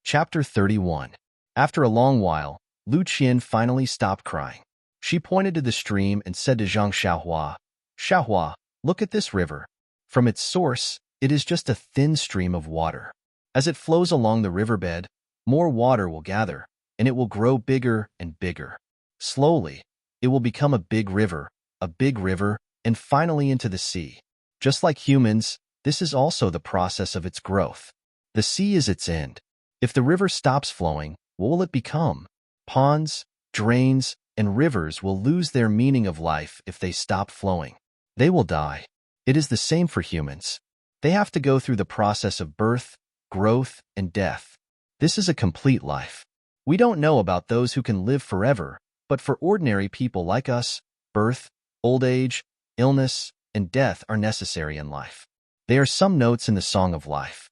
Chapter 31. After a long while, Lu Qian finally stopped crying. She pointed to the stream and said to Zhang Xiaohua, "Xiaohua, look at this river. From its source, it is just a thin stream of water. As it flows along the riverbed, more water will gather, and it will grow bigger and bigger. Slowly, it will become a big river, and finally into the sea. Just like humans, this is also the process of its growth. The sea is its end. If the river stops flowing, what will it become? Ponds, drains, and rivers will lose their meaning of life if they stop flowing. They will die. It is the same for humans. They have to go through the process of birth, growth, and death. This is a complete life. We don't know about those who can live forever, but for ordinary people like us, birth, old age, illness, and death are necessary in life. They are some notes in the song of life."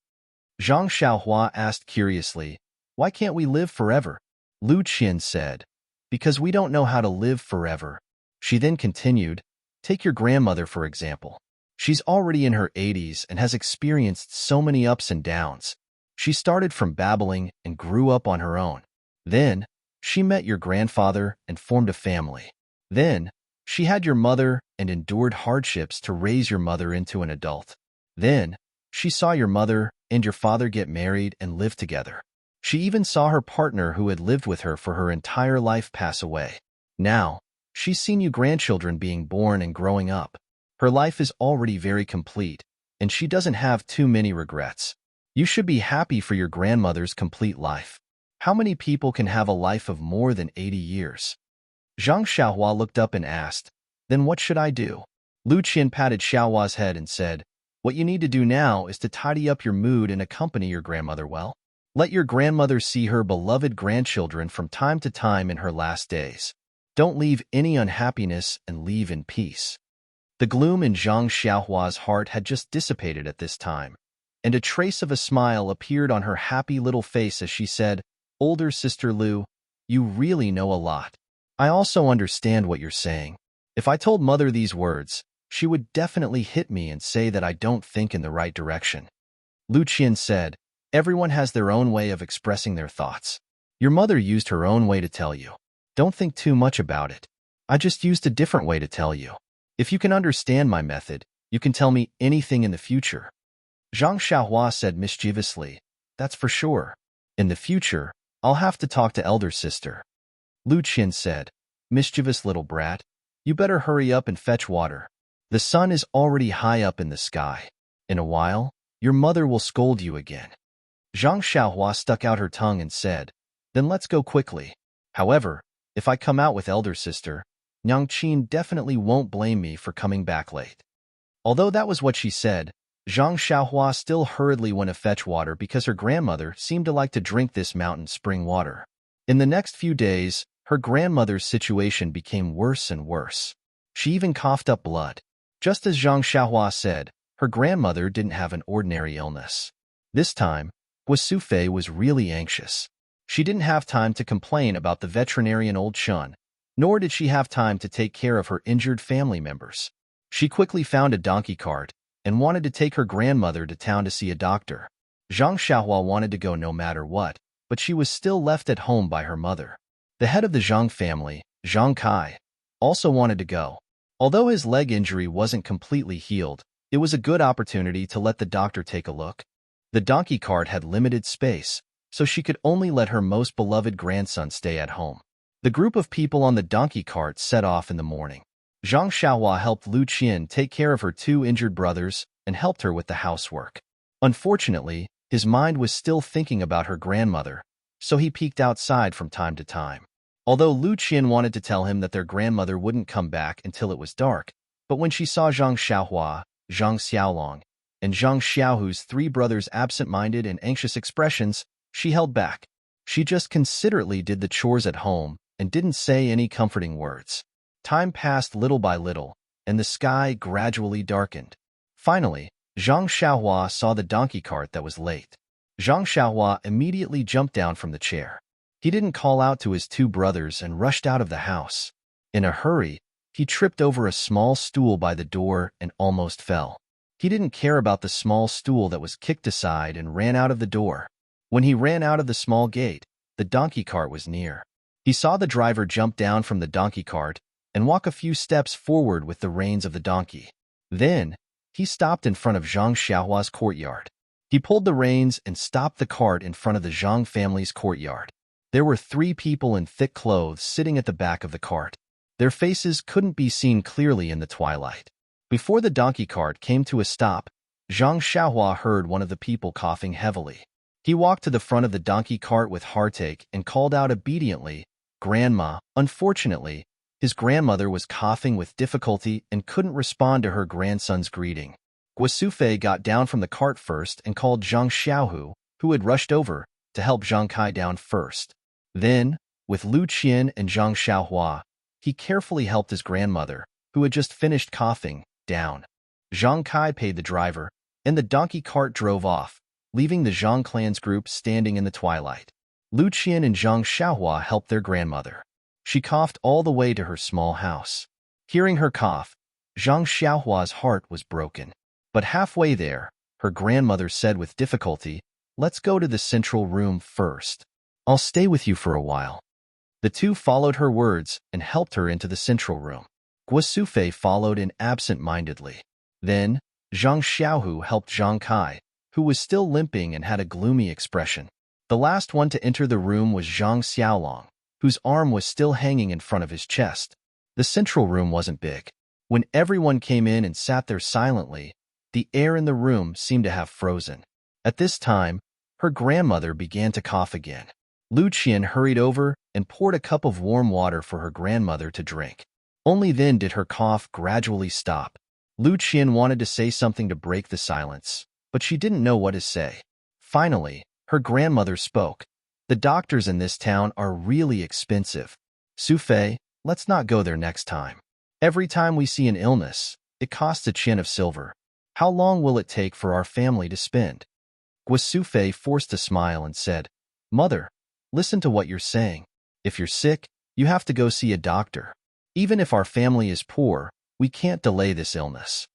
Zhang Xiaohua asked curiously, "Why can't we live forever?" Lu Qian said, "Because we don't know how to live forever." She then continued, "Take your grandmother, for example. She's already in her 80s and has experienced so many ups and downs. She started from babbling and grew up on her own. Then, she met your grandfather and formed a family. Then, she had your mother and endured hardships to raise your mother into an adult. Then, she saw your mother and your father get married and live together. She even saw her partner who had lived with her for her entire life pass away. Now, she's seen you grandchildren being born and growing up. Her life is already very complete, and she doesn't have too many regrets. You should be happy for your grandmother's complete life. How many people can have a life of more than 80 years? Zhang Xiaohua looked up and asked, "Then what should I do?" Lu Qian patted Xiaohua's head and said, "What you need to do now is to tidy up your mood and accompany your grandmother well. Let your grandmother see her beloved grandchildren from time to time in her last days. Don't leave any unhappiness and leave in peace." The gloom in Zhang Xiaohua's heart had just dissipated at this time, and a trace of a smile appeared on her happy little face as she said, "Older sister Lu, you really know a lot. I also understand what you're saying. If I told Mother these words, she would definitely hit me and say that I don't think in the right direction." Lu Qian said, "Everyone has their own way of expressing their thoughts. Your mother used her own way to tell you. Don't think too much about it. I just used a different way to tell you. If you can understand my method, you can tell me anything in the future." Zhang Xiaohua said mischievously, "That's for sure. In the future, I'll have to talk to elder sister." Lu Qian said, "Mischievous little brat, you better hurry up and fetch water. The sun is already high up in the sky. In a while, your mother will scold you again." Zhang Xiaohua stuck out her tongue and said, "Then let's go quickly. However, if I come out with elder sister, Nyang Qin definitely won't blame me for coming back late." Although that was what she said, Zhang Xiaohua still hurriedly went to fetch water because her grandmother seemed to like to drink this mountain spring water. In the next few days, her grandmother's situation became worse and worse. She even coughed up blood. Just as Zhang Xiaohua said, her grandmother didn't have an ordinary illness. This time, Gua Sufei was really anxious. She didn't have time to complain about the veterinarian old Shun, nor did she have time to take care of her injured family members. She quickly found a donkey cart and wanted to take her grandmother to town to see a doctor. Zhang Xiaohua wanted to go no matter what, but she was still left at home by her mother. The head of the Zhang family, Zhang Kai, also wanted to go. Although his leg injury wasn't completely healed, it was a good opportunity to let the doctor take a look. The donkey cart had limited space, so she could only let her most beloved grandson stay at home. The group of people on the donkey cart set off in the morning. Zhang Xiaohua helped Lu Qian take care of her two injured brothers and helped her with the housework. Unfortunately, his mind was still thinking about her grandmother, so he peeked outside from time to time. Although Lu Qian wanted to tell him that their grandmother wouldn't come back until it was dark, but when she saw Zhang Xiaohua, Zhang Xiaolong, and Zhang Xiaohu's three brothers' absent-minded and anxious expressions, she held back. She just considerately did the chores at home and didn't say any comforting words. Time passed little by little, and the sky gradually darkened. Finally, Zhang Xiaohua saw the donkey cart that was late. Zhang Xiaohua immediately jumped down from the chair. He didn't call out to his two brothers and rushed out of the house. In a hurry, he tripped over a small stool by the door and almost fell. He didn't care about the small stool that was kicked aside and ran out of the door. When he ran out of the small gate, the donkey cart was near. He saw the driver jump down from the donkey cart and walk a few steps forward with the reins of the donkey. Then, he stopped in front of Zhang Xiaohua's courtyard. He pulled the reins and stopped the cart in front of the Zhang family's courtyard. There were 3 people in thick clothes sitting at the back of the cart. Their faces couldn't be seen clearly in the twilight. Before the donkey cart came to a stop, Zhang Xiaohua heard one of the people coughing heavily. He walked to the front of the donkey cart with heartache and called out obediently, "Grandma." Unfortunately, his grandmother was coughing with difficulty and couldn't respond to her grandson's greeting. Guosufei got down from the cart first and called Zhang Xiaohu, who had rushed over, to help Zhang Kai down first. Then, with Lu Qian and Zhang Xiaohua, he carefully helped his grandmother, who had just finished coughing, down. Zhang Kai paid the driver, and the donkey cart drove off, leaving the Zhang clan's group standing in the twilight. Lu Qian and Zhang Xiaohua helped their grandmother. She coughed all the way to her small house. Hearing her cough, Zhang Xiaohua's heart was broken. But halfway there, her grandmother said with difficulty, "Let's go to the central room first. I'll stay with you for a while." The 2 followed her words and helped her into the central room. Guosufei followed in absent-mindedly. Then, Zhang Xiaohu helped Zhang Kai, who was still limping and had a gloomy expression. The last one to enter the room was Zhang Xiaolong, whose arm was still hanging in front of his chest. The central room wasn't big. When everyone came in and sat there silently, the air in the room seemed to have frozen. At this time, her grandmother began to cough again. Lu Qian hurried over and poured a cup of warm water for her grandmother to drink. Only then did her cough gradually stop. Lu Qian wanted to say something to break the silence, but she didn't know what to say. Finally, her grandmother spoke. "The doctors in this town are really expensive. Sufei, let's not go there next time. Every time we see an illness, it costs a chin of silver. How long will it take for our family to spend?" Guosufei forced a smile and said, "Mother, listen to what you're saying. If you're sick, you have to go see a doctor. Even if our family is poor, we can't delay this illness."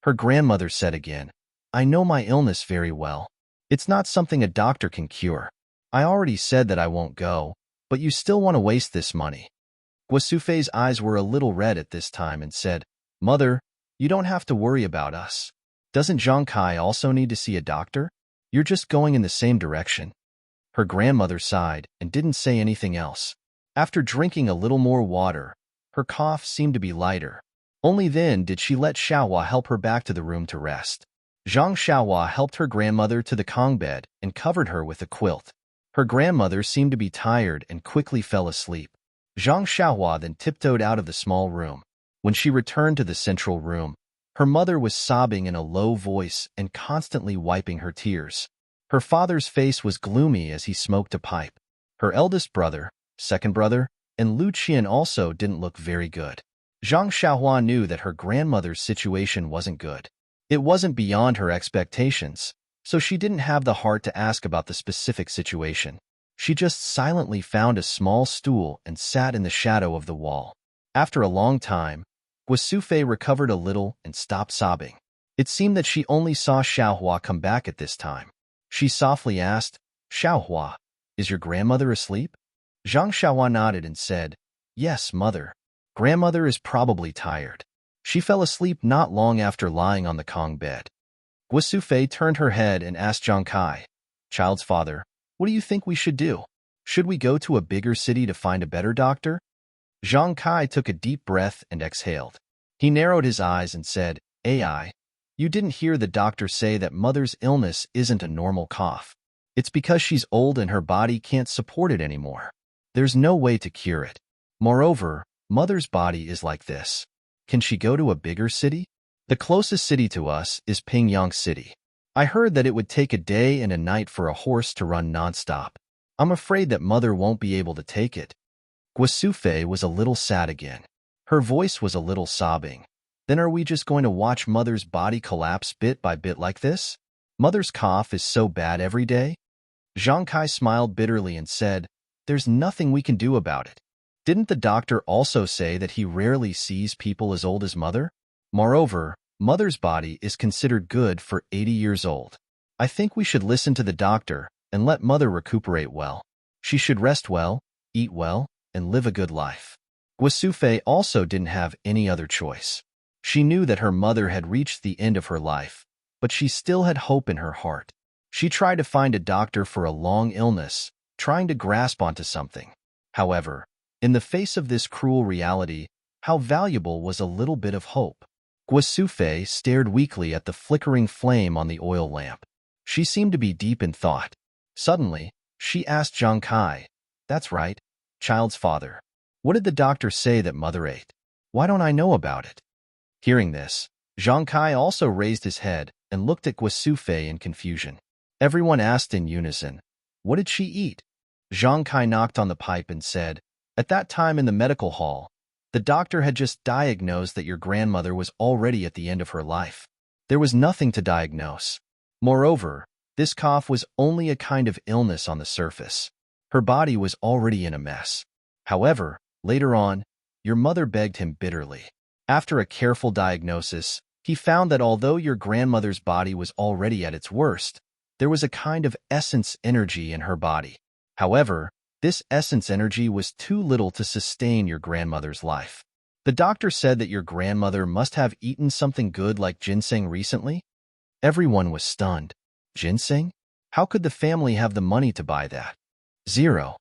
Her grandmother said again, "I know my illness very well. It's not something a doctor can cure. I already said that I won't go, but you still want to waste this money." Guosufei's eyes were a little red at this time and said, "Mother, you don't have to worry about us. Doesn't Zhang Kai also need to see a doctor? You're just going in the same direction." Her grandmother sighed and didn't say anything else. After drinking a little more water, her cough seemed to be lighter. Only then did she let Xiaohua help her back to the room to rest. Zhang Xiaohua helped her grandmother to the Kong bed and covered her with a quilt. Her grandmother seemed to be tired and quickly fell asleep. Zhang Xiaohua then tiptoed out of the small room. When she returned to the central room, her mother was sobbing in a low voice and constantly wiping her tears. Her father's face was gloomy as he smoked a pipe. Her eldest brother, second brother, and Lu Qian also didn't look very good. Zhang Xiaohua knew that her grandmother's situation wasn't good. It wasn't beyond her expectations, so she didn't have the heart to ask about the specific situation. She just silently found a small stool and sat in the shadow of the wall. After a long time, Guosufei recovered a little and stopped sobbing. It seemed that she only saw Xiaohua come back at this time. She softly asked, "Xiaohua, is your grandmother asleep?" Zhang Xiaohua nodded and said, "Yes, mother. Grandmother is probably tired. She fell asleep not long after lying on the Kong bed." Guosufei turned her head and asked Zhang Kai, "Child's father, what do you think we should do? Should we go to a bigger city to find a better doctor?" Zhang Kai took a deep breath and exhaled. He narrowed his eyes and said, "Ai, you didn't hear the doctor say that mother's illness isn't a normal cough. It's because she's old and her body can't support it anymore. There's no way to cure it. Moreover, mother's body is like this. Can she go to a bigger city? The closest city to us is Pingyang City. I heard that it would take a day and a night for a horse to run nonstop. I'm afraid that mother won't be able to take it." Guosufei was a little sad again. Her voice was a little sobbing. "Then are we just going to watch mother's body collapse bit by bit like this? Mother's cough is so bad every day?" Zhang Kai smiled bitterly and said, "There's nothing we can do about it. Didn't the doctor also say that he rarely sees people as old as mother? Moreover, mother's body is considered good for 80 years old. I think we should listen to the doctor and let mother recuperate well. She should rest well, eat well, and live a good life. Guasufei also didn't have any other choice. She knew that her mother had reached the end of her life, but she still had hope in her heart. She tried to find a doctor for a long illness, trying to grasp onto something. However, in the face of this cruel reality, how valuable was a little bit of hope? Guasufei stared weakly at the flickering flame on the oil lamp. She seemed to be deep in thought. Suddenly, she asked Zhang Kai, "That's right, child's father. What did the doctor say that mother ate? Why don't I know about it?" Hearing this, Zhang Kai also raised his head and looked at Guasufei in confusion. Everyone asked in unison, "What did she eat?" Zhang Kai knocked on the pipe and said, "At that time in the medical hall, the doctor had just diagnosed that your grandmother was already at the end of her life. There was nothing to diagnose. Moreover, this cough was only a kind of illness on the surface. Her body was already in a mess. However, later on, your mother begged him bitterly. After a careful diagnosis, he found that although your grandmother's body was already at its worst, there was a kind of essence energy in her body. However, this essence energy was too little to sustain your grandmother's life. The doctor said that your grandmother must have eaten something good like ginseng recently." Everyone was stunned. Ginseng? How could the family have the money to buy that? 0.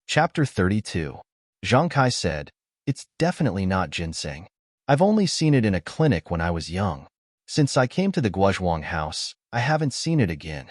Chapter 32. Zhang Kai said, "It's definitely not ginseng. I've only seen it in a clinic when I was young. Since I came to the Guozhuang house, I haven't seen it again."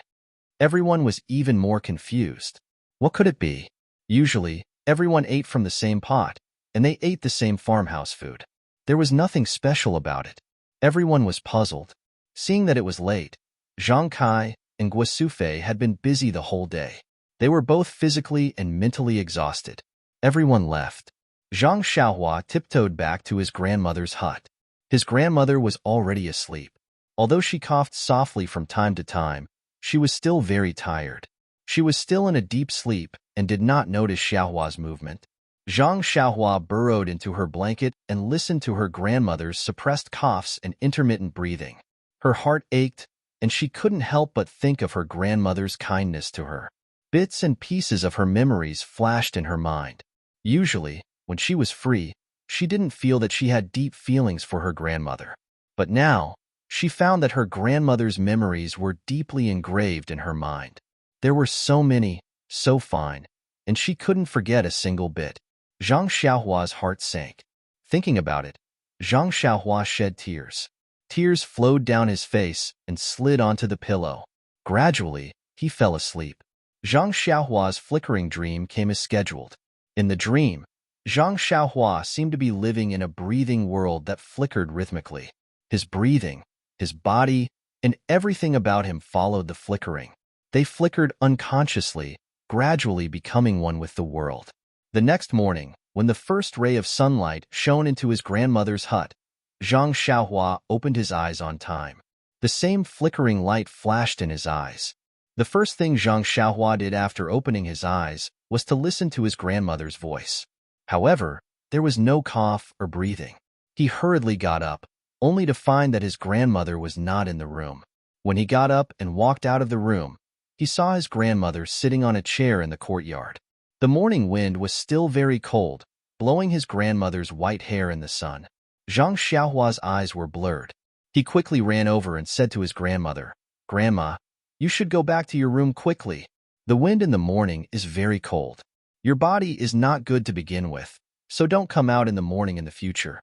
Everyone was even more confused. What could it be? Usually, everyone ate from the same pot, and they ate the same farmhouse food. There was nothing special about it. Everyone was puzzled. Seeing that it was late, Zhang Kai and Guasufei had been busy the whole day. They were both physically and mentally exhausted. Everyone left. Zhang Xiaohua tiptoed back to his grandmother's hut. His grandmother was already asleep. Although she coughed softly from time to time, she was still very tired. She was still in a deep sleep and did not notice Xiaohua's movement. Zhang Xiaohua burrowed into her blanket and listened to her grandmother's suppressed coughs and intermittent breathing. Her heart ached, and she couldn't help but think of her grandmother's kindness to her. Bits and pieces of her memories flashed in her mind. Usually, when she was free, she didn't feel that she had deep feelings for her grandmother. But now, she found that her grandmother's memories were deeply engraved in her mind. There were so many, so fine, and she couldn't forget a single bit. Zhang Xiaohua's heart sank. Thinking about it, Zhang Xiaohua shed tears. Tears flowed down his face and slid onto the pillow. Gradually, he fell asleep. Zhang Xiaohua's flickering dream came as scheduled. In the dream, Zhang Xiaohua seemed to be living in a breathing world that flickered rhythmically. His breathing, his body, and everything about him followed the flickering. They flickered unconsciously, gradually becoming one with the world. The next morning, when the first ray of sunlight shone into his grandmother's hut, Zhang Xiaohua opened his eyes on time. The same flickering light flashed in his eyes. The first thing Zhang Xiaohua did after opening his eyes was to listen to his grandmother's voice. However, there was no cough or breathing. He hurriedly got up, only to find that his grandmother was not in the room. When he got up and walked out of the room, he saw his grandmother sitting on a chair in the courtyard. The morning wind was still very cold, blowing his grandmother's white hair in the sun. Zhang Xiaohua's eyes were blurred. He quickly ran over and said to his grandmother, "Grandma, you should go back to your room quickly. The wind in the morning is very cold. Your body is not good to begin with, so don't come out in the morning in the future."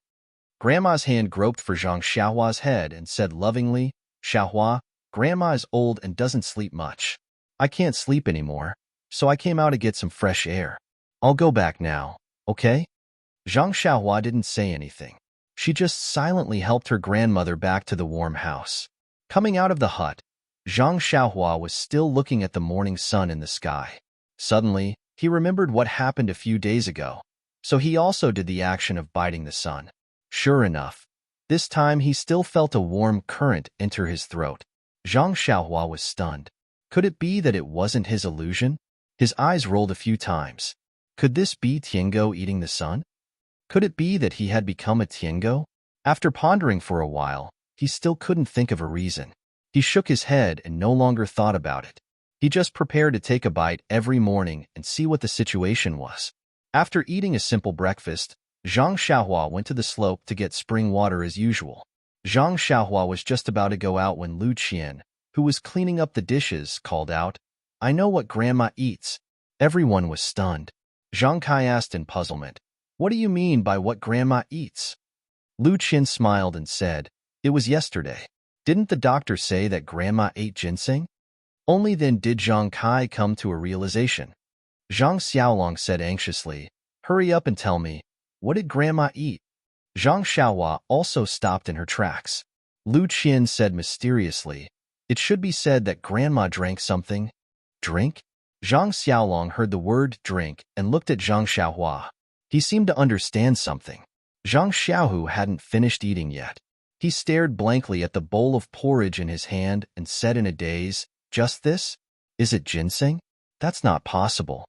Grandma's hand groped for Zhang Xiaohua's head and said lovingly, "Xiaohua, Grandma is old and doesn't sleep much. I can't sleep anymore, so I came out to get some fresh air. I'll go back now, okay?" Zhang Xiaohua didn't say anything. She just silently helped her grandmother back to the warm house. Coming out of the hut, Zhang Xiaohua was still looking at the morning sun in the sky. Suddenly, he remembered what happened a few days ago, so he also did the action of biting the sun. Sure enough, this time he still felt a warm current enter his throat. Zhang Xiaohua was stunned. Could it be that it wasn't his illusion? His eyes rolled a few times. Could this be Tiango eating the sun? Could it be that he had become a Tiango? After pondering for a while, he still couldn't think of a reason. He shook his head and no longer thought about it. He just prepared to take a bite every morning and see what the situation was. After eating a simple breakfast, Zhang Xiaohua went to the slope to get spring water as usual. Zhang Xiaohua was just about to go out when Lu Qian, who was cleaning up the dishes, called out, "I know what Grandma eats." Everyone was stunned. Zhang Kai asked in puzzlement, "What do you mean by what Grandma eats?" Lu Qian smiled and said, "It was yesterday. Didn't the doctor say that Grandma ate ginseng?" Only then did Zhang Kai come to a realization. Zhang Xiaolong said anxiously, "Hurry up and tell me, what did Grandma eat?" Zhang Xiaohua also stopped in her tracks. Lu Qian said mysteriously, "It should be said that Grandma drank something." "Drink?" Zhang Xiaolong heard the word drink and looked at Zhang Xiaohua. He seemed to understand something. Zhang Xiaohu hadn't finished eating yet. He stared blankly at the bowl of porridge in his hand and said in a daze, "Just this? Is it ginseng? That's not possible."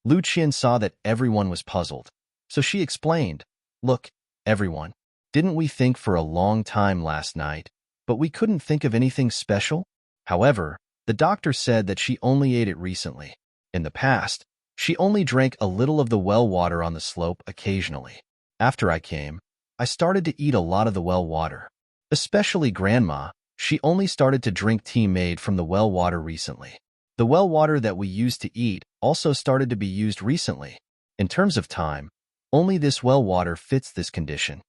Lu Qian saw that everyone was puzzled, so she explained, "Look, everyone, didn't we think for a long time last night, but we couldn't think of anything special? However, the doctor said that she only ate it recently. In the past, she only drank a little of the well water on the slope occasionally. After I came, I started to eat a lot of the well water. Especially Grandma, she only started to drink tea made from the well water recently. The well water that we used to eat also started to be used recently. In terms of time, only this well water fits this condition."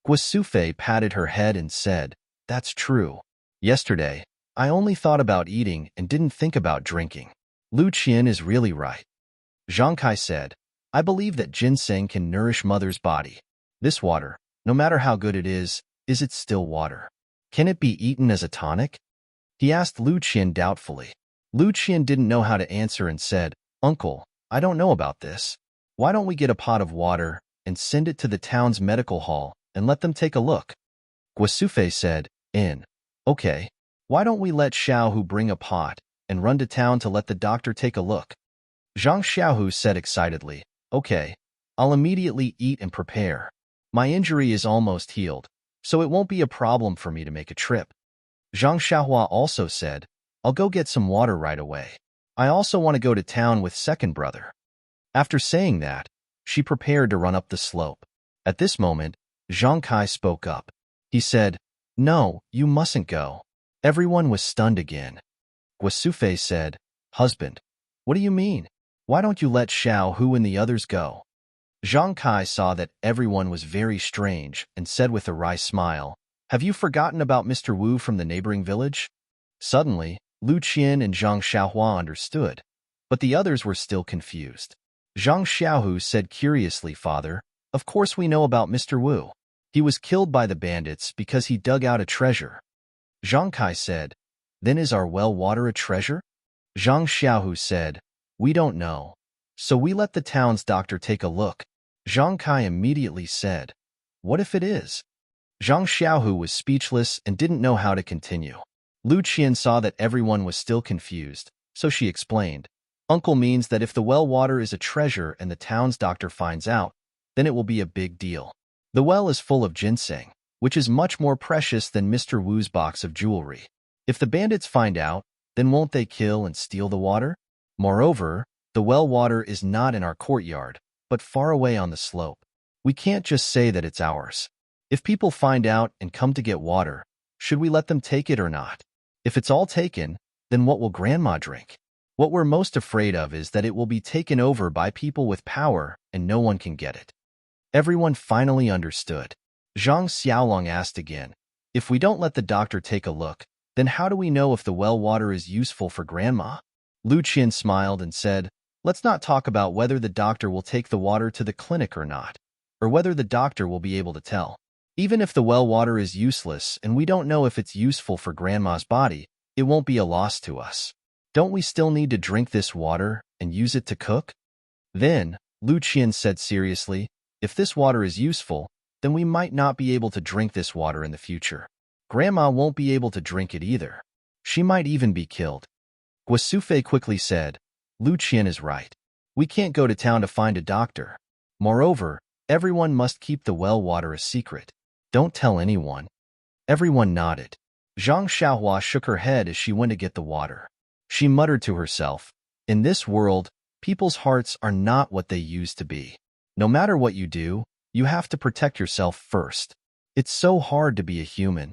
Guasufei patted her head and said, "That's true. Yesterday, I only thought about eating and didn't think about drinking. Lu Qian is really right." Zhang Kai said, "I believe that ginseng can nourish Mother's body. This water, no matter how good it is it still water? Can it be eaten as a tonic?" He asked Lu Qian doubtfully. Lu Qian didn't know how to answer and said, "Uncle, I don't know about this. Why don't we get a pot of water and send it to the town's medical hall and let them take a look?" Guasufei said, "Okay. Why don't we let Xiaohu bring a pot and run to town to let the doctor take a look?" Zhang Xiaohu said excitedly, "Okay, I'll immediately eat and prepare. My injury is almost healed, so it won't be a problem for me to make a trip." Zhang Xiaohua also said, "I'll go get some water right away. I also want to go to town with second brother." After saying that, she prepared to run up the slope. At this moment, Zhang Kai spoke up. He said, "No, you mustn't go." Everyone was stunned again. Guasufei said, "Husband, what do you mean? Why don't you let Xiao Hu and the others go?" Zhang Kai saw that everyone was very strange and said with a wry smile, "Have you forgotten about Mr. Wu from the neighboring village?" Suddenly, Lu Qian and Zhang Xiaohua understood, but the others were still confused. Zhang Xiaohu said curiously, "Father, of course we know about Mr. Wu. He was killed by the bandits because he dug out a treasure." Zhang Kai said, "Then is our well water a treasure?" Zhang Xiaohu said, "We don't know, so we let the town's doctor take a look." Zhang Kai immediately said, "What if it is?" Zhang Xiaohu was speechless and didn't know how to continue. Lu Qian saw that everyone was still confused, so she explained, "Uncle means that if the well water is a treasure and the town's doctor finds out, then it will be a big deal. The well is full of ginseng, which is much more precious than Mr. Wu's box of jewelry. If the bandits find out, then won't they kill and steal the water? Moreover, the well water is not in our courtyard, but far away on the slope. We can't just say that it's ours. If people find out and come to get water, should we let them take it or not? If it's all taken, then what will Grandma drink? What we're most afraid of is that it will be taken over by people with power and no one can get it." Everyone finally understood. Zhang Xiaolong asked again, "If we don't let the doctor take a look, then how do we know if the well water is useful for Grandma?" Lu Qian smiled and said, "Let's not talk about whether the doctor will take the water to the clinic or not, or whether the doctor will be able to tell. Even if the well water is useless and we don't know if it's useful for Grandma's body, it won't be a loss to us. Don't we still need to drink this water and use it to cook?" Then, Lu Qian said seriously, "If this water is useful, then we might not be able to drink this water in the future. Grandma won't be able to drink it either. She might even be killed." Guasufei quickly said, "Lu Qian is right. We can't go to town to find a doctor. Moreover, everyone must keep the well water a secret. Don't tell anyone." Everyone nodded. Zhang Xiaohua shook her head as she went to get the water. She muttered to herself, "In this world, people's hearts are not what they used to be. No matter what you do, you have to protect yourself first. It's so hard to be a human."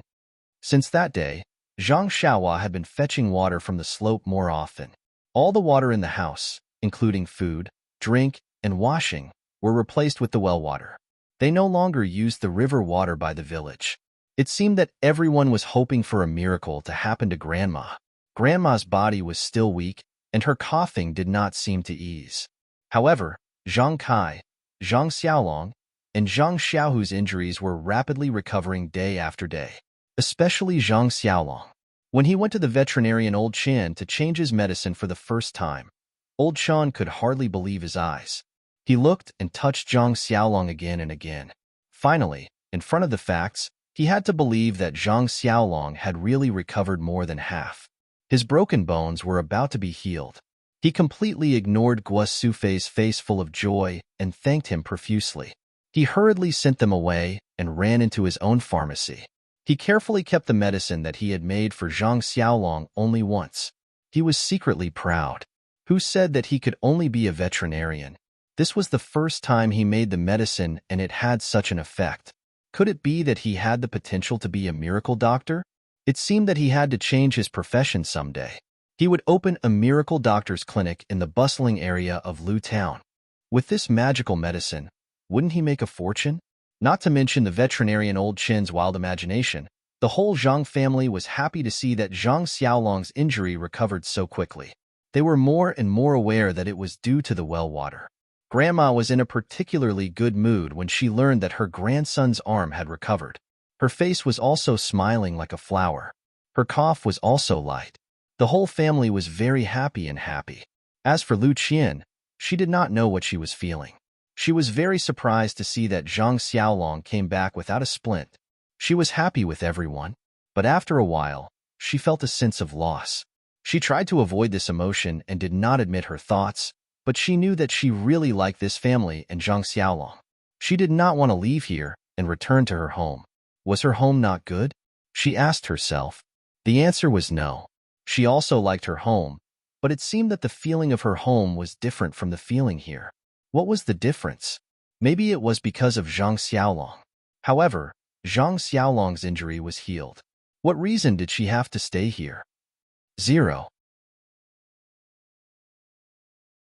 Since that day, Zhang Xiaohua had been fetching water from the slope more often. All the water in the house, including food, drink, and washing, were replaced with the well water. They no longer used the river water by the village. It seemed that everyone was hoping for a miracle to happen to Grandma. Grandma's body was still weak, and her coughing did not seem to ease. However, Zhang Kai, Zhang Xiaolong, and Zhang Xiaohu's injuries were rapidly recovering day after day, especially Zhang Xiaolong. When he went to the veterinarian Old Chen to change his medicine for the first time, Old Chen could hardly believe his eyes. He looked and touched Zhang Xiaolong again and again. Finally, in front of the facts, he had to believe that Zhang Xiaolong had really recovered more than half. His broken bones were about to be healed. He completely ignored Guo Sufei's face full of joy and thanked him profusely. He hurriedly sent them away and ran into his own pharmacy. He carefully kept the medicine that he had made for Zhang Xiaolong only once. He was secretly proud. Who said that he could only be a veterinarian? This was the first time he made the medicine and it had such an effect. Could it be that he had the potential to be a miracle doctor? It seemed that he had to change his profession someday. He would open a miracle doctor's clinic in the bustling area of Lu Town. With this magical medicine, wouldn't he make a fortune? Not to mention the veterinarian Old Chen's wild imagination, the whole Zhang family was happy to see that Zhang Xiaolong's injury recovered so quickly. They were more and more aware that it was due to the well water. Grandma was in a particularly good mood when she learned that her grandson's arm had recovered. Her face was also smiling like a flower. Her cough was also light. The whole family was very happy and happy. As for Lu Qian, she did not know what she was feeling. She was very surprised to see that Zhang Xiaolong came back without a splint. She was happy with everyone, but after a while, she felt a sense of loss. She tried to avoid this emotion and did not admit her thoughts, but she knew that she really liked this family and Zhang Xiaolong. She did not want to leave here and return to her home. Was her home not good? She asked herself. The answer was no. She also liked her home, but it seemed that the feeling of her home was different from the feeling here. What was the difference? Maybe it was because of Zhang Xiaolong. However, Zhang Xiaolong's injury was healed. What reason did she have to stay here? 0.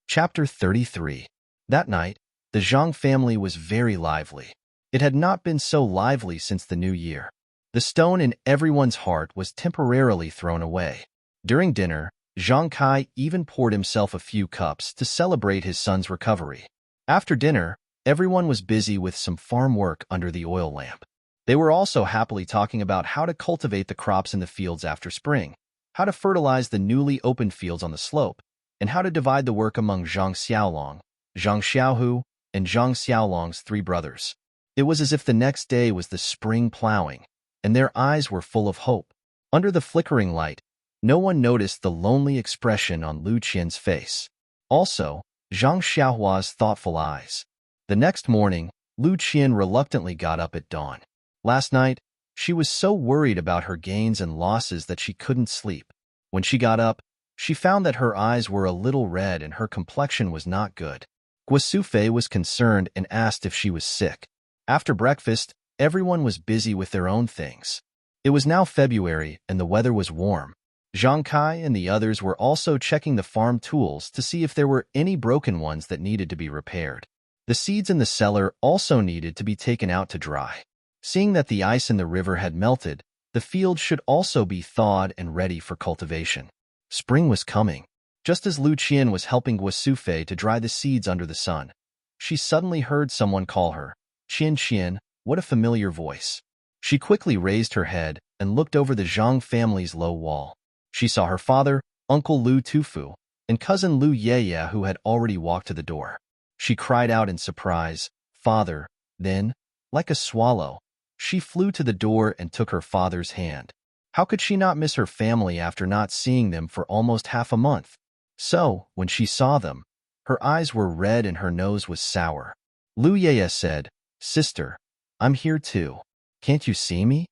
Chapter 33. That night, the Zhang family was very lively. It had not been so lively since the new year. The stone in everyone's heart was temporarily thrown away. During dinner, Zhang Kai even poured himself a few cups to celebrate his son's recovery. After dinner, everyone was busy with some farm work under the oil lamp. They were also happily talking about how to cultivate the crops in the fields after spring, how to fertilize the newly opened fields on the slope, and how to divide the work among Zhang Xiaolong, Zhang Xiaohu, and Zhang Xiaolong's 3 brothers. It was as if the next day was the spring plowing, and their eyes were full of hope. Under the flickering light, no one noticed the lonely expression on Lu Qian's face. Also, Zhang Xiaohua's thoughtful eyes. The next morning, Lu Qian reluctantly got up at dawn. Last night, she was so worried about her gains and losses that she couldn't sleep. When she got up, she found that her eyes were a little red and her complexion was not good. Guo Sufei was concerned and asked if she was sick. After breakfast, everyone was busy with their own things. It was now February and the weather was warm. Zhang Kai and the others were also checking the farm tools to see if there were any broken ones that needed to be repaired. The seeds in the cellar also needed to be taken out to dry. Seeing that the ice in the river had melted, the field should also be thawed and ready for cultivation. Spring was coming. Just as Lu Qian was helping Guo Sufei to dry the seeds under the sun, she suddenly heard someone call her. Qian Qian, what a familiar voice. She quickly raised her head and looked over the Zhang family's low wall. She saw her father, Uncle Lu Tufu, and cousin Lu Yeye who had already walked to the door. She cried out in surprise, "Father!" Then, like a swallow, she flew to the door and took her father's hand. How could she not miss her family after not seeing them for almost half a month? So, when she saw them, her eyes were red and her nose was sour. Lu Yeye said, "Sister, I'm here too. Can't you see me?"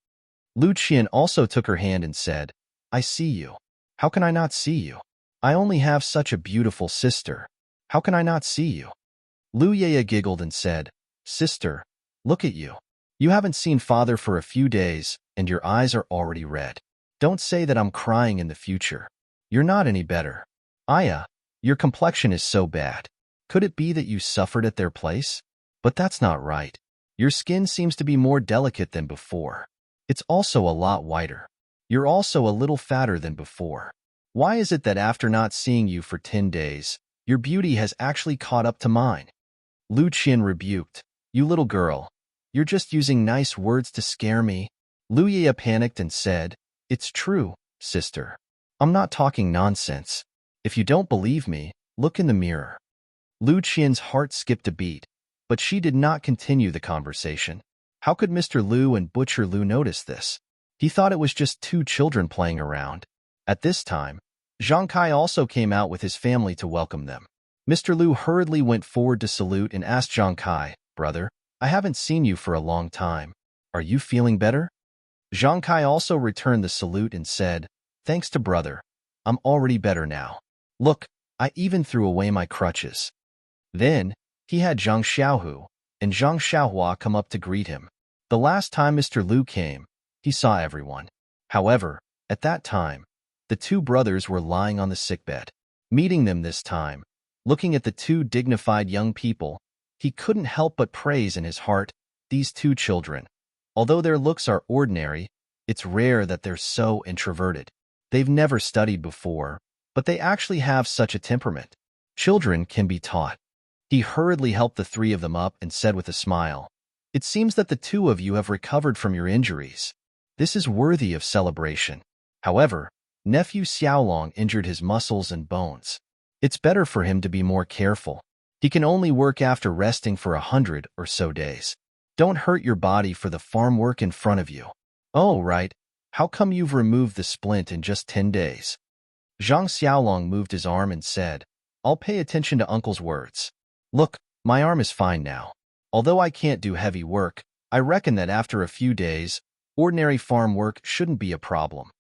Lu Qian also took her hand and said, I see you. How can I not see you? I only have such a beautiful sister. How can I not see you? Lu Yaya giggled and said, Sister, look at you. You haven't seen father for a few days, and your eyes are already red. Don't say that I'm crying in the future. You're not any better. Aya, your complexion is so bad. Could it be that you suffered at their place? But that's not right. Your skin seems to be more delicate than before. It's also a lot whiter. You're also a little fatter than before. Why is it that after not seeing you for 10 days, your beauty has actually caught up to mine? Lu Qian rebuked, You little girl. You're just using nice words to scare me. Lu Yaya panicked and said, It's true, sister. I'm not talking nonsense. If you don't believe me, look in the mirror. Lu Qian's heart skipped a beat, but she did not continue the conversation. How could Mr. Lu and Butcher Lu notice this? He thought it was just two children playing around. At this time, Zhang Kai also came out with his family to welcome them. Mr. Lu hurriedly went forward to salute and asked Zhang Kai, Brother, I haven't seen you for a long time. Are you feeling better? Zhang Kai also returned the salute and said, Thanks to brother. I'm already better now. Look, I even threw away my crutches. Then, he had Zhang Xiaohu and Zhang Xiaohua come up to greet him. The last time Mr. Lu came, he saw everyone. However, at that time, the two brothers were lying on the sickbed. Meeting them this time, looking at the two dignified young people, he couldn't help but praise in his heart these two children. Although their looks are ordinary, it's rare that they're so introverted. They've never studied before, but they actually have such a temperament. Children can be taught. He hurriedly helped the three of them up and said with a smile, It seems that the two of you have recovered from your injuries. This is worthy of celebration. However, nephew Xiaolong injured his muscles and bones. It's better for him to be more careful. He can only work after resting for 100 or so days. Don't hurt your body for the farm work in front of you. Oh, right. How come you've removed the splint in just 10 days? Zhang Xiaolong moved his arm and said, I'll pay attention to uncle's words. Look, my arm is fine now. Although I can't do heavy work, I reckon that after a few days, ordinary farm work shouldn't be a problem.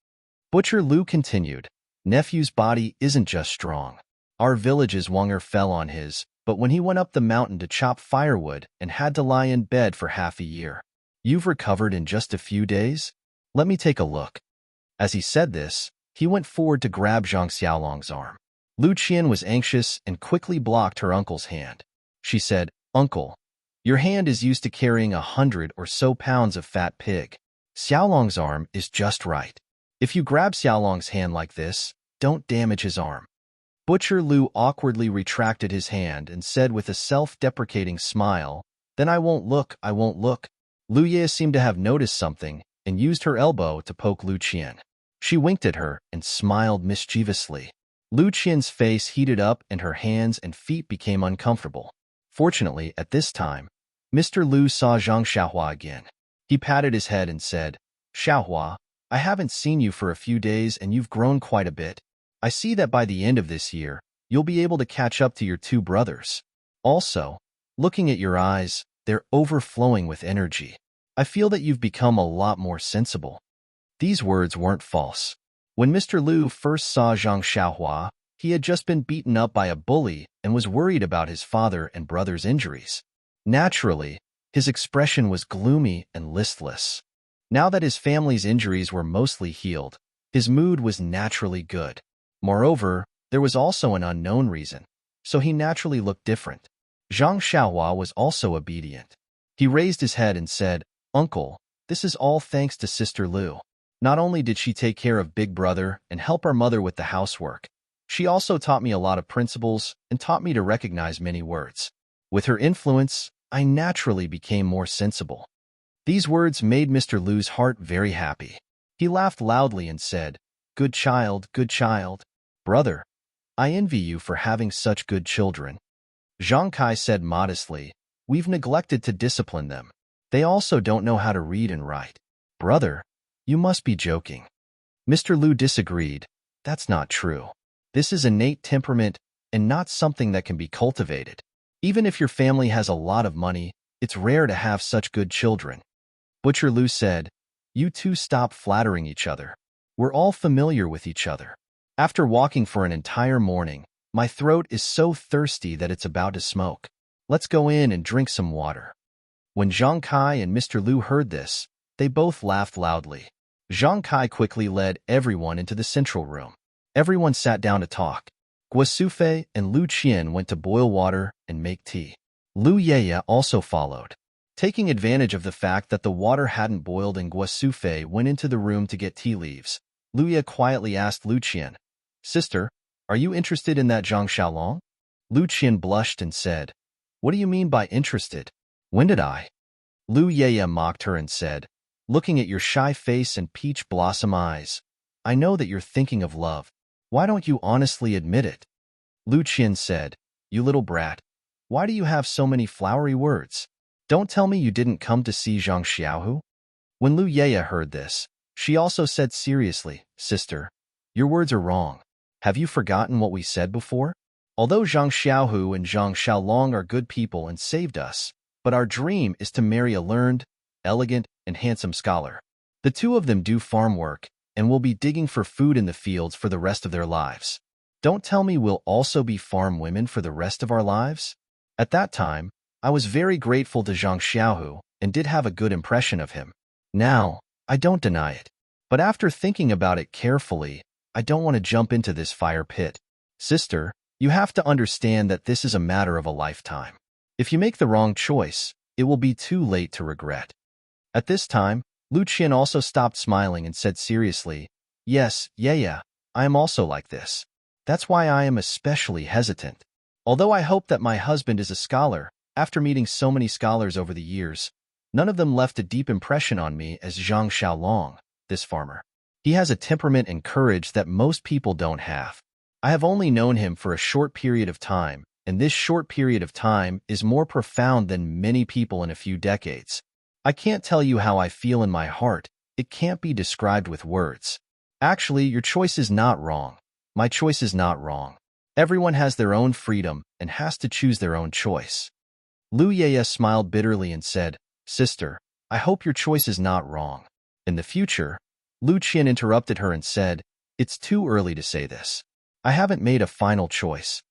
Butcher Lu continued, Nephew's body isn't just strong. Our village's Wonger fell on his, but when he went up the mountain to chop firewood and had to lie in bed for half a year. You've recovered in just a few days? Let me take a look. As he said this, he went forward to grab Zhang Xiaolong's arm. Lu Qian was anxious and quickly blocked her uncle's hand. She said, Uncle, your hand is used to carrying 100 or so pounds of fat pig. Xiaolong's arm is just right. If you grab Xiaolong's hand like this, don't damage his arm. Butcher Lu awkwardly retracted his hand and said with a self-deprecating smile, Then I won't look. Lu Ye seemed to have noticed something and used her elbow to poke Lu Qian. She winked at her and smiled mischievously. Lu Qian's face heated up and her hands and feet became uncomfortable. Fortunately, at this time, Mr. Lu saw Zhang Xiaohua again. He patted his head and said, Xiaohua, I haven't seen you for a few days and you've grown quite a bit. I see that by the end of this year, you'll be able to catch up to your two brothers. Also, looking at your eyes, they're overflowing with energy. I feel that you've become a lot more sensible. These words weren't false. When Mr. Lu first saw Zhang Xiaohua, he had just been beaten up by a bully and was worried about his father and brother's injuries. Naturally, his expression was gloomy and listless. Now that his family's injuries were mostly healed, his mood was naturally good. Moreover, there was also an unknown reason, so he naturally looked different. Zhang Xiaohua was also obedient. He raised his head and said, Uncle, this is all thanks to Sister Lu. Not only did she take care of Big Brother and help our mother with the housework, she also taught me a lot of principles and taught me to recognize many words. With her influence, I naturally became more sensible. These words made Mr. Lu's heart very happy. He laughed loudly and said, Good child, brother. I envy you for having such good children. Zhang Kai said modestly, We've neglected to discipline them. They also don't know how to read and write. Brother, you must be joking. Mr. Lu disagreed. That's not true. This is innate temperament and not something that can be cultivated. Even if your family has a lot of money, it's rare to have such good children. Butcher Lu said, You two stop flattering each other. We're all familiar with each other. After walking for an entire morning, my throat is so thirsty that it's about to smoke. Let's go in and drink some water. When Zhang Kai and Mr. Lu heard this, they both laughed loudly. Zhang Kai quickly led everyone into the central room. Everyone sat down to talk. Guo Sufei and Lu Qian went to boil water and make tea. Lu Yeye also followed. Taking advantage of the fact that the water hadn't boiled and Guo Sufei went into the room to get tea leaves, Lu Ye quietly asked Lu Qian, "Sister, are you interested in that Zhang Xiaolong?" Lu Qian blushed and said, "What do you mean by interested? When did I?" Lu Yeye mocked her and said, "Looking at your shy face and peach blossom eyes, I know that you're thinking of love. Why don't you honestly admit it?" Lu Qian said, "You little brat, why do you have so many flowery words? Don't tell me you didn't come to see Zhang Xiaohu?" When Lu Yeye heard this, she also said seriously, "Sister, your words are wrong. Have you forgotten what we said before? Although Zhang Xiaohu and Zhang Xiaolong are good people and saved us, but our dream is to marry a learned, elegant, and handsome scholar. The two of them do farm work and will be digging for food in the fields for the rest of their lives. Don't tell me we'll also be farm women for the rest of our lives?" At that time, I was very grateful to Zhang Xiaohu and did have a good impression of him. Now, I don't deny it. But after thinking about it carefully, I don't want to jump into this fire pit. Sister, you have to understand that this is a matter of a lifetime. If you make the wrong choice, it will be too late to regret. At this time, Lu Qian also stopped smiling and said seriously, "Yes, yeah, I am also like this. That's why I am especially hesitant. Although I hope that my husband is a scholar, after meeting so many scholars over the years, none of them left a deep impression on me as Zhang Xiaolong, this farmer. He has a temperament and courage that most people don't have. I have only known him for a short period of time, and this short period of time is more profound than many people in a few decades. I can't tell you how I feel in my heart. It can't be described with words. Actually, your choice is not wrong. My choice is not wrong. Everyone has their own freedom and has to choose their own choice." Lu Yeye smiled bitterly and said, "Sister, I hope your choice is not wrong." In the future, Lu Qian interrupted her and said, "It's too early to say this. I haven't made a final choice."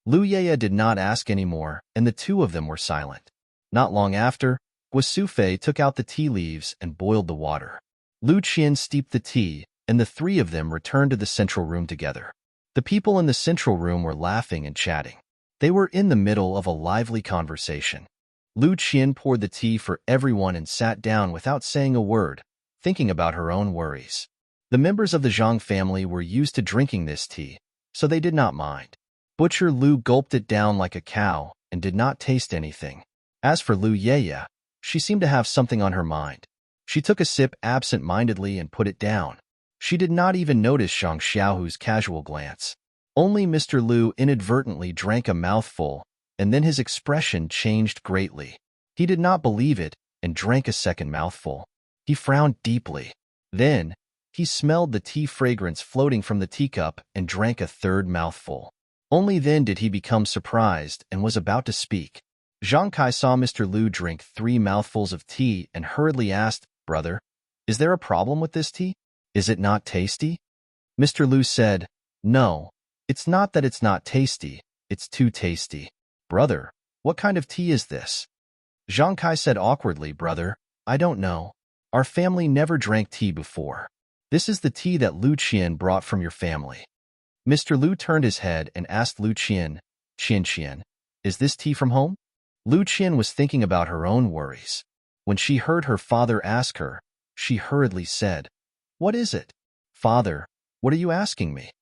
Lu Yeye did not ask any more, and the two of them were silent. Not long after, Guo Sufei took out the tea leaves and boiled the water. Lu Qian steeped the tea, and the three of them returned to the central room together. The people in the central room were laughing and chatting. They were in the middle of a lively conversation. Lu Qian poured the tea for everyone and sat down without saying a word, thinking about her own worries. The members of the Zhang family were used to drinking this tea, so they did not mind. Butcher Lu gulped it down like a cow and did not taste anything. As for Lu Yeye, she seemed to have something on her mind. She took a sip absent-mindedly and put it down. She did not even notice Zhang Xiaohu's casual glance. Only Mr. Lu inadvertently drank a mouthful, and then his expression changed greatly. He did not believe it and drank a second mouthful. He frowned deeply. Then, he smelled the tea fragrance floating from the teacup and drank a third mouthful. Only then did he become surprised and was about to speak. Zhang Kai saw Mr. Lu drink 3 mouthfuls of tea and hurriedly asked, "Brother, is there a problem with this tea? Is it not tasty?" Mr. Lu said, "No, it's not that it's not tasty, it's too tasty." "Brother, what kind of tea is this?" Zhang Kai said awkwardly, "Brother, I don't know. Our family never drank tea before. This is the tea that Lu Qian brought from your family." Mr. Lu turned his head and asked Lu Qian, "Qian, is this tea from home?" Lu Qian was thinking about her own worries. When she heard her father ask her, she hurriedly said, "What is it? Father, what are you asking me?"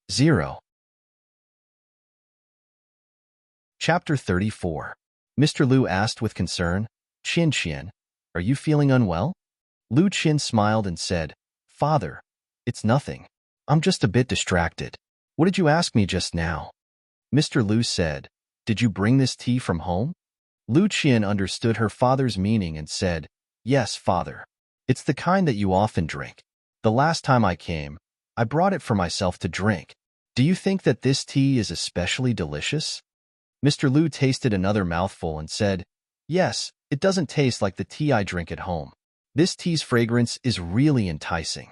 0. Chapter 34. Mr. Lu asked with concern, Qian, are you feeling unwell?" Lu Qian smiled and said, "Father, it's nothing. I'm just a bit distracted. What did you ask me just now?" Mr. Lu said, "Did you bring this tea from home?" Lu Qian understood her father's meaning and said, "Yes, father. It's the kind that you often drink. The last time I came, I brought it for myself to drink. Do you think that this tea is especially delicious?" Mr. Lu tasted another mouthful and said, "Yes, it doesn't taste like the tea I drink at home. This tea's fragrance is really enticing.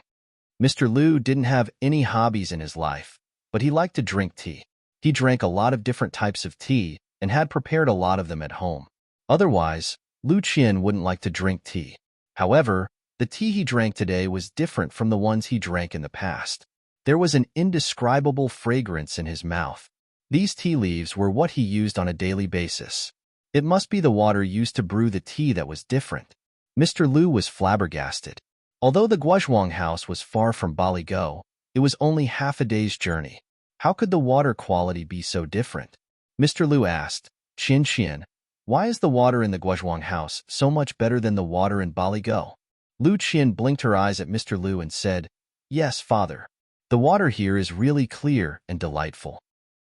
Mr. Lu didn't have any hobbies in his life, but he liked to drink tea. He drank a lot of different types of tea and had prepared a lot of them at home. Otherwise, Lu Qian wouldn't like to drink tea. However, the tea he drank today was different from the ones he drank in the past. There was an indescribable fragrance in his mouth. These tea leaves were what he used on a daily basis. It must be the water used to brew the tea that was different. Mr. Lu was flabbergasted. Although the Guozhuang house was far from Baligo, it was only half a day's journey. How could the water quality be so different? Mr. Lu asked, Qian, why is the water in the Guozhuang house so much better than the water in Baligo? Lu Qian blinked her eyes at Mr. Lu and said, Yes, father. The water here is really clear and delightful.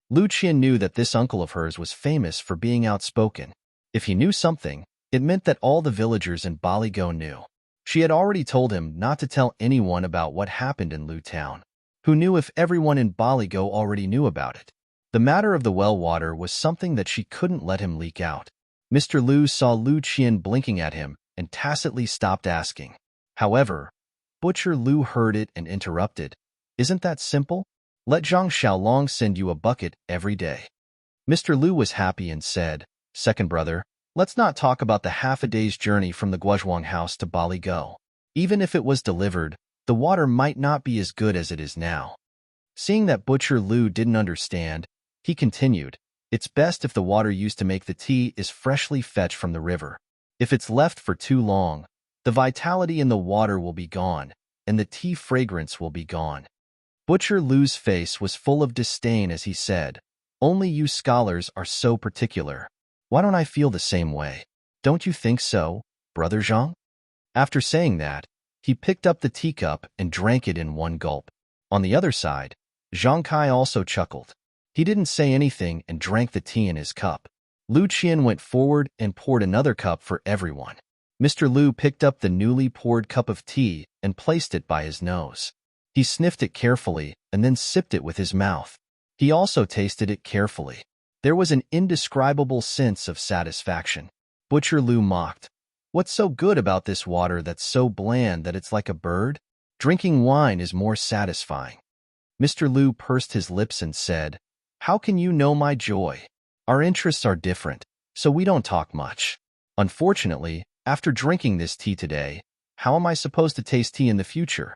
Lu Qian knew that this uncle of hers was famous for being outspoken. If he knew something, it meant that all the villagers in Baligo knew. She had already told him not to tell anyone about what happened in Lu Town. Who knew if everyone in Baligo already knew about it? The matter of the well water was something that she couldn't let him leak out. Mr. Lu saw Lu Qian blinking at him and tacitly stopped asking. However, Butcher Lu heard it and interrupted. Isn't that simple? Let Zhang Xiaolong send you a bucket every day. Mr. Lu was happy and said, Second brother, let's not talk about the half a day's journey from the Guozhuang house to Baligo. Even if it was delivered, the water might not be as good as it is now. Seeing that Butcher Lu didn't understand, he continued, It's best if the water used to make the tea is freshly fetched from the river. If it's left for too long, the vitality in the water will be gone, and the tea fragrance will be gone. Butcher Lu's face was full of disdain as he said, Only you scholars are so particular. Why don't I feel the same way? Don't you think so, Brother Zhang? After saying that, he picked up the teacup and drank it in one gulp. On the other side, Zhang Kai also chuckled. He didn't say anything and drank the tea in his cup. Lu Qian went forward and poured another cup for everyone. Mr. Lu picked up the newly poured cup of tea and placed it by his nose. He sniffed it carefully and then sipped it with his mouth. He also tasted it carefully. There was an indescribable sense of satisfaction. Butcher Lu mocked. What's so good about this water that's so bland that it's like a bird? Drinking wine is more satisfying. Mr. Lu pursed his lips and said, How can you know my joy? Our interests are different, so we don't talk much. Unfortunately, after drinking this tea today, how am I supposed to taste tea in the future?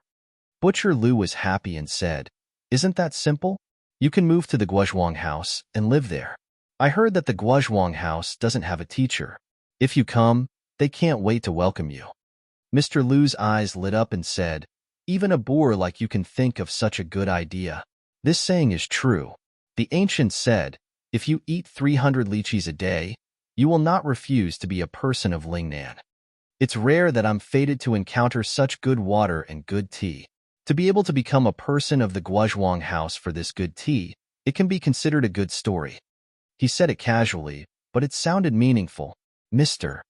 Butcher Lu was happy and said, Isn't that simple? You can move to the Guozhuang house and live there. I heard that the Guozhuang house doesn't have a teacher. If you come, they can't wait to welcome you. Mr. Lu's eyes lit up and said, Even a boor like you can think of such a good idea. This saying is true. The ancients said, If you eat 300 lychees a day, you will not refuse to be a person of Lingnan. It's rare that I'm fated to encounter such good water and good tea. To be able to become a person of the Guozhuang house for this good tea, it can be considered a good story. He said it casually, but it sounded meaningful. Mr.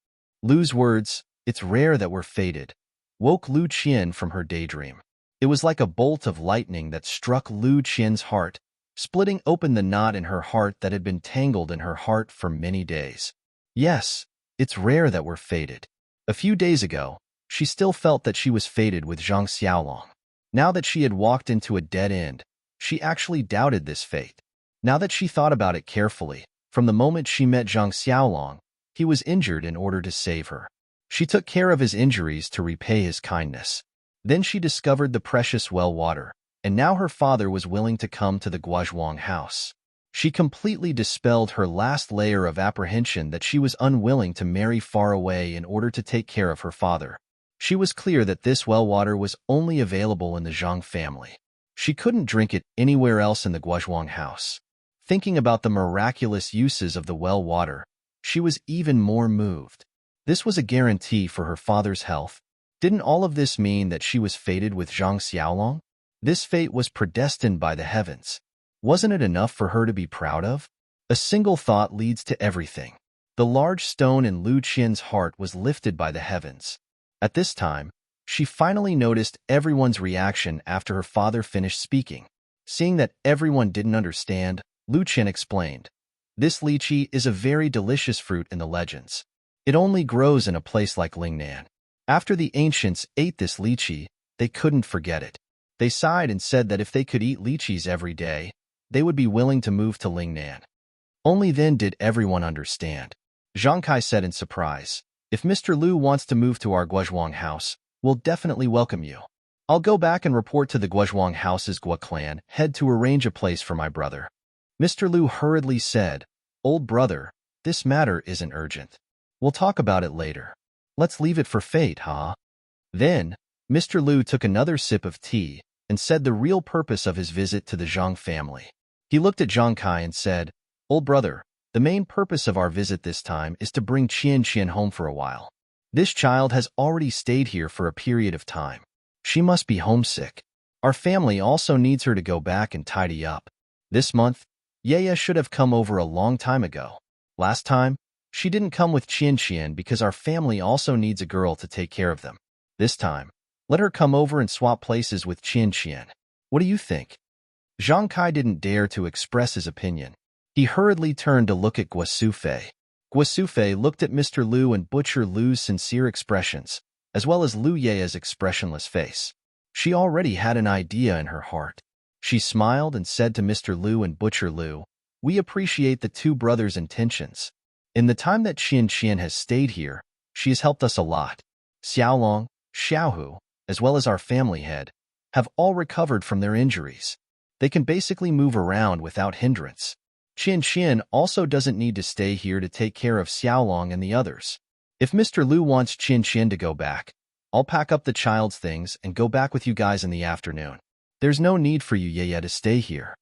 Lu's words, It's rare that we're fated, woke Lu Qian from her daydream. It was like a bolt of lightning that struck Lu Qian's heart, splitting open the knot in her heart that had been tangled in her heart for many days. Yes, it's rare that we're fated. A few days ago, she still felt that she was fated with Zhang Xiaolong. Now that she had walked into a dead end, she actually doubted this fate. Now that she thought about it carefully, from the moment she met Zhang Xiaolong, he was injured in order to save her. She took care of his injuries to repay his kindness. Then she discovered the precious well water, and now her father was willing to come to the Guozhuang house. She completely dispelled her last layer of apprehension that she was unwilling to marry far away in order to take care of her father. She was clear that this well water was only available in the Zhang family. She couldn't drink it anywhere else in the Guozhuang house. Thinking about the miraculous uses of the well water, she was even more moved. This was a guarantee for her father's health. Didn't all of this mean that she was fated with Zhang Xiaolong? This fate was predestined by the heavens. Wasn't it enough for her to be proud of? A single thought leads to everything. The large stone in Lu Qian's heart was lifted by the heavens. At this time, she finally noticed everyone's reaction after her father finished speaking. Seeing that everyone didn't understand, Lu Qian explained, This lychee is a very delicious fruit in the legends. It only grows in a place like Lingnan. After the ancients ate this lychee, they couldn't forget it. They sighed and said that if they could eat lychees every day, they would be willing to move to Lingnan. Only then did everyone understand. Zhang Kai said in surprise, "If Mr. Liu wants to move to our Guozhuang house, we'll definitely welcome you. I'll go back and report to the Guozhuang house's Guo clan head to arrange a place for my brother." Mr. Liu hurriedly said, "Old brother, this matter isn't urgent. We'll talk about it later. Let's leave it for fate, huh?" Then, Mr. Liu took another sip of tea and said the real purpose of his visit to the Zhang family. He looked at Zhang Kai and said, "Old brother, the main purpose of our visit this time is to bring Qian home for a while. This child has already stayed here for a period of time. She must be homesick. Our family also needs her to go back and tidy up. This month, Yaya should have come over a long time ago. Last time, she didn't come with Qian because our family also needs a girl to take care of them. This time, let her come over and swap places with Qian. What do you think?" Zhang Kai didn't dare to express his opinion. He hurriedly turned to look at Guo Sufei. Guo Sufei looked at Mr. Liu and Butcher Liu's sincere expressions, as well as Liu Yaya's expressionless face. She already had an idea in her heart. She smiled and said to Mr. Liu and Butcher Liu, "We appreciate the two brothers' intentions. In the time that Qian has stayed here, she has helped us a lot. Xiaolong, Xiaohu, as well as our family head, have all recovered from their injuries. They can basically move around without hindrance. Qian also doesn't need to stay here to take care of Xiaolong and the others. If Mr. Liu wants Qian to go back, I'll pack up the child's things and go back with you guys in the afternoon. There's no need for you Yaya to stay here."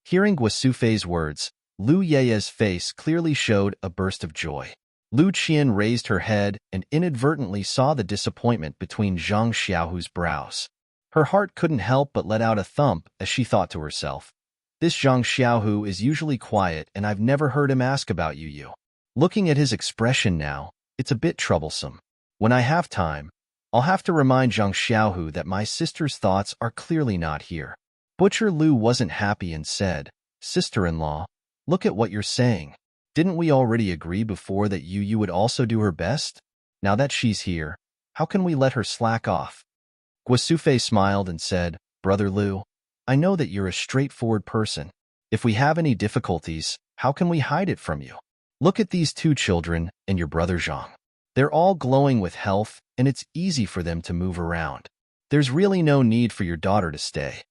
Hearing Guo Sufei's words, Liu Yaya's face clearly showed a burst of joy. Lu Qian raised her head and inadvertently saw the disappointment between Zhang Xiaohu's brows. Her heart couldn't help but let out a thump as she thought to herself, "This Zhang Xiaohu is usually quiet and I've never heard him ask about you. Looking at his expression now, it's a bit troublesome. When I have time, I'll have to remind Zhang Xiaohu that my sister's thoughts are clearly not here." Butcher Liu wasn't happy and said, "Sister-in-law, look at what you're saying. Didn't we already agree before that you would also do her best? Now that she's here, how can we let her slack off?" Guo Sufei smiled and said, "Brother Liu, I know that you're a straightforward person. If we have any difficulties, how can we hide it from you? Look at these two children and your brother Zhang. They're all glowing with health, and it's easy for them to move around. There's really no need for your daughter to stay."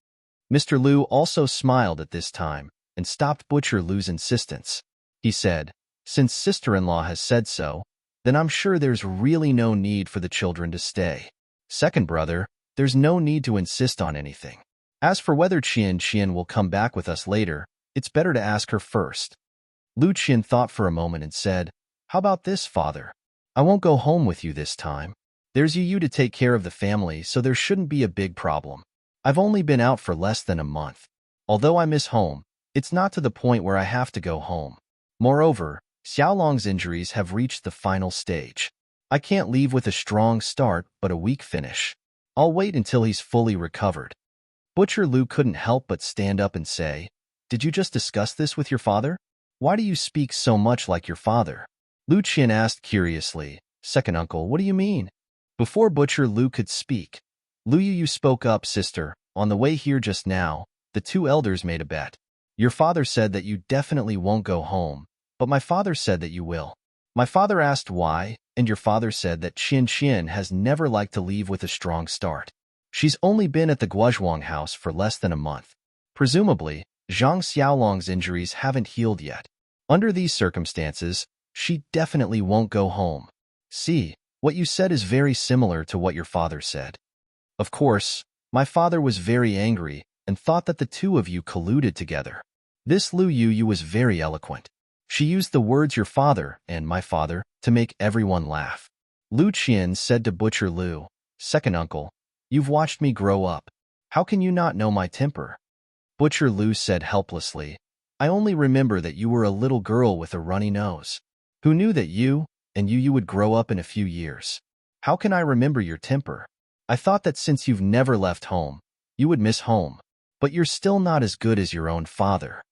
Mr. Liu also smiled at this time and stopped Butcher Liu's insistence. He said, "Since sister-in-law has said so, then I'm sure there's really no need for the children to stay. Second brother, there's no need to insist on anything. As for whether Qian will come back with us later, it's better to ask her first." Lu Qian thought for a moment and said, "How about this, father? I won't go home with you this time. There's you to take care of the family, so there shouldn't be a big problem. I've only been out for less than a month. Although I miss home, it's not to the point where I have to go home. Moreover, Xiaolong's injuries have reached the final stage. I can't leave with a strong start but a weak finish. I'll wait until he's fully recovered." Butcher Liu couldn't help but stand up and say, "Did you just discuss this with your father? Why do you speak so much like your father?" Lu Qian asked curiously, "Second uncle, what do you mean?" Before Butcher Liu could speak, "Lu Yu spoke up, sister. On the way here just now, the two elders made a bet. Your father said that you definitely won't go home, but my father said that you will. My father asked why, and your father said that Qian has never liked to leave with a strong start. She's only been at the Guozhuang house for less than a month. Presumably, Zhang Xiaolong's injuries haven't healed yet. Under these circumstances, she definitely won't go home. See, what you said is very similar to what your father said. Of course, my father was very angry and thought that the two of you colluded together. This Lu Yu was very eloquent. She used the words your father and my father to make everyone laugh." Lu Qian said to Butcher Liu, "Second uncle, you've watched me grow up. How can you not know my temper?" Butcher Liu said helplessly, "I only remember that you were a little girl with a runny nose. Who knew that you would grow up in a few years? How can I remember your temper? I thought that since you've never left home, you would miss home, but you're still not as good as your own father."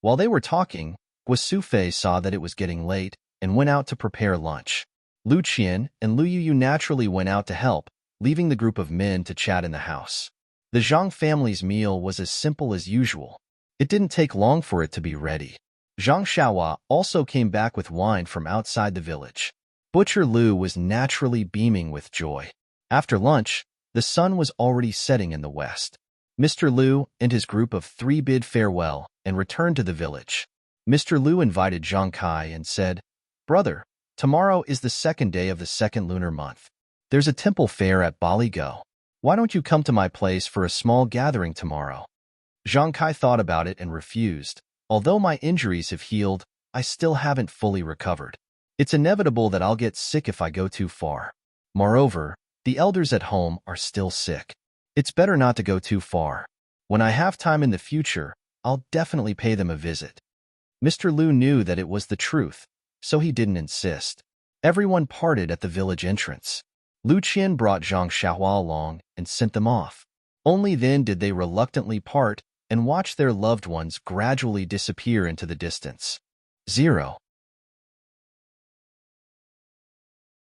While they were talking, Guo Sufei saw that it was getting late and went out to prepare lunch. Lu Qian and Lu Yu naturally went out to help, leaving the group of men to chat in the house. The Zhang family's meal was as simple as usual. It didn't take long for it to be ready. Zhang Xiaohua also came back with wine from outside the village. Butcher Lu was naturally beaming with joy. After lunch, the sun was already setting in the west. Mr. Lu and his group of 3 bid farewell and returned to the village. Mr. Lu invited Zhang Kai and said, "Brother, tomorrow is the 2nd day of the 2nd lunar month. There's a temple fair at Baligo. Why don't you come to my place for a small gathering tomorrow?" Zhang Kai thought about it and refused. "Although my injuries have healed, I still haven't fully recovered. It's inevitable that I'll get sick if I go too far. Moreover, the elders at home are still sick. It's better not to go too far. When I have time in the future, I'll definitely pay them a visit." Mr. Lu knew that it was the truth, so he didn't insist. Everyone parted at the village entrance. Lu Qian brought Zhang Xiaohua along and sent them off. Only then did they reluctantly part and watch their loved ones gradually disappear into the distance. 0.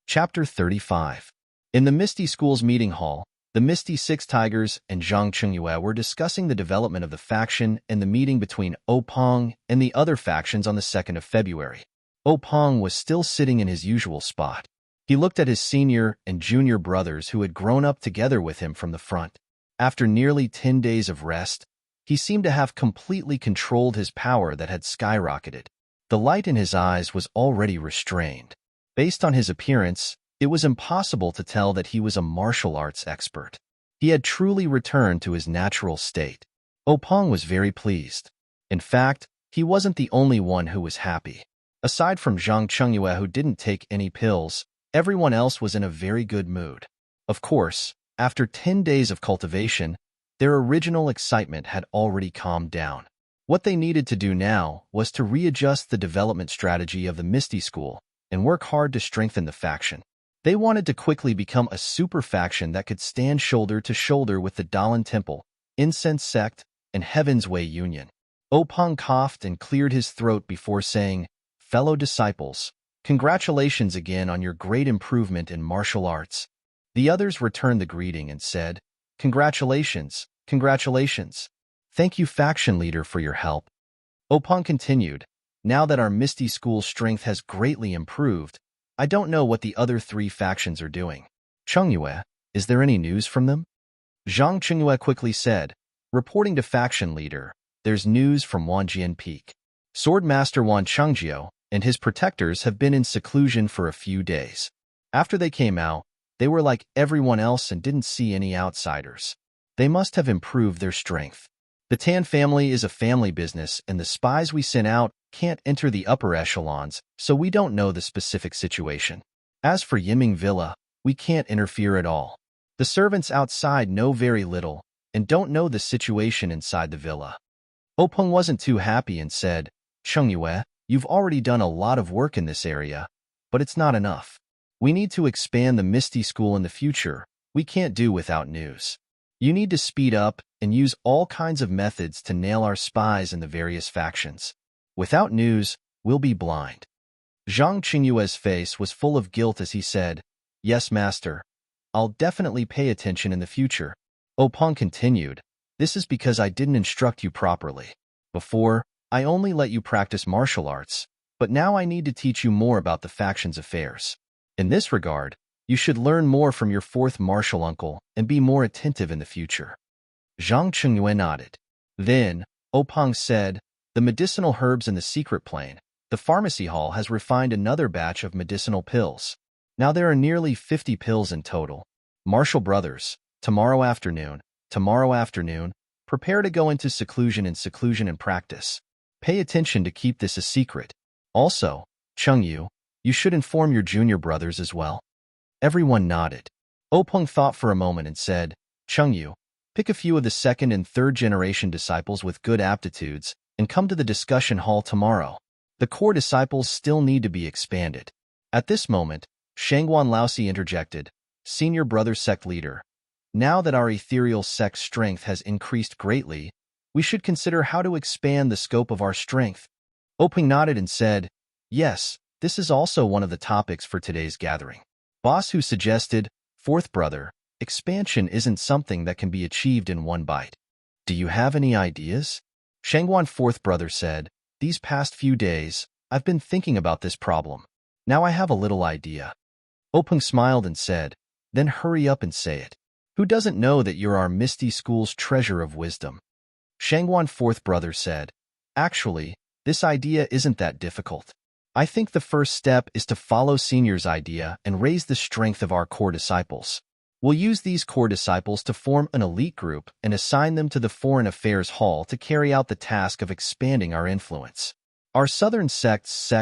Chapter 35. In the Misty School's meeting hall, the Misty Six Tigers and Zhang Chengyue were discussing the development of the faction and the meeting between Peng and the other factions on the 2nd of February. Peng was still sitting in his usual spot. He looked at his senior and junior brothers who had grown up together with him from the front. After nearly 10 days of rest, he seemed to have completely controlled his power that had skyrocketed. The light in his eyes was already restrained. Based on his appearance, it was impossible to tell that he was a martial arts expert. He had truly returned to his natural state. Peng was very pleased. In fact, he wasn't the only one who was happy. Aside from Zhang Chengyue, who didn't take any pills, everyone else was in a very good mood. Of course, after 10 days of cultivation, their original excitement had already calmed down. What they needed to do now was to readjust the development strategy of the Misty School and work hard to strengthen the faction. They wanted to quickly become a super faction that could stand shoulder to shoulder with the Dalan Temple, Incense Sect, and Heaven's Way Union. Peng coughed and cleared his throat before saying, "Fellow disciples, congratulations again on your great improvement in martial arts." The others returned the greeting and said, "Congratulations, congratulations. Thank you, faction leader, for your help." Peng continued, "Now that our Misty School's strength has greatly improved, I don't know what the other 3 factions are doing. Chengyue, is there any news from them?" Zhang Chengyue quickly said, reporting to faction leader, "There's news from Wanjian Peak. Swordmaster Wan Chengjiu and his protectors have been in seclusion for a few days. After they came out, they were like everyone else and didn't see any outsiders. They must have improved their strength. The Tan family is a family business, and the spies we sent out can't enter the upper echelons, so we don't know the specific situation. As for Yiming Villa, we can't interfere at all. The servants outside know very little and don't know the situation inside the villa." Peng wasn't too happy and said, "Chengyue, you've already done a lot of work in this area, but it's not enough. We need to expand the Misty School in the future. We can't do without news. You need to speed up and use all kinds of methods to nail our spies in the various factions. Without news, we'll be blind." Zhang Chengyue's face was full of guilt as he said, "Yes, master. I'll definitely pay attention in the future." Peng continued, "This is because I didn't instruct you properly. Before, I only let you practice martial arts, but now I need to teach you more about the faction's affairs. In this regard, you should learn more from your 4th martial uncle and be more attentive in the future." Zhang Chengyue nodded. Then, Peng said, "The medicinal herbs in the secret plane. The pharmacy hall has refined another batch of medicinal pills. Now there are nearly 50 pills in total. Martial brothers, tomorrow afternoon, prepare to go into seclusion and practice. Pay attention to keep this a secret. Also, Chengyu, you should inform your junior brothers as well." Everyone nodded. Peng thought for a moment and said, "Chengyu, pick a few of the 2nd and 3rd generation disciples with good aptitudes and come to the discussion hall tomorrow. The core disciples still need to be expanded." At this moment, Shangguan Laosi interjected, "Senior brother sect leader, now that our ethereal sect's strength has increased greatly, we should consider how to expand the scope of our strength." Peng nodded and said, "Yes, This is also one of the topics for today's gathering. Boss Hu suggested, fourth brother, expansion isn't something that can be achieved in one bite. Do you have any ideas? Shangguan fourth brother said, these past few days, I've been thinking about this problem. Now I have a little idea. Openg smiled and said, then hurry up and say it. Who doesn't know that you're our Misty School's treasure of wisdom? Shangguan fourth brother said, actually, this idea isn't that difficult. I think the first step is to follow Senior's idea and raise the strength of our core disciples. We'll use these core disciples to form an elite group and assign them to the Foreign Affairs Hall to carry out the task of expanding our influence. Our southern sect's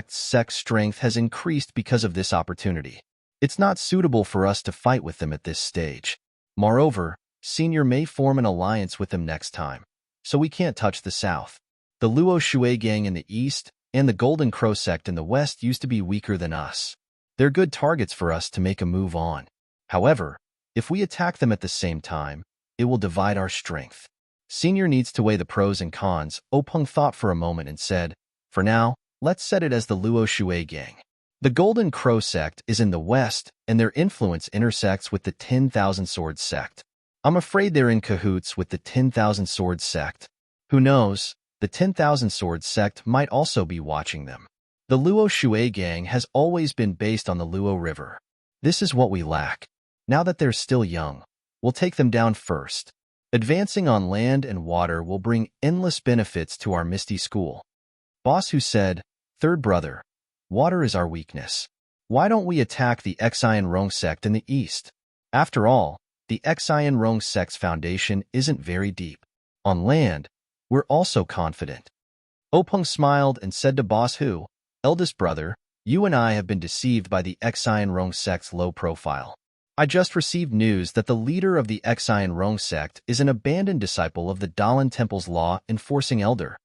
strength has increased because of this opportunity. It's not suitable for us to fight with them at this stage. Moreover, Senior may form an alliance with them next time, so we can't touch the south. The Luo Shui gang in the east and the Golden Crow sect in the west used to be weaker than us. They're good targets for us to make a move on. However, if we attack them at the same time, it will divide our strength. Senior needs to weigh the pros and cons. Openg thought for a moment and said, for now, let's set it as the Luo Shui gang. The Golden Crow sect is in the west, and their influence intersects with the 10,000 Swords sect. I'm afraid they're in cahoots with the 10,000 Swords sect. Who knows, the 10,000 Swords sect might also be watching them. The Luo Shui gang has always been based on the Luo River. This is what we lack. Now that they're still young, we'll take them down first. Advancing on land and water will bring endless benefits to our Misty School. Boss Hu said, third brother, water is our weakness. Why don't we attack the Xian Rong sect in the east? After all, the Xian Rong sect's foundation isn't very deep. On land, we're also confident. Openg smiled and said to Boss Hu, eldest brother, you and I have been deceived by the Xian Rong sect's low profile. I just received news that the leader of the Xian Rong sect is an abandoned disciple of the Dalan Temple's law-enforcing elder.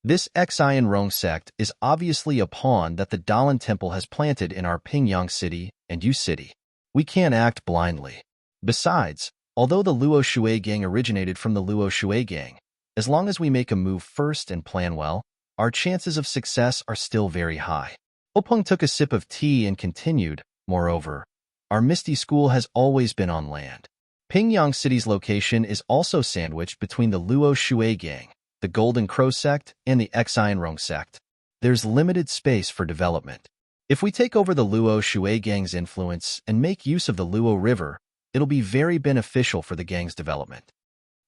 This Xian Rong sect is obviously a pawn that the Dalan Temple has planted in our Pingyang City and Yu City. We can't act blindly. Besides, although the Luo Shui gang originated from the Luo Shui gang, as long as we make a move first and plan well, our chances of success are still very high. Openg took a sip of tea and continued, moreover, our Misty School has always been on land. Pingyang City's location is also sandwiched between the Luo Shui gang, the Golden Crow sect, and the Xian Rong sect. There's limited space for development. If we take over the Luo Shui gang's influence and make use of the Luo River, it'll be very beneficial for the gang's development.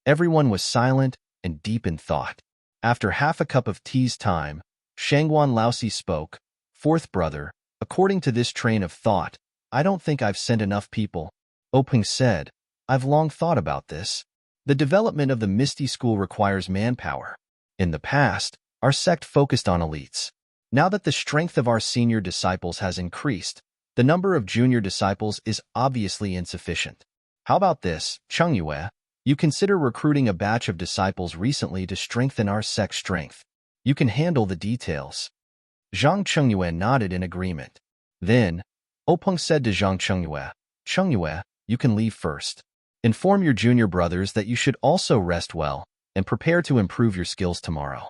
Everyone was silent and deep in thought. After half a cup of tea's time, Shangguan Laosi spoke, fourth brother, according to this train of thought, I don't think I've sent enough people. Openg said, I've long thought about this. The development of the Misty School requires manpower. In the past, our sect focused on elites. Now that the strength of our senior disciples has increased, the number of junior disciples is obviously insufficient. How about this, Chengyue? You consider recruiting a batch of disciples recently to strengthen our sect's strength. You can handle the details. Zhang Chengyue nodded in agreement. Then, Openg said to Zhang Chengyue, you can leave first. Inform your junior brothers that you should also rest well and prepare to improve your skills tomorrow.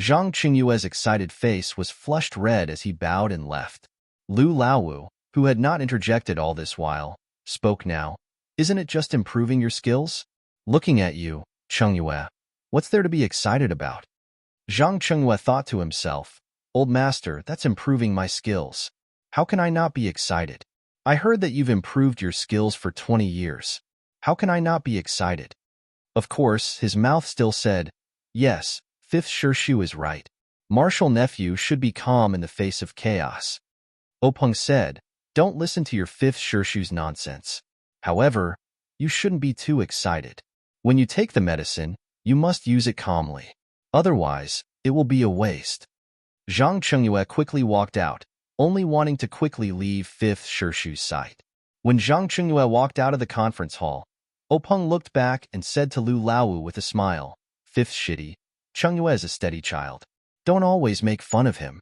Zhang Chengyue's excited face was flushed red as he bowed and left. Lu Laowu, who had not interjected all this while, spoke now. Isn't it just improving your skills? Looking at you, Chengyue, what's there to be excited about? Zhang Chengyue thought to himself, Old master, that's improving my skills. How can I not be excited? I heard that you've improved your skills for 20 years. How can I not be excited? Of course, his mouth still said, yes, fifth Shirshu is right. Martial nephew should be calm in the face of chaos. Openg said, don't listen to your fifth Shirshu's nonsense. However, you shouldn't be too excited. When you take the medicine, you must use it calmly. Otherwise, it will be a waste. Zhang Chengyue quickly walked out, only wanting to quickly leave fifth Shirshu's sight. When Zhang Chengyue walked out of the conference hall, Openg looked back and said to Lu Laowu with a smile, fifth shitty, Chengyue is a steady child. Don't always make fun of him.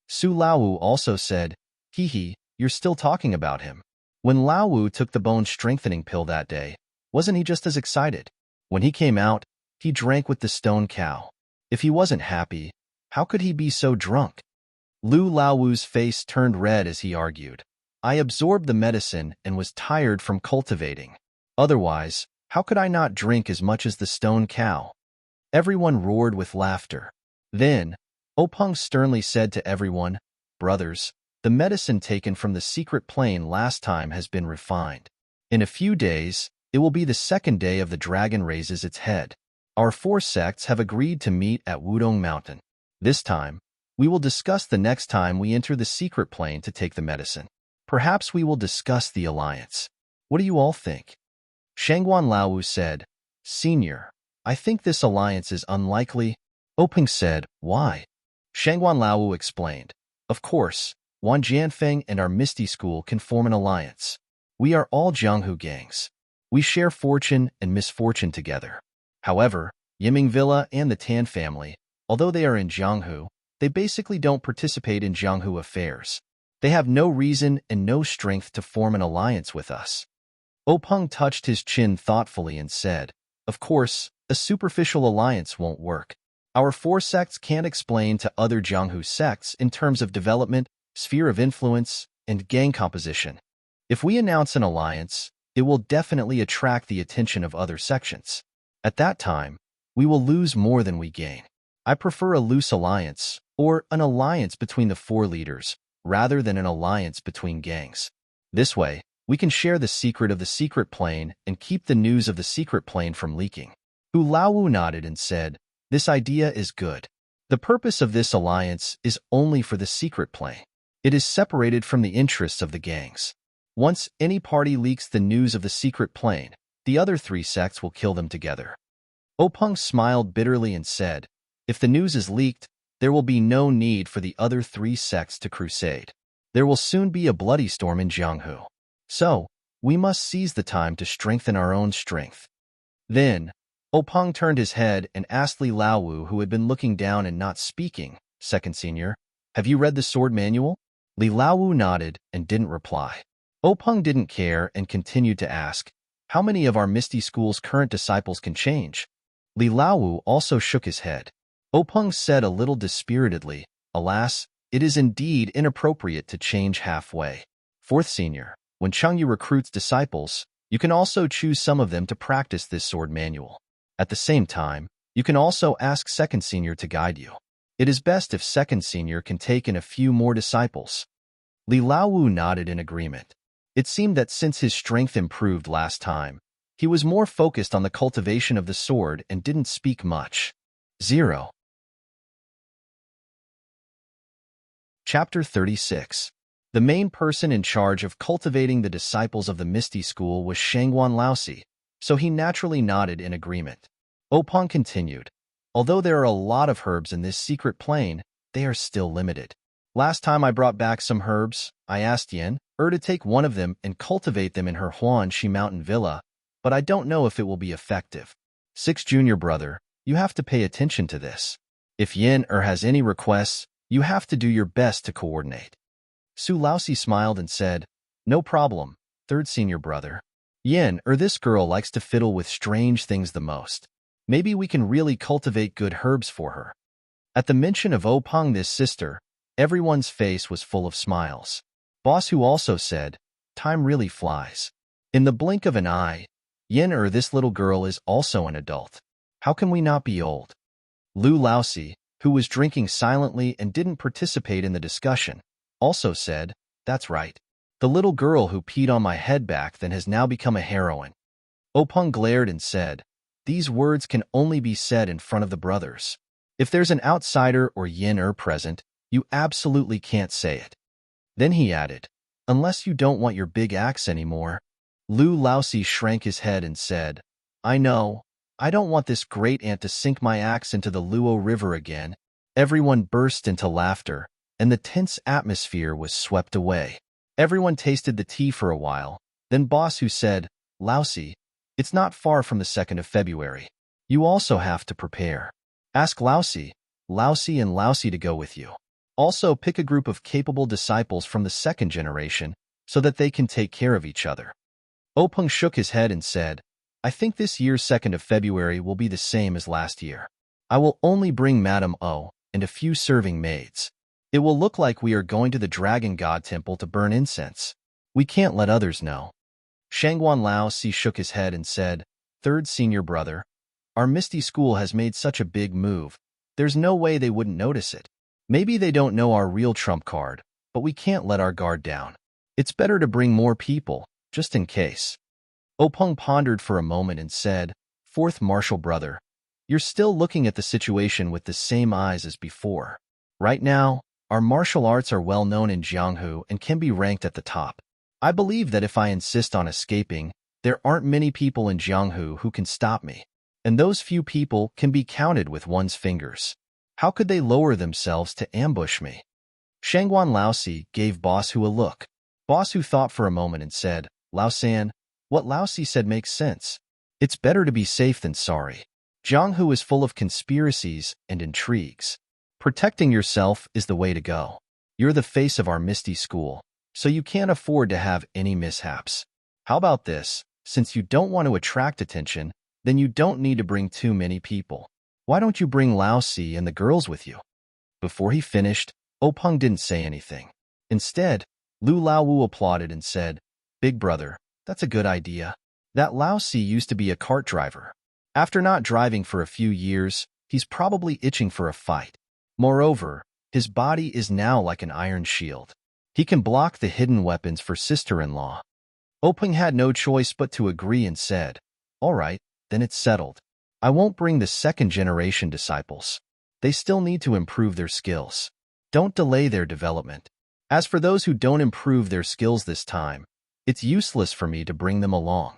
Su Laowu also said, hee, you're still talking about him. When Laowu took the bone-strengthening pill that day, wasn't he just as excited? When he came out, he drank with the stone cow. If he wasn't happy, how could he be so drunk? Lu Laowu's face turned red as he argued. I absorbed the medicine and was tired from cultivating. Otherwise, how could I not drink as much as the stone cow? Everyone roared with laughter. Then, Openg sternly said to everyone, Brothers, the medicine taken from the secret plane last time has been refined. In a few days, it will be the second day of the dragon raises its head. Our 4 sects have agreed to meet at Wudong Mountain. This time, we will discuss the next time we enter the secret plane to take the medicine. Perhaps we will discuss the alliance. What do you all think? Shangguan Laowu said, Senior, I think this alliance is unlikely. Openg said, Why? Shangguan Laowu explained, Of course, Wan Jianfeng and our Misty School can form an alliance. We are all Jianghu gangs. We share fortune and misfortune together. However, Yiming Villa and the Tan family, although they are in Jianghu, they basically don't participate in Jianghu affairs. They have no reason and no strength to form an alliance with us. Openg touched his chin thoughtfully and said, Of course, a superficial alliance won't work. Our 4 sects can't explain to other Jianghu sects in terms of development, sphere of influence, and gang composition. If we announce an alliance, it will definitely attract the attention of other sections. At that time, we will lose more than we gain. I prefer a loose alliance, or an alliance between the 4 leaders, rather than an alliance between gangs. This way, we can share the secret of the secret plane and keep the news of the secret plane from leaking. Hu Laowu nodded and said, This idea is good. The purpose of this alliance is only for the secret plane. It is separated from the interests of the gangs. Once any party leaks the news of the secret plane, the other 3 sects will kill them together. Openg smiled bitterly and said, If the news is leaked, there will be no need for the other 3 sects to crusade. There will soon be a bloody storm in Jianghu. So, we must seize the time to strengthen our own strength. Then, Openg turned his head and asked Li Laowu, who had been looking down and not speaking, Second Senior, Have you read the sword manual? Li Laowu nodded and didn't reply. Openg didn't care and continued to ask, How many of our Misty School's current disciples can change? Li Laowu also shook his head. Openg said a little dispiritedly, Alas, it is indeed inappropriate to change halfway. Fourth Senior, when Chengyu recruits disciples, you can also choose some of them to practice this sword manual. At the same time, you can also ask Second Senior to guide you. It is best if Second Senior can take in a few more disciples. Li Laowu nodded in agreement. It seemed that since his strength improved last time, he was more focused on the cultivation of the sword and didn't speak much. 0. Chapter 36. The main person in charge of cultivating the disciples of the Misty School was Shangguan Laosi, so he naturally nodded in agreement. Openg continued, Although there are a lot of herbs in this secret plane, they are still limited. Last time I brought back some herbs, I asked Yin to take one of them and cultivate them in her Huanxi Mountain Villa, but I don't know if it will be effective. 6 Junior brother, you have to pay attention to this. If Yin has any requests, you have to do your best to coordinate. Su Laosi smiled and said, No problem, 3rd Senior brother. Yin this girl likes to fiddle with strange things the most. Maybe we can really cultivate good herbs for her. At the mention of Openg this sister, everyone's face was full of smiles. Boss Hu also said, Time really flies. In the blink of an eye, Yin this little girl is also an adult. How can we not be old? Lu Laosi, who was drinking silently and didn't participate in the discussion, also said, That's right. The little girl who peed on my head back then has now become a heroine. Openg glared and said, These words can only be said in front of the brothers. If there's an outsider or Yin present, you absolutely can't say it. Then he added, Unless you don't want your big axe anymore. Lu Laosi shrank his head and said, I know. I don't want this great ant to sink my axe into the Luo River again. Everyone burst into laughter, and the tense atmosphere was swept away. Everyone tasted the tea for a while. Then Boss Hu said, Laosi, it's not far from the 2nd of February. You also have to prepare. Ask Laosi and Laosi to go with you. Also pick a group of capable disciples from the 2nd generation so that they can take care of each other. Openg shook his head and said, I think this year's 2nd of February will be the same as last year. I will only bring Madame O and a few serving maids. It will look like we are going to the Dragon God Temple to burn incense. We can't let others know. Shangguan Laozi shook his head and said, Third senior brother, our Misty school has made such a big move. There's no way they wouldn't notice it. Maybe they don't know our real trump card, but we can't let our guard down. It's better to bring more people, just in case. Openg pondered for a moment and said, Fourth martial brother, you're still looking at the situation with the same eyes as before. Right now, our martial arts are well known in Jianghu and can be ranked at the top. I believe that if I insist on escaping, there aren't many people in Jianghu who can stop me, and those few people can be counted with one's fingers. How could they lower themselves to ambush me? Shangguan Laozi gave Boss Hu a look. Boss Hu thought for a moment and said, Laosan, what Laozi said makes sense. It's better to be safe than sorry. Jianghu is full of conspiracies and intrigues. Protecting yourself is the way to go. You're the face of our Misty school, so you can't afford to have any mishaps. How about this? Since you don't want to attract attention, then you don't need to bring too many people. Why don't you bring Laozi and the girls with you? Before he finished, Openg didn't say anything. Instead, Lu Laowu applauded and said, Big brother, that's a good idea. That Laozi used to be a cart driver. After not driving for a few years, he's probably itching for a fight. Moreover, his body is now like an iron shield. He can block the hidden weapons for sister-in-law. Openg had no choice but to agree and said, All right, then it's settled. I won't bring the second-generation disciples. They still need to improve their skills. Don't delay their development. As for those who don't improve their skills this time, it's useless for me to bring them along.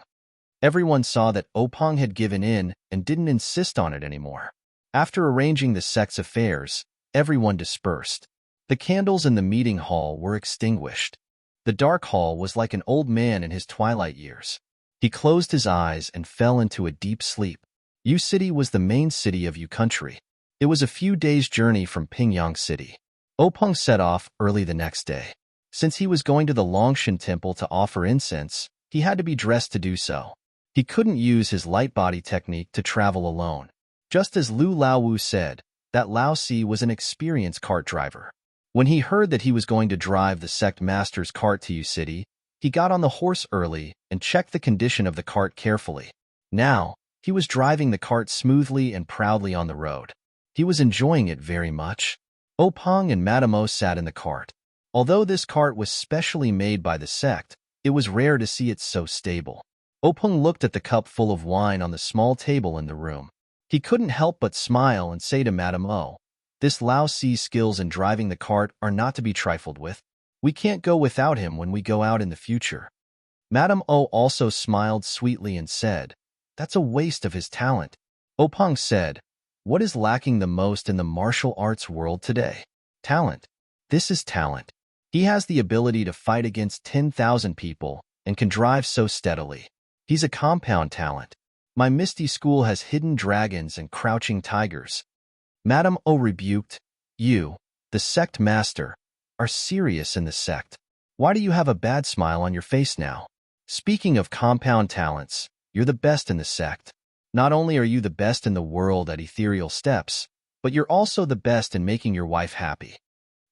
Everyone saw that Openg had given in and didn't insist on it anymore. After arranging the sect's affairs, everyone dispersed. The candles in the meeting hall were extinguished. The dark hall was like an old man in his twilight years. He closed his eyes and fell into a deep sleep. Yu City was the main city of Yu Country. It was a few days' journey from Pingyang City. Openg set off early the next day. Since he was going to the Longshan Temple to offer incense, he had to be dressed to do so. He couldn't use his light body technique to travel alone. Just as Lu Laowu said, that Laozi was an experienced cart driver. When he heard that he was going to drive the sect master's cart to Yu City, he got on the horse early and checked the condition of the cart carefully. Now, he was driving the cart smoothly and proudly on the road. He was enjoying it very much. Openg and Madame O sat in the cart. Although this cart was specially made by the sect, it was rare to see it so stable. Openg looked at the cup full of wine on the small table in the room. He couldn't help but smile and say to Madame O, This Laozi's skills in driving the cart are not to be trifled with. We can't go without him when we go out in the future. Madame O also smiled sweetly and said, That's a waste of his talent. Openg said, What is lacking the most in the martial arts world today? Talent. This is talent. He has the ability to fight against 10,000 people and can drive so steadily. He's a compound talent. My Misty school has hidden dragons and crouching tigers. Madame O rebuked, You, the sect master, are serious in the sect. Why do you have a bad smile on your face now? Speaking of compound talents, you're the best in the sect. Not only are you the best in the world at ethereal steps, but you're also the best in making your wife happy.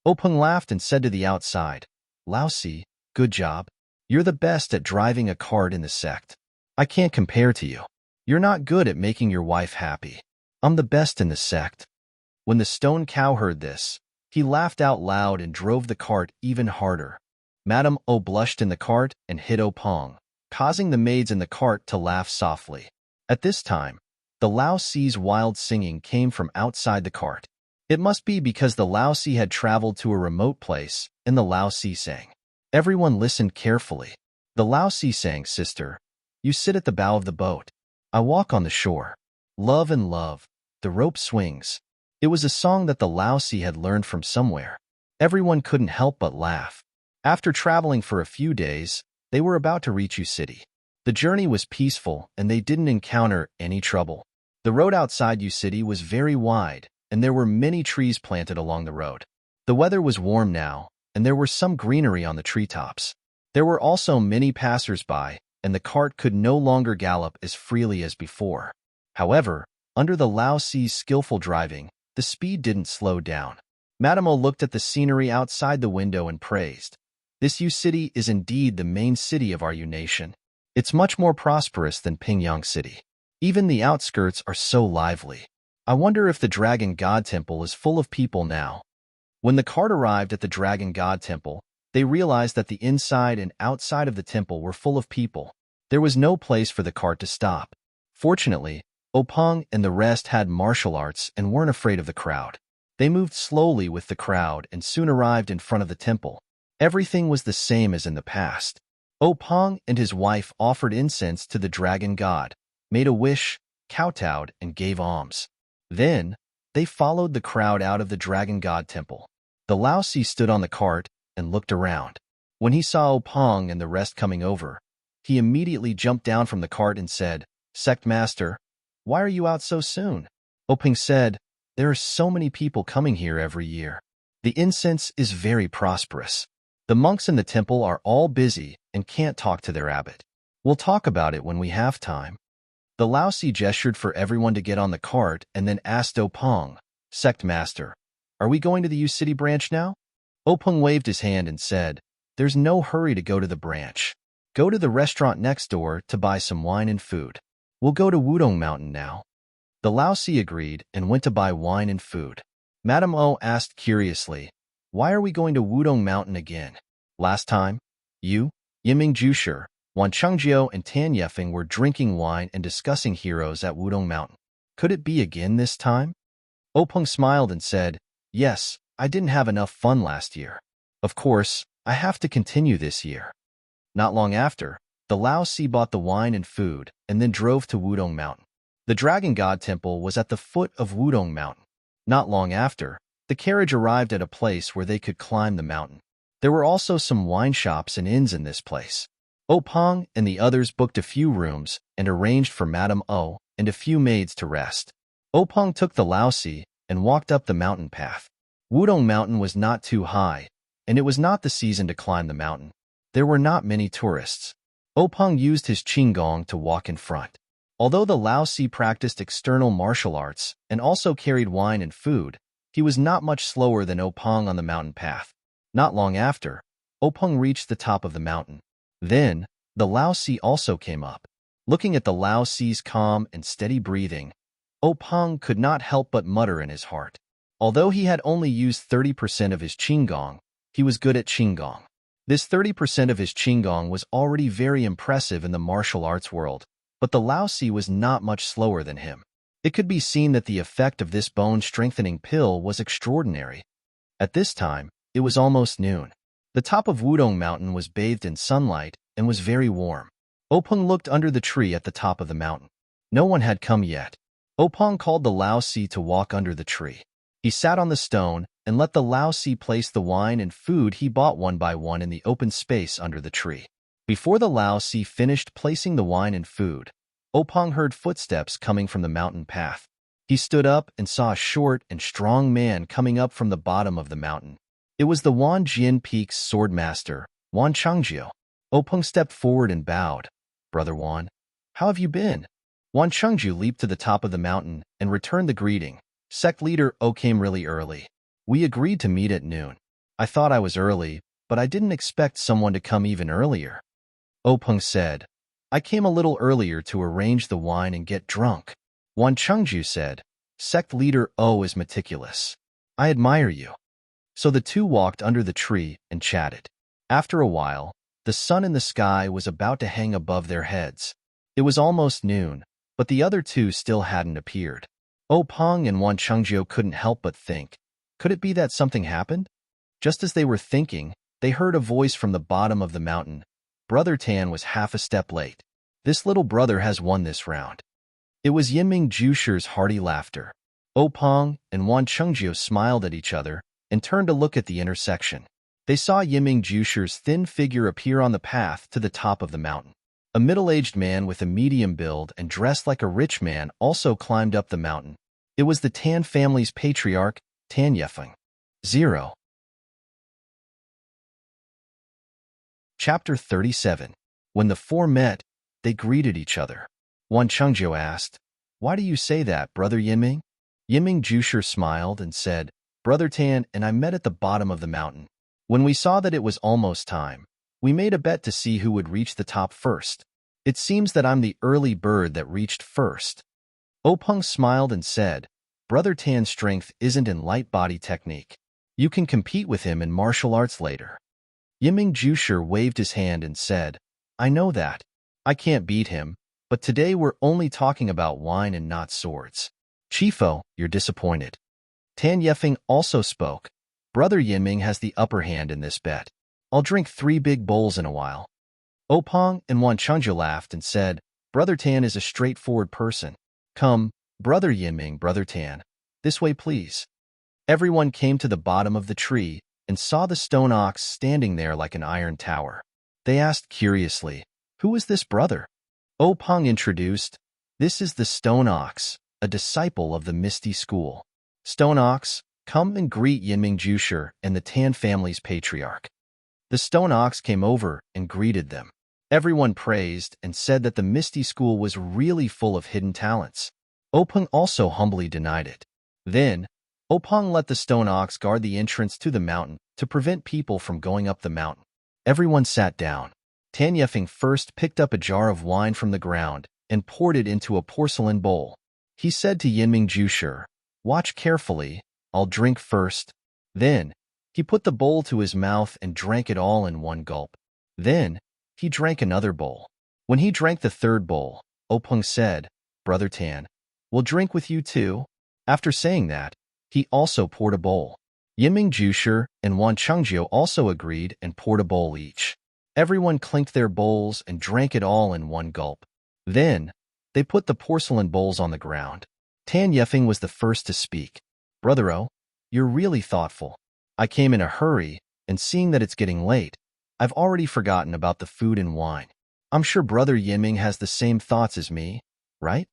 Openg laughed and said to the outside, Laozi, good job. You're the best at driving a cart in the sect. I can't compare to you. You're not good at making your wife happy. I'm the best in the sect. When the stone cow heard this, he laughed out loud and drove the cart even harder. Madame O blushed in the cart and hit Openg, causing the maids in the cart to laugh softly. At this time, the Laozi's wild singing came from outside the cart. It must be because the Laozi had traveled to a remote place and the Laozi sang. Everyone listened carefully. The Laozi sang, Sister, you sit at the bow of the boat. I walk on the shore. Love and love, the rope swings. It was a song that the Laozi had learned from somewhere. Everyone couldn't help but laugh. After traveling for a few days, they were about to reach Yu City. The journey was peaceful and they didn't encounter any trouble. The road outside Yu City was very wide and there were many trees planted along the road. The weather was warm now and there were some greenery on the treetops. There were also many passers-by and the cart could no longer gallop as freely as before. However, under the Laozi's skillful driving, the speed didn't slow down. Madame O looked at the scenery outside the window and praised. This Yu City is indeed the main city of our Yu nation. It's much more prosperous than Pingyang City. Even the outskirts are so lively. I wonder if the Dragon God Temple is full of people now. When the cart arrived at the Dragon God Temple, they realized that the inside and outside of the temple were full of people. There was no place for the cart to stop. Fortunately, Openg and the rest had martial arts and weren't afraid of the crowd. They moved slowly with the crowd and soon arrived in front of the temple. Everything was the same as in the past. Openg and his wife offered incense to the dragon god, made a wish, kowtowed, and gave alms. Then, they followed the crowd out of the dragon god temple. The Laozi stood on the cart and looked around. When he saw Openg and the rest coming over, he immediately jumped down from the cart and said, "Sect Master, why are you out so soon?" Openg said, "There are so many people coming here every year. The incense is very prosperous. The monks in the temple are all busy and can't talk to their abbot. We'll talk about it when we have time." The Laozi gestured for everyone to get on the cart and then asked Openg, "Sect Master, are we going to the Yu City branch now?" Openg waved his hand and said, "There's no hurry to go to the branch. Go to the restaurant next door to buy some wine and food. We'll go to Wudong Mountain now." The Laozi agreed and went to buy wine and food. Madame O asked curiously, "Why are we going to Wudong Mountain again? Last time, you, Yiming Jushi, Wan Chengjiu, and Tan Yefeng were drinking wine and discussing heroes at Wudong Mountain. Could it be again this time?" Openg smiled and said, "Yes, I didn't have enough fun last year. Of course, I have to continue this year." Not long after, the Laozi bought the wine and food and then drove to Wudong Mountain. The Dragon God Temple was at the foot of Wudong Mountain. Not long after, the carriage arrived at a place where they could climb the mountain. There were also some wine shops and inns in this place. Openg and the others booked a few rooms and arranged for Madame O and a few maids to rest. Openg took the Laozi and walked up the mountain path. Wudong Mountain was not too high, and it was not the season to climb the mountain. There were not many tourists. Openg used his qinggong to walk in front. Although the Laozi practiced external martial arts and also carried wine and food, he was not much slower than Openg on the mountain path. Not long after, Openg reached the top of the mountain. Then, the Laozi also came up. Looking at the Laozi's calm and steady breathing, Openg could not help but mutter in his heart. Although he had only used 30% of his qinggong, he was good at qinggong. This 30% of his qinggong was already very impressive in the martial arts world, but the Laozi was not much slower than him. It could be seen that the effect of this bone-strengthening pill was extraordinary. At this time, it was almost noon. The top of Wudong Mountain was bathed in sunlight and was very warm. Openg looked under the tree at the top of the mountain. No one had come yet. Openg called the Laozi to walk under the tree. He sat on the stone and let the Laozi place the wine and food he bought one by one in the open space under the tree. Before the Laozi finished placing the wine and food, Openg heard footsteps coming from the mountain path. He stood up and saw a short and strong man coming up from the bottom of the mountain. It was the Wanjin Peak's swordmaster, Wan Chengjiu. Openg stepped forward and bowed. "Brother Wan, how have you been?" Wan Chengjiu leaped to the top of the mountain and returned the greeting. "Sect leader O came really early. We agreed to meet at noon. I thought I was early, but I didn't expect someone to come even earlier." Openg said, "I came a little earlier to arrange the wine and get drunk." Wan Chengjiu said, "Sect leader O is meticulous. I admire you." So the two walked under the tree and chatted. After a while, the sun in the sky was about to hang above their heads. It was almost noon, but the other two still hadn't appeared. Openg and Wan Chengjiu couldn't help but think, could it be that something happened? Just as they were thinking, they heard a voice from the bottom of the mountain. Brother Tan was half a step late. This little brother has won this round. It was Yiming Jushi's hearty laughter. Openg and Wan Chengjiu smiled at each other and turned to look at the intersection. They saw Yiming Jushi's thin figure appear on the path to the top of the mountain. A middle-aged man with a medium build and dressed like a rich man also climbed up the mountain. It was the Tan family's patriarch, Tan Yefeng. 0. Chapter 37. When the four met, they greeted each other. Wan Chengjiu asked, "Why do you say that, Brother Yiming?" Yiming Jushi smiled and said, Brother Tan and I met at the bottom of the mountain. When we saw that it was almost time, we made a bet to see who would reach the top first. It seems that I'm the early bird that reached first. Openg smiled and said, Brother Tan's strength isn't in light body technique. You can compete with him in martial arts later. Yiming Jushi waved his hand and said, I know that. I can't beat him, but today we're only talking about wine and not swords. Chifo, you're disappointed. Tan Yefeng also spoke. Brother Yiming has the upper hand in this bet. I'll drink 3 big bowls in a while. Openg and Wan Chengju laughed and said, Brother Tan is a straightforward person. Come, Brother Yiming, Brother Tan. This way, please. Everyone came to the bottom of the tree and saw the stone ox standing there like an iron tower. They asked curiously, Who is this brother? Openg introduced, This is the stone ox, a disciple of the Misty school. Stone ox, come and greet Yiming Jushi and the Tan family's patriarch. The stone ox came over and greeted them. Everyone praised and said that the Misty school was really full of hidden talents. Openg also humbly denied it. Then, Openg let the stone ox guard the entrance to the mountain to prevent people from going up the mountain. Everyone sat down. Tan Yefeng first picked up a jar of wine from the ground and poured it into a porcelain bowl. He said to Yiming Jushi, Watch carefully, I'll drink first. Then, he put the bowl to his mouth and drank it all in one gulp. Then, he drank another bowl. When he drank the third bowl, Openg said, Brother Tan, we'll drink with you too. After saying that, he also poured a bowl. Yiming Jushi and Wan Chengju also agreed and poured a bowl each. Everyone clinked their bowls and drank it all in one gulp. Then, they put the porcelain bowls on the ground. Tan Yefeng was the first to speak. Brother-o, you're really thoughtful. I came in a hurry, and seeing that it's getting late, I've already forgotten about the food and wine. I'm sure Brother Yiming has the same thoughts as me, right?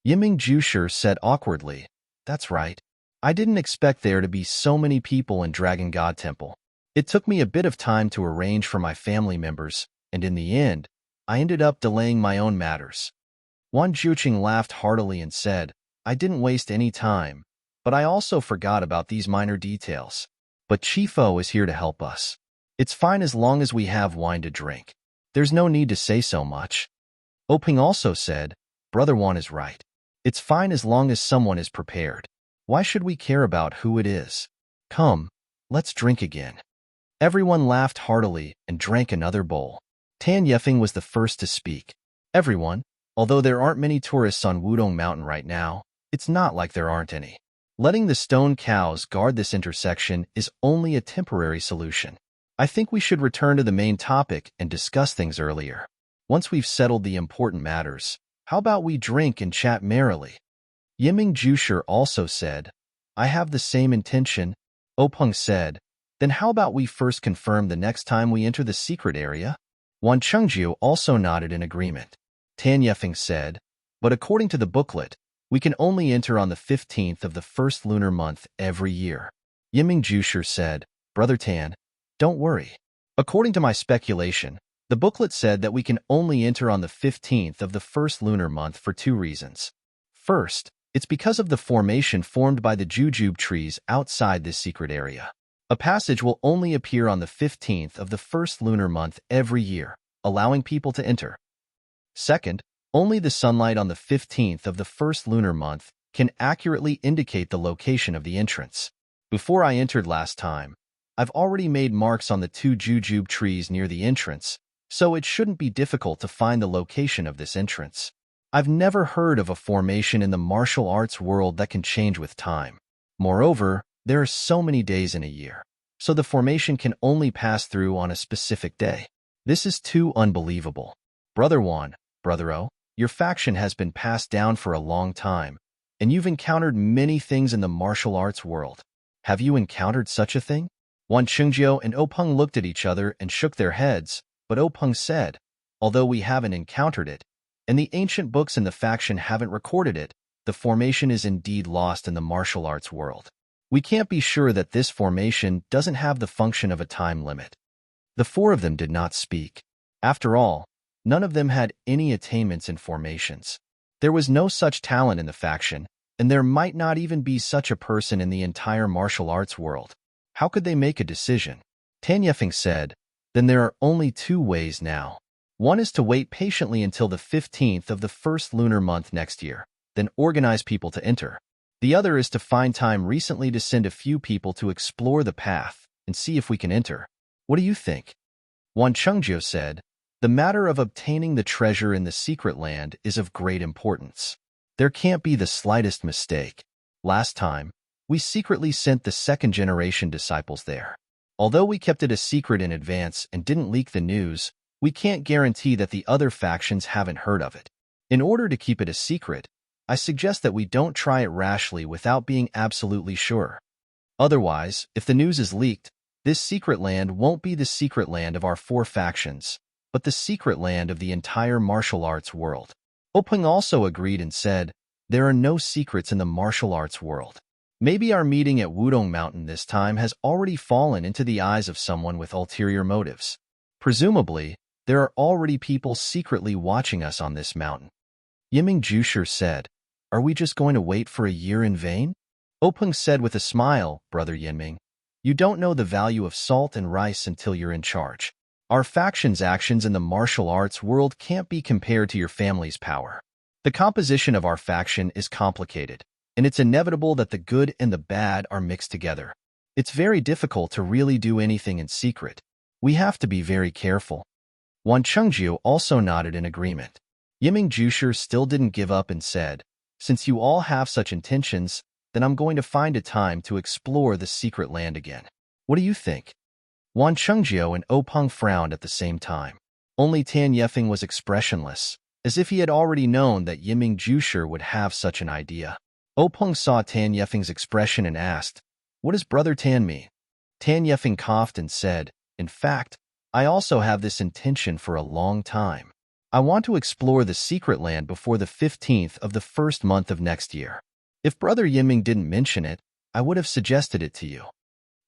Yiming Jushi said awkwardly, That's right. I didn't expect there to be so many people in Dragon God Temple. It took me a bit of time to arrange for my family members, and in the end, I ended up delaying my own matters. Wan Juqing laughed heartily and said, I didn't waste any time, but I also forgot about these minor details. But Chifo is here to help us. It's fine as long as we have wine to drink. There's no need to say so much. Openg also said, Brother Wan is right. It's fine as long as someone is prepared. Why should we care about who it is? Come, let's drink again. Everyone laughed heartily and drank another bowl. Tan Yefeng was the first to speak. Everyone, although there aren't many tourists on Wudong Mountain right now, it's not like there aren't any. Letting the stone cows guard this intersection is only a temporary solution. I think we should return to the main topic and discuss things earlier. Once we've settled the important matters, how about we drink and chat merrily? Yiming Jushi also said, I have the same intention. Openg said, Then how about we first confirm the next time we enter the secret area? Wan Chengju also nodded in agreement. Tan Yefeng said, But according to the booklet, we can only enter on the 15th of the first lunar month every year. Yiming Jushi said, Brother Tan, don't worry. According to my speculation, the booklet said that we can only enter on the 15th of the first lunar month for 2 reasons. First, it's because of the formation formed by the jujube trees outside this secret area. A passage will only appear on the 15th of the first lunar month every year, allowing people to enter. Second, only the sunlight on the 15th of the first lunar month can accurately indicate the location of the entrance. Before I entered last time, I've already made marks on the 2 jujube trees near the entrance, so it shouldn't be difficult to find the location of this entrance. I've never heard of a formation in the martial arts world that can change with time. Moreover, there are so many days in a year, so the formation can only pass through on a specific day. This is too unbelievable. Brother Wan, Brother-o, your faction has been passed down for a long time, and you've encountered many things in the martial arts world. Have you encountered such a thing? Wan Chengju and Openg looked at each other and shook their heads, but Openg said, Although we haven't encountered it, and the ancient books in the faction haven't recorded it, the formation is indeed lost in the martial arts world. We can't be sure that this formation doesn't have the function of a time limit. The 4 of them did not speak. After all, none of them had any attainments in formations. There was no such talent in the faction, And there might not even be such a person in the entire martial arts world. How could they make a decision? Tan Yefeng said, then there are only two ways now. One is to wait patiently until the 15th of the first lunar month next year, then organize people to enter. The other is to find time recently to send a few people to explore the path and see if we can enter. What do you think? Wan Chengjiu said, the matter of obtaining the treasure in the secret land is of great importance. There can't be the slightest mistake. Last time, we secretly sent the second-generation disciples there. Although we kept it a secret in advance and didn't leak the news, we can't guarantee that the other factions haven't heard of it. In order to keep it a secret, I suggest that we don't try it rashly without being absolutely sure. Otherwise, if the news is leaked, this secret land won't be the secret land of our four factions, but the secret land of the entire martial arts world. Openg also agreed and said, there are no secrets in the martial arts world. Maybe our meeting at Wudong Mountain this time has already fallen into the eyes of someone with ulterior motives. Presumably, there are already people secretly watching us on this mountain. Yiming Jushi said, are we just going to wait for a year in vain? Openg said with a smile, Brother Yinming, you don't know the value of salt and rice until you're in charge. Our faction's actions in the martial arts world can't be compared to your family's power. The composition of our faction is complicated, and it's inevitable that the good and the bad are mixed together. It's very difficult to really do anything in secret. We have to be very careful. Wan Chengjiu also nodded in agreement. Yiming Jushi still didn't give up and said, since you all have such intentions, then I'm going to find a time to explore the secret land again. What do you think? Wan Chengjiu and Openg frowned at the same time. Only Tan Yefeng was expressionless, as if he had already known that Yiming Jushi would have such an idea. Openg saw Tan Yefeng's expression and asked, what does Brother Tan mean? Tan Yefeng coughed and said, in fact, I also have this intention for a long time. I want to explore the secret land before the 15th of the first month of next year. If Brother Yiming didn't mention it, I would have suggested it to you.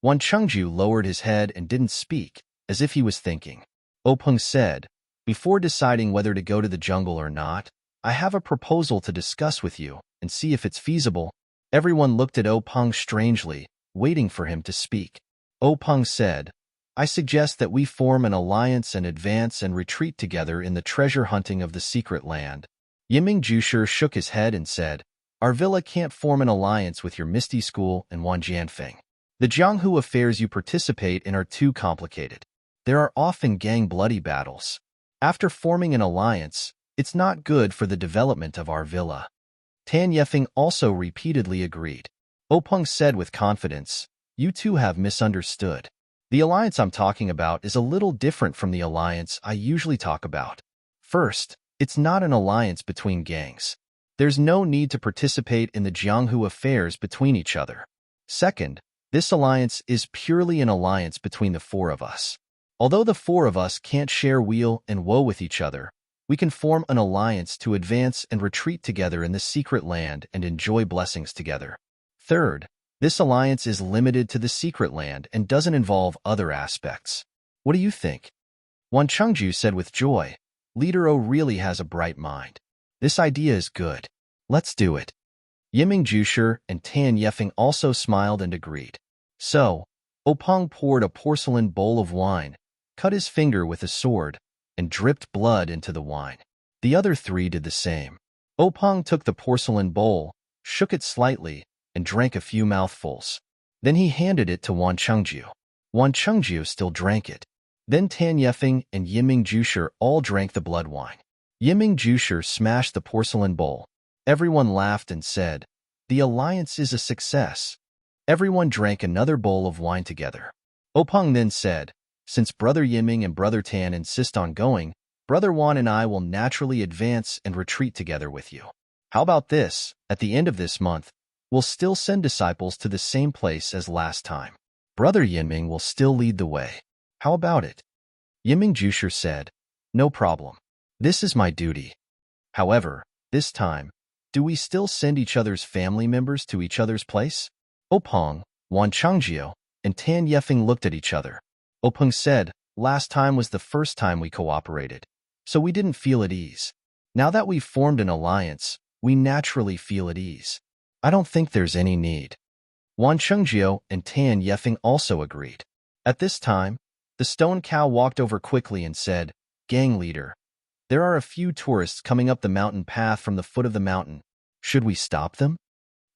Wan Chengjiu lowered his head and didn't speak, as if he was thinking. Openg said, before deciding whether to go to the jungle or not, I have a proposal to discuss with you and see if it's feasible. Everyone looked at Openg strangely, waiting for him to speak. Openg said, I suggest that we form an alliance and advance and retreat together in the treasure hunting of the secret land. Yiming Jushi shook his head and said, our villa can't form an alliance with your Misty School and Wan Jianfeng. The Jianghu affairs you participate in are too complicated. There are often gang bloody battles. After forming an alliance, it's not good for the development of our villa. Tan Yefeng also repeatedly agreed. Openg said with confidence, you two have misunderstood. The alliance I'm talking about is a little different from the alliance I usually talk about. First, it's not an alliance between gangs. There's no need to participate in the Jianghu affairs between each other. Second, this alliance is purely an alliance between the four of us. Although the four of us can't share weal and woe with each other, we can form an alliance to advance and retreat together in the secret land and enjoy blessings together. Third, this alliance is limited to the secret land and doesn't involve other aspects. What do you think? Wan Chengjiu said with joy, Leader O really has a bright mind. This idea is good. Let's do it. Yiming Jushi and Tan Yefeng also smiled and agreed. So, Openg poured a porcelain bowl of wine, cut his finger with a sword, and dripped blood into the wine. The other three did the same. Openg took the porcelain bowl, shook it slightly, and drank a few mouthfuls. Then he handed it to Wan Chengjiu. Wan Chengjiu still drank it. Then Tan Yefeng and Yiming Jushi all drank the blood wine. Yiming Jushi smashed the porcelain bowl. Everyone laughed and said, the alliance is a success. Everyone drank another bowl of wine together. Openg then said, since Brother Yiming and Brother Tan insist on going, Brother Wan and I will naturally advance and retreat together with you. How about this? At the end of this month, we'll still send disciples to the same place as last time. Brother Yiming will still lead the way. How about it? Yiming Jushi said, no problem. This is my duty. However, this time, do we still send each other's family members to each other's place? Openg, Wan Chengjiu, and Tan Yefeng looked at each other. Openg said, last time was the first time we cooperated, so we didn't feel at ease. Now that we've formed an alliance, we naturally feel at ease. I don't think there's any need. Wan Chengjiu and Tan Yefeng also agreed. At this time, the stone cow walked over quickly and said, "Gang leader, there are a few tourists coming up the mountain path from the foot of the mountain. Should we stop them?"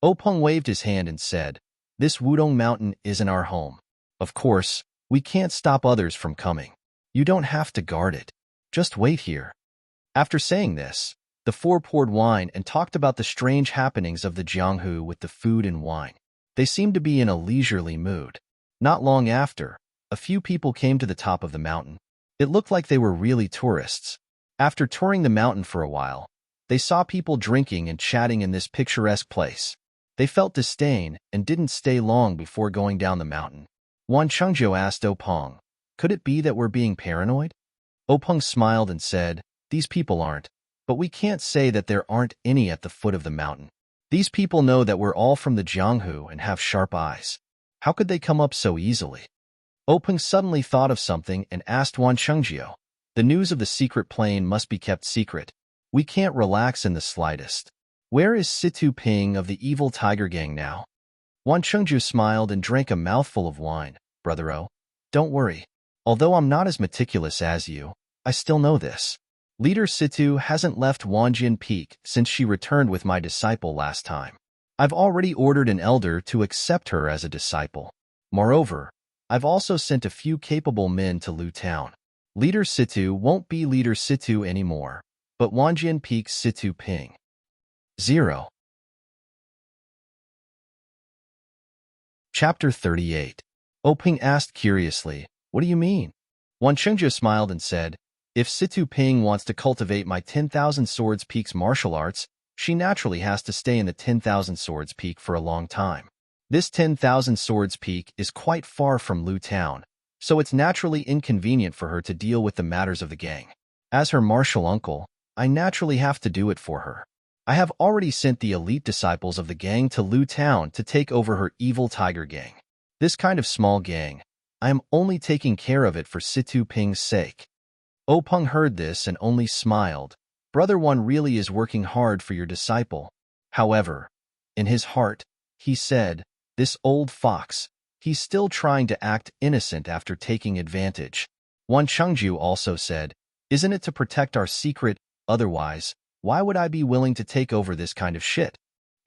Openg waved his hand and said, "This Wudong mountain isn't our home. Of course, we can't stop others from coming. You don't have to guard it. Just wait here." After saying this, the four poured wine and talked about the strange happenings of the Jianghu with the food and wine. They seemed to be in a leisurely mood. Not long after, a few people came to the top of the mountain. It looked like they were really tourists. After touring the mountain for a while, they saw people drinking and chatting in this picturesque place. They felt disdain and didn't stay long before going down the mountain. Wan Chengjiu asked Openg, "Could it be that we're being paranoid?" Openg smiled and said, "These people aren't, but we can't say that there aren't any at the foot of the mountain. These people know that we're all from the Jianghu and have sharp eyes. How could they come up so easily?" Openg suddenly thought of something and asked Wan Chengjiu, "The news of the secret plane must be kept secret. We can't relax in the slightest. Where is Situ Ping of the evil tiger gang now?" Wan Chengjiu smiled and drank a mouthful of wine. "Brother-o, don't worry. Although I'm not as meticulous as you, I still know this. Leader Situ hasn't left Wanjian Peak since she returned with my disciple last time. I've already ordered an elder to accept her as a disciple. Moreover, I've also sent a few capable men to Lu Town. Leader Situ won't be Leader Situ anymore, but Wanjian Peak's Situ Ping. 0. Chapter 38. Openg asked curiously, "What do you mean?" Wan Chengjiu smiled and said, "If Situ Ping wants to cultivate my 10,000 Swords Peak's martial arts, she naturally has to stay in the 10,000 Swords Peak for a long time. This 10,000 Swords Peak is quite far from Lu Town, so it's naturally inconvenient for her to deal with the matters of the gang. As her martial uncle, I naturally have to do it for her. I have already sent the elite disciples of the gang to Lu Town to take over her evil tiger gang. This kind of small gang, I am only taking care of it for Situ Ping's sake." Openg heard this and only smiled. Brother One really is working hard for your disciple. However, in his heart, he said, "This old fox, he's still trying to act innocent after taking advantage." Wan Chengjiu also said, "Isn't it to protect our secret? Otherwise, why would I be willing to take over this kind of shit?"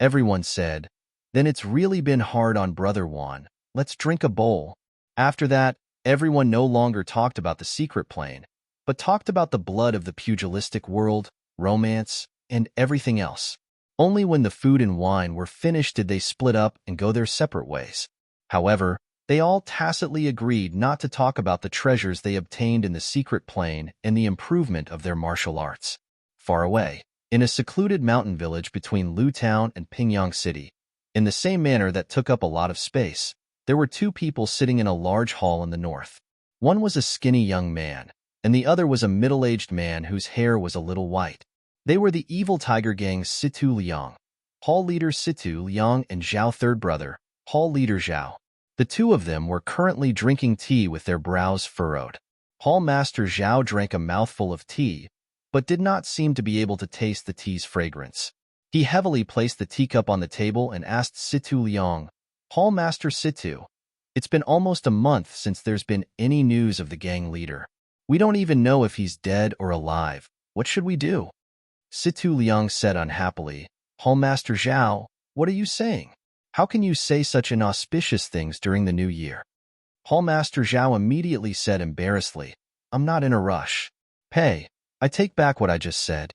Everyone said, "Then it's really been hard on Brother Wan. Let's drink a bowl." After that, everyone no longer talked about the secret plane, but talked about the blood of the pugilistic world, romance, and everything else. Only when the food and wine were finished did they split up and go their separate ways. However, they all tacitly agreed not to talk about the treasures they obtained in the secret plane and the improvement of their martial arts. Far away, in a secluded mountain village between Lu Town and Pingyang City, in the same manner that took up a lot of space, there were two people sitting in a large hall in the north. One was a skinny young man, and the other was a middle-aged man whose hair was a little white. They were the evil tiger gang's Situ Liang, hall leader Situ Liang, and Zhao third brother, hall leader Zhao. The two of them were currently drinking tea with their brows furrowed. Hall master Zhao drank a mouthful of tea, but did not seem to be able to taste the tea's fragrance. He heavily placed the teacup on the table and asked Situ Liang, "Hall master Situ, it's been almost a month since there's been any news of the gang leader. We don't even know if he's dead or alive. What should we do?" Situ Liang said unhappily, "Hall master Zhao, what are you saying? How can you say such inauspicious things during the new year?" Hall master Zhao immediately said embarrassedly, "I'm not in a rush. Hey, I take back what I just said."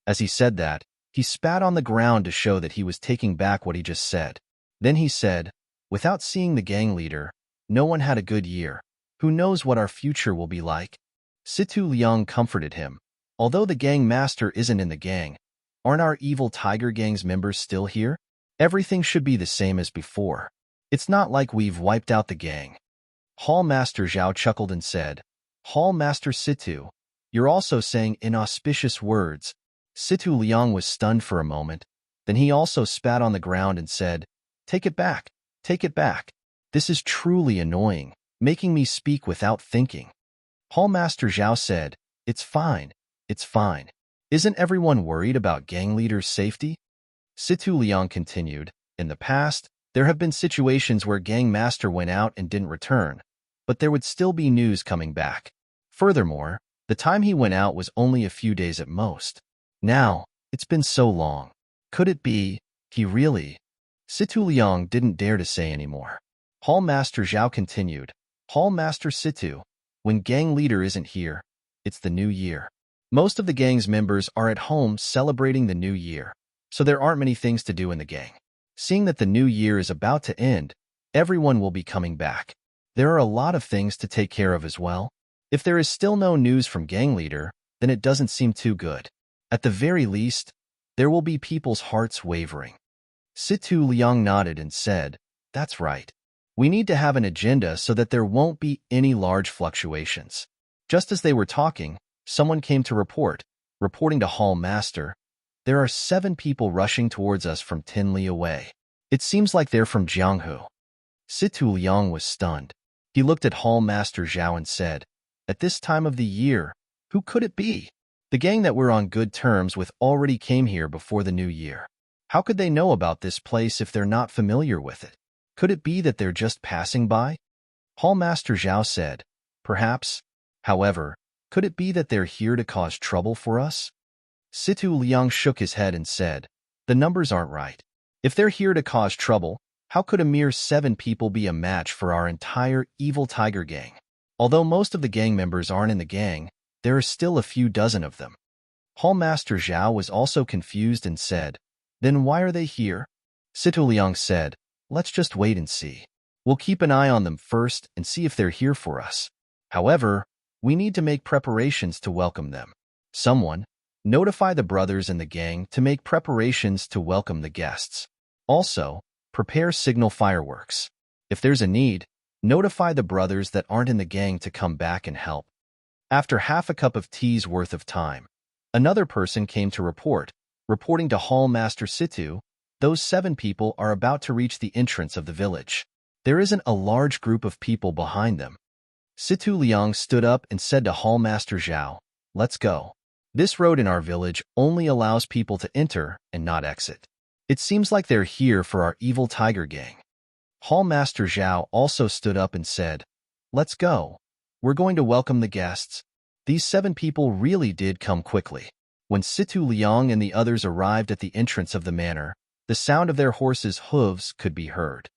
As he said that, he spat on the ground to show that he was taking back what he just said. Then he said, "Without seeing the gang leader, no one had a good year. Who knows what our future will be like?" Situ Liang comforted him. "Although the gang master isn't in the gang, aren't our evil tiger gang's members still here? Everything should be the same as before. It's not like we've wiped out the gang." Hall master Zhao chuckled and said, "Hall master Situ, you're also saying inauspicious words." Situ Liang was stunned for a moment. Then he also spat on the ground and said, "Take it back. Take it back. This is truly annoying, making me speak without thinking." Hall master Zhao said, "It's fine. It's fine. Isn't everyone worried about gang leader's safety?" Situ Liang continued, In the past, there have been situations where gang master went out and didn't return, but there would still be news coming back. Furthermore, the time he went out was only a few days at most. Now, it's been so long. Could it be, he really? Situ Liang didn't dare to say anymore. Hall Master Zhao continued, Hall Master Situ, when gang leader isn't here, it's the new year. Most of the gang's members are at home celebrating the new year, so there aren't many things to do in the gang. Seeing that the new year is about to end, everyone will be coming back. There are a lot of things to take care of as well. If there is still no news from gang leader, then it doesn't seem too good. At the very least, there will be people's hearts wavering. Situ Liang nodded and said, that's right. We need to have an agenda so that there won't be any large fluctuations. Just as they were talking, someone came to reporting to Hall Master, there are 7 people rushing towards us from 10 li away. It seems like they're from Jianghu. Situ Liang was stunned. He looked at Hall Master Zhao and said, at this time of the year, who could it be? The gang that we're on good terms with already came here before the new year. How could they know about this place if they're not familiar with it? Could it be that they're just passing by? Hall Master Zhao said, perhaps. However, could it be that they're here to cause trouble for us? Situ Liang shook his head and said, the numbers aren't right. If they're here to cause trouble, how could a mere 7 people be a match for our entire evil tiger gang? Although most of the gang members aren't in the gang, there are still a few dozen of them. Hall Master Zhao was also confused and said, then why are they here? Situ Liang said, let's just wait and see. We'll keep an eye on them first and see if they're here for us. However, we need to make preparations to welcome them. Someone, notify the brothers in the gang to make preparations to welcome the guests. Also, prepare signal fireworks. If there's a need, notify the brothers that aren't in the gang to come back and help. After half a cup of tea's worth of time, another person came to reporting to Hall Master Situ, those 7 people are about to reach the entrance of the village. There isn't a large group of people behind them. Situ Liang stood up and said to Hall Master Zhao, let's go. This road in our village only allows people to enter and not exit. It seems like they're here for our evil tiger gang. Hall Master Zhao also stood up and said, let's go. We're going to welcome the guests. These 7 people really did come quickly. When Situ Liang and the others arrived at the entrance of the manor, the sound of their horses' hooves could be heard.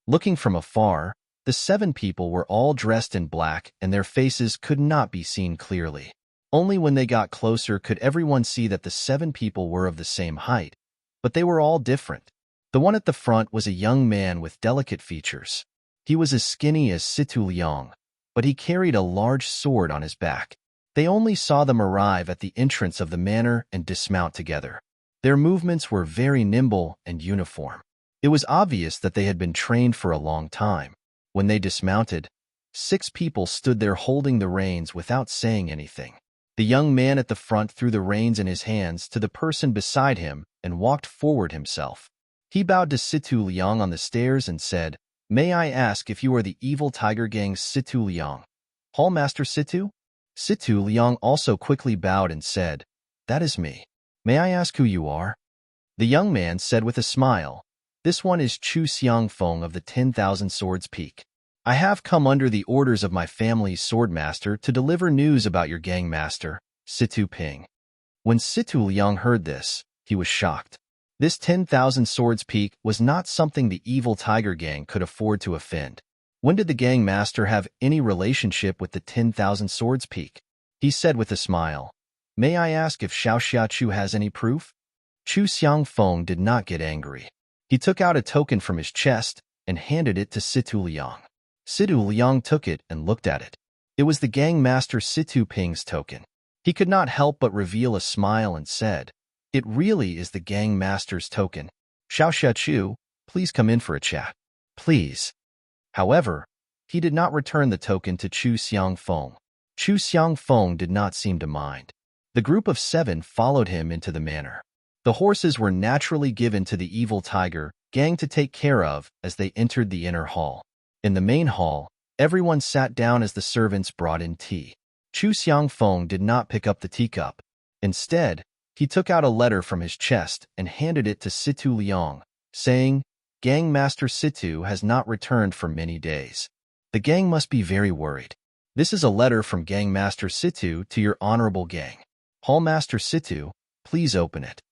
Looking from afar, the 7 people were all dressed in black and their faces could not be seen clearly. Only when they got closer could everyone see that the 7 people were of the same height, but they were all different. The one at the front was a young man with delicate features. He was as skinny as Situ Liang, but he carried a large sword on his back. They only saw them arrive at the entrance of the manor and dismount together. Their movements were very nimble and uniform. It was obvious that they had been trained for a long time. When they dismounted, 6 people stood there holding the reins without saying anything. The young man at the front threw the reins in his hands to the person beside him and walked forward himself. He bowed to Situ Liang on the stairs and said, may I ask if you are the evil tiger gang's Situ Liang? Hall Master Situ? Situ Liang also quickly bowed and said, that is me. May I ask who you are? The young man said with a smile, this one is Chu Xiangfeng of the 10,000 Swords Peak. I have come under the orders of my family's swordmaster to deliver news about your gang master, Situ Ping. When Situ Liang heard this, he was shocked. This 10,000 Swords Peak was not something the evil tiger gang could afford to offend. When did the gang master have any relationship with the 10,000 Swords Peak? He said with a smile, may I ask if Xiao Xiaochu has any proof? Chu Xiangfeng did not get angry. He took out a token from his chest and handed it to Situ Liang. Situ Liang took it and looked at it. It was the gang master Situ Ping's token. He could not help but reveal a smile and said, it really is the gang master's token. Xiao Xiaochu, please come in for a chat. Please. However, he did not return the token to Chu Xiangfeng. Chu Xiangfeng did not seem to mind. The group of 7 followed him into the manor. The horses were naturally given to the evil tiger gang to take care of as they entered the inner hall. In the main hall, everyone sat down as the servants brought in tea. Chu Xiangfeng did not pick up the teacup. Instead, he took out a letter from his chest and handed it to Situ Liang, saying, Gang Master Situ has not returned for many days. The gang must be very worried. This is a letter from Gang Master Situ to your honorable gang. Hall Master Situ, please open it.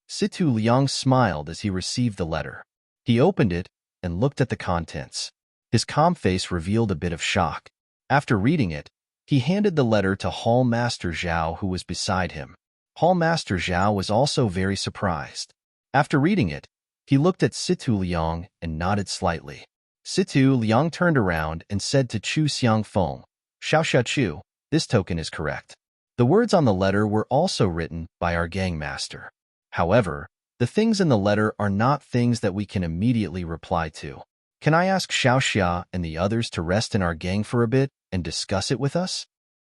Situ Liang smiled as he received the letter. He opened it and looked at the contents. His calm face revealed a bit of shock. After reading it, he handed the letter to Hall Master Zhao, who was beside him. Hall Master Zhao was also very surprised. After reading it, he looked at Situ Liang and nodded slightly. Situ Liang turned around and said to Chu Xiangfeng, Xiao Chu, this token is correct. The words on the letter were also written by our gang master. However, the things in the letter are not things that we can immediately reply to. Can I ask Xiaoxia and the others to rest in our gang for a bit and discuss it with us?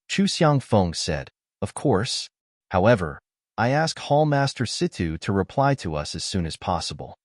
Chu Xiangfeng said, Of course. However, I ask Hall Master Situ to reply to us as soon as possible.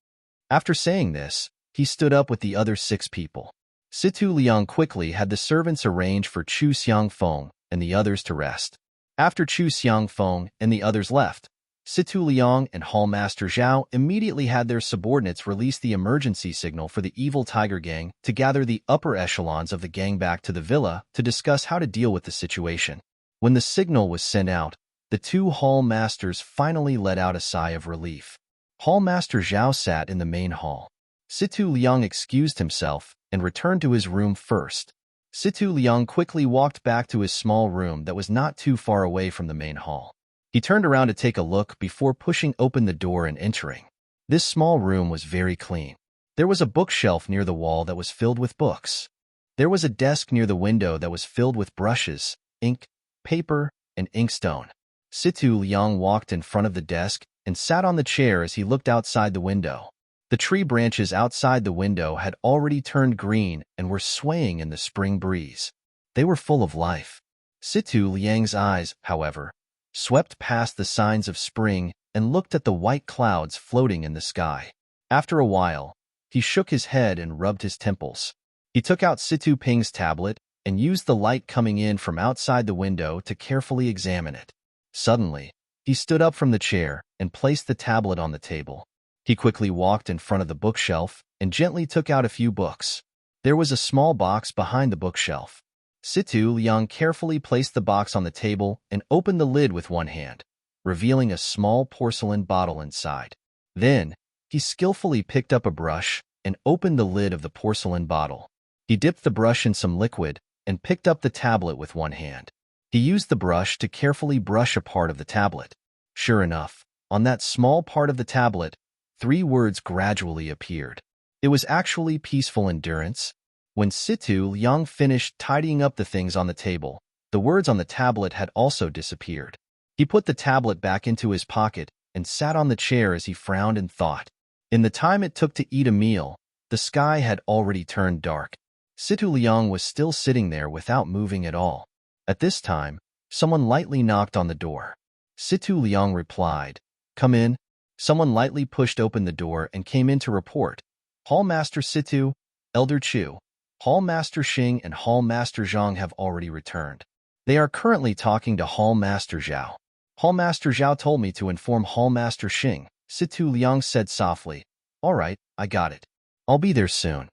After saying this, he stood up with the other 6 people. Situ Liang quickly had the servants arrange for Chu Xiangfeng and the others to rest. After Chu Xiangfeng and the others left, Situ Liang and Hall Master Zhao immediately had their subordinates release the emergency signal for the evil tiger gang to gather the upper echelons of the gang back to the villa to discuss how to deal with the situation. When the signal was sent out, the 2 Hall Masters finally let out a sigh of relief. Hall Master Zhao sat in the main hall. Situ Liang excused himself and returned to his room first. Situ Liang quickly walked back to his small room that was not too far away from the main hall. He turned around to take a look before pushing open the door and entering. This small room was very clean. There was a bookshelf near the wall that was filled with books. There was a desk near the window that was filled with brushes, ink, paper, and inkstone. Situ Liang walked in front of the desk and sat on the chair as he looked outside the window. The tree branches outside the window had already turned green and were swaying in the spring breeze. They were full of life. Situ Liang's eyes, however, swept past the signs of spring and looked at the white clouds floating in the sky. After a while, he shook his head and rubbed his temples. He took out Situ Ping's tablet and used the light coming in from outside the window to carefully examine it. Suddenly, he stood up from the chair and placed the tablet on the table. He quickly walked in front of the bookshelf and gently took out a few books. There was a small box behind the bookshelf. Situ Liang carefully placed the box on the table and opened the lid with one hand, revealing a small porcelain bottle inside. Then, he skillfully picked up a brush and opened the lid of the porcelain bottle. He dipped the brush in some liquid and picked up the tablet with one hand. He used the brush to carefully brush a part of the tablet. Sure enough, on that small part of the tablet, 3 words gradually appeared. It was actually peaceful endurance. When Situ Liang finished tidying up the things on the table, the words on the tablet had also disappeared. He put the tablet back into his pocket and sat on the chair as he frowned and thought. In the time it took to eat a meal, the sky had already turned dark. Situ Liang was still sitting there without moving at all. At this time, someone lightly knocked on the door. Situ Liang replied, Come in. Someone lightly pushed open the door and came in to report, Hall Master Situ, Elder Chu, Hall Master Xing and Hall Master Zhang have already returned. They are currently talking to Hall Master Zhao. Hall Master Zhao told me to inform Hall Master Xing, Situ Liang said softly. All right, I got it. I'll be there soon.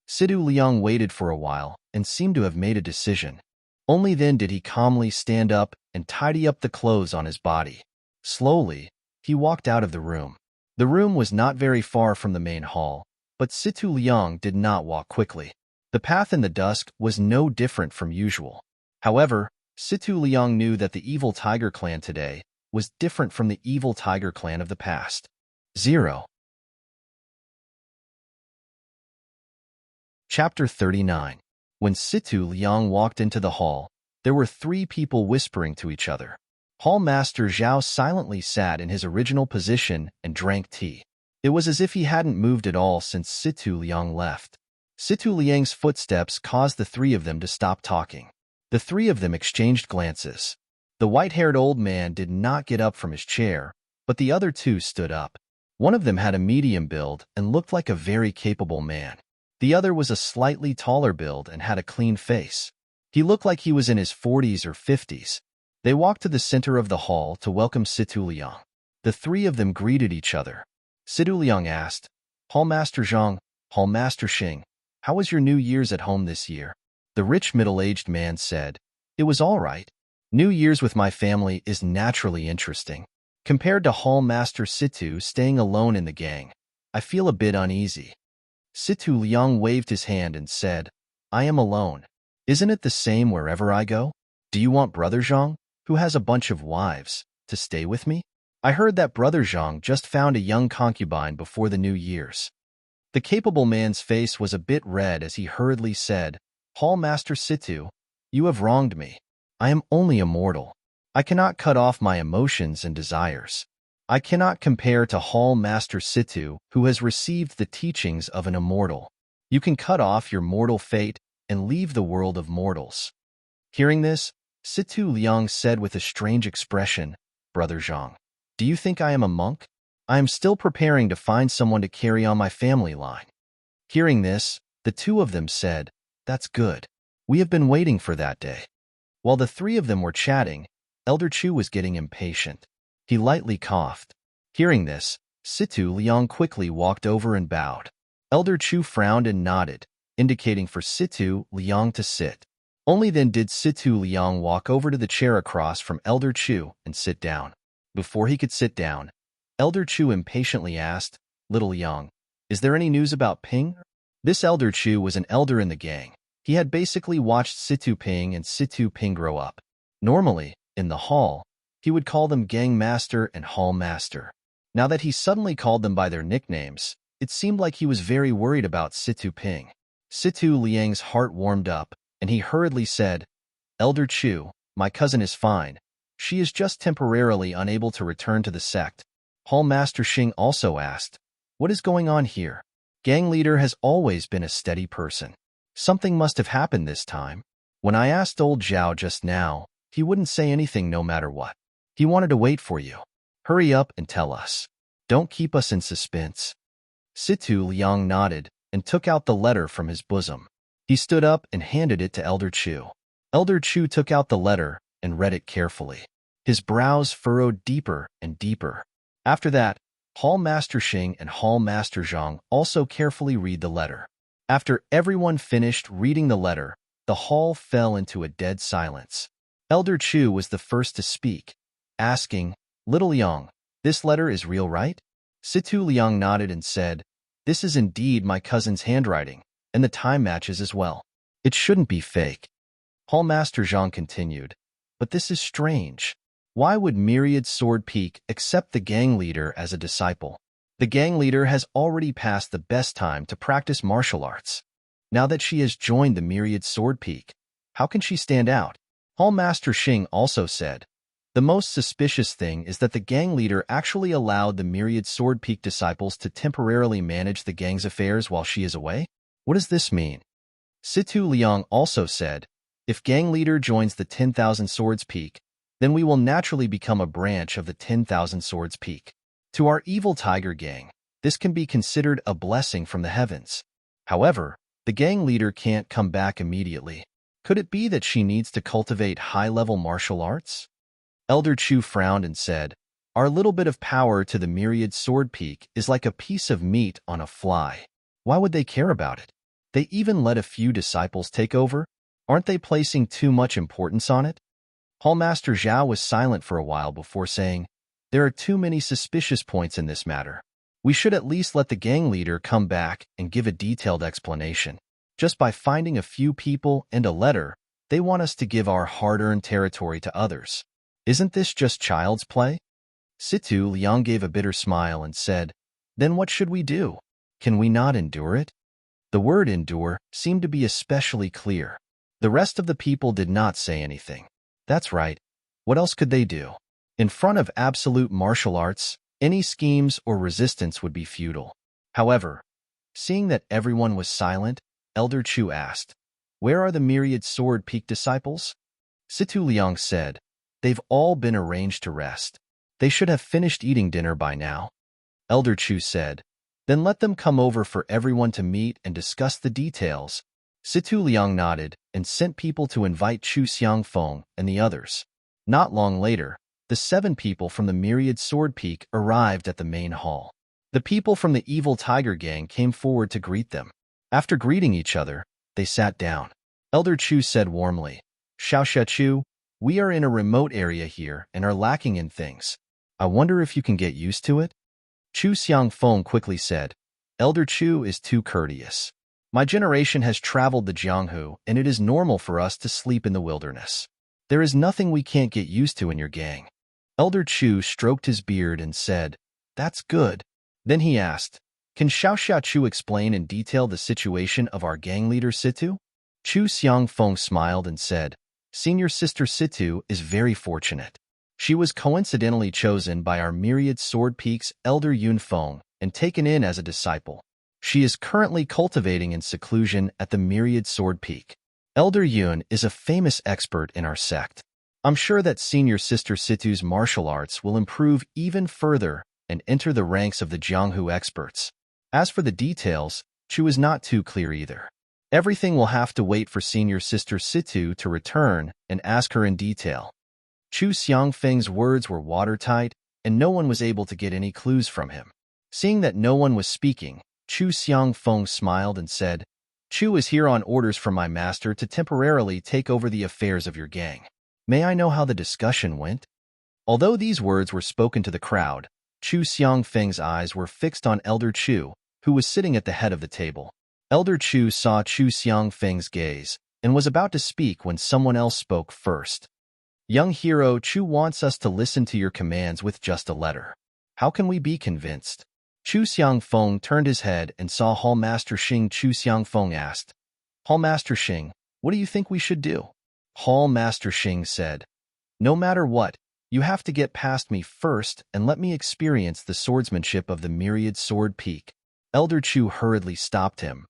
Situ Liang waited for a while and seemed to have made a decision. Only then did he calmly stand up and tidy up the clothes on his body. Slowly, he walked out of the room. The room was not very far from the main hall, but Situ Liang did not walk quickly. The path in the dusk was no different from usual. However, Situ Liang knew that the evil tiger clan today was different from the evil tiger clan of the past. 0. Chapter 39. When Situ Liang walked into the hall, there were 3 people whispering to each other. Hall Master Zhao silently sat in his original position and drank tea. It was as if he hadn't moved at all since Situ Liang left. Situ Liang's footsteps caused the 3 of them to stop talking. The 3 of them exchanged glances. The white-haired old man did not get up from his chair, but the other 2 stood up. One of them had a medium build and looked like a very capable man. The other was a slightly taller build and had a clean face. He looked like he was in his 40s or 50s. They walked to the center of the hall to welcome Situ Liang. The 3 of them greeted each other. Situ Liang asked, Hallmaster Zhang, Hallmaster Xing, how was your New Year's at home this year? The rich middle-aged man said, It was all right. New Year's with my family is naturally interesting. Compared to Hallmaster Situ staying alone in the gang, I feel a bit uneasy. Situ Liang waved his hand and said, I am alone. Isn't it the same wherever I go? Do you want Brother Zhang, who has a bunch of wives, to stay with me? I heard that Brother Zhang just found a young concubine before the New Year's. The capable man's face was a bit red as he hurriedly said, Hallmaster Situ, you have wronged me. I am only a mortal. I cannot cut off my emotions and desires. I cannot compare to Hallmaster Situ, who has received the teachings of an immortal. You can cut off your mortal fate and leave the world of mortals. Hearing this, Situ Liang said with a strange expression, Brother Zhang, do you think I am a monk? I am still preparing to find someone to carry on my family line. Hearing this, the two of them said, That's good. We have been waiting for that day. While the three of them were chatting, Elder Chu was getting impatient. He lightly coughed. Hearing this, Situ Liang quickly walked over and bowed. Elder Chu frowned and nodded, indicating for Situ Liang to sit. Only then did Situ Liang walk over to the chair across from Elder Chu and sit down. Before he could sit down, Elder Chu impatiently asked, Little Yang, is there any news about Ping? This Elder Chu was an elder in the gang. He had basically watched Situ Ping and Situ Ping grow up. Normally, in the hall, he would call them Gang Master and Hall Master. Now that he suddenly called them by their nicknames, it seemed like he was very worried about Situ Ping. Situ Liang's heart warmed up, and he hurriedly said, Elder Chu, my cousin is fine. She is just temporarily unable to return to the sect. Hall Master Xing also asked, What is going on here? Gang leader has always been a steady person. Something must have happened this time. When I asked old Zhao just now, he wouldn't say anything no matter what. He wanted to wait for you. Hurry up and tell us. Don't keep us in suspense. Situ Liang nodded and took out the letter from his bosom. He stood up and handed it to Elder Chu. Elder Chu took out the letter and read it carefully. His brows furrowed deeper and deeper. After that, Hall Master Xing and Hall Master Zhang also carefully read the letter. After everyone finished reading the letter, the hall fell into a dead silence. Elder Chu was the first to speak, asking, Little Yang, this letter is real, right? Situ Liang nodded and said, This is indeed my cousin's handwriting, and the time matches as well. It shouldn't be fake. Hall Master Zhang continued, But this is strange. Why would Myriad Sword Peak accept the gang leader as a disciple? The gang leader has already passed the best time to practice martial arts. Now that she has joined the Myriad Sword Peak, how can she stand out? Hall Master Xing also said, The most suspicious thing is that the gang leader actually allowed the Myriad Sword Peak disciples to temporarily manage the gang's affairs while she is away? What does this mean? Situ Liang also said, If gang leader joins the 10,000 Swords Peak, then we will naturally become a branch of the 10,000 Swords Peak. To our evil tiger gang, this can be considered a blessing from the heavens. However, the gang leader can't come back immediately. Could it be that she needs to cultivate high-level martial arts? Elder Chu frowned and said, Our little bit of power to the Myriad Sword Peak is like a piece of meat on a fly. Why would they care about it? They even let a few disciples take over? Aren't they placing too much importance on it? Hall Master Zhao was silent for a while before saying, There are too many suspicious points in this matter. We should at least let the gang leader come back and give a detailed explanation. Just by finding a few people and a letter, they want us to give our hard-earned territory to others. Isn't this just child's play? Situ Liang gave a bitter smile and said, Then what should we do? Can we not endure it? The word endure seemed to be especially clear. The rest of the people did not say anything. That's right. What else could they do? In front of absolute martial arts, any schemes or resistance would be futile. However, seeing that everyone was silent, Elder Chu asked, Where are the Myriad Sword Peak disciples? Situ Liang said, They've all been arranged to rest. They should have finished eating dinner by now. Elder Chu said, Then let them come over for everyone to meet and discuss the details. Situ Liang nodded and sent people to invite Chu Xiangfeng and the others. Not long later, the 7 people from the Myriad Sword Peak arrived at the main hall. The people from the evil tiger gang came forward to greet them. After greeting each other, they sat down. Elder Chu said warmly, Xiao Chu, we are in a remote area here and are lacking in things. I wonder if you can get used to it? Chu Xiangfeng quickly said, Elder Chu is too courteous. My generation has traveled the Jianghu, and it is normal for us to sleep in the wilderness. There is nothing we can't get used to in your gang. Elder Chu stroked his beard and said, That's good. Then he asked, Can Xiao Chu explain in detail the situation of our gang leader Situ? Chu Xiangfeng smiled and said, Senior Sister Situ is very fortunate. She was coincidentally chosen by our Myriad Sword Peak's Elder Yunfeng and taken in as a disciple. She is currently cultivating in seclusion at the Myriad Sword Peak. Elder Yun is a famous expert in our sect. I'm sure that Senior Sister Situ's martial arts will improve even further and enter the ranks of the Jianghu experts. As for the details, Chu is not too clear either. Everything will have to wait for Senior Sister Situ to return and ask her in detail. Chu Xiangfeng's words were watertight, and no one was able to get any clues from him. Seeing that no one was speaking, Chu Xiangfeng smiled and said, Chu is here on orders from my master to temporarily take over the affairs of your gang. May I know how the discussion went? Although these words were spoken to the crowd, Chu Xiangfeng's eyes were fixed on Elder Chu, who was sitting at the head of the table. Elder Chu saw Chu Xiangfeng's gaze and was about to speak when someone else spoke first. Young hero, Chu wants us to listen to your commands with just a letter. How can we be convinced? Chu Xiangfeng turned his head and saw Hall Master Xing. Chu Xiangfeng asked, Hall Master Xing, what do you think we should do? Hall Master Xing said, No matter what, you have to get past me first and let me experience the swordsmanship of the Myriad Sword Peak. Elder Chu hurriedly stopped him.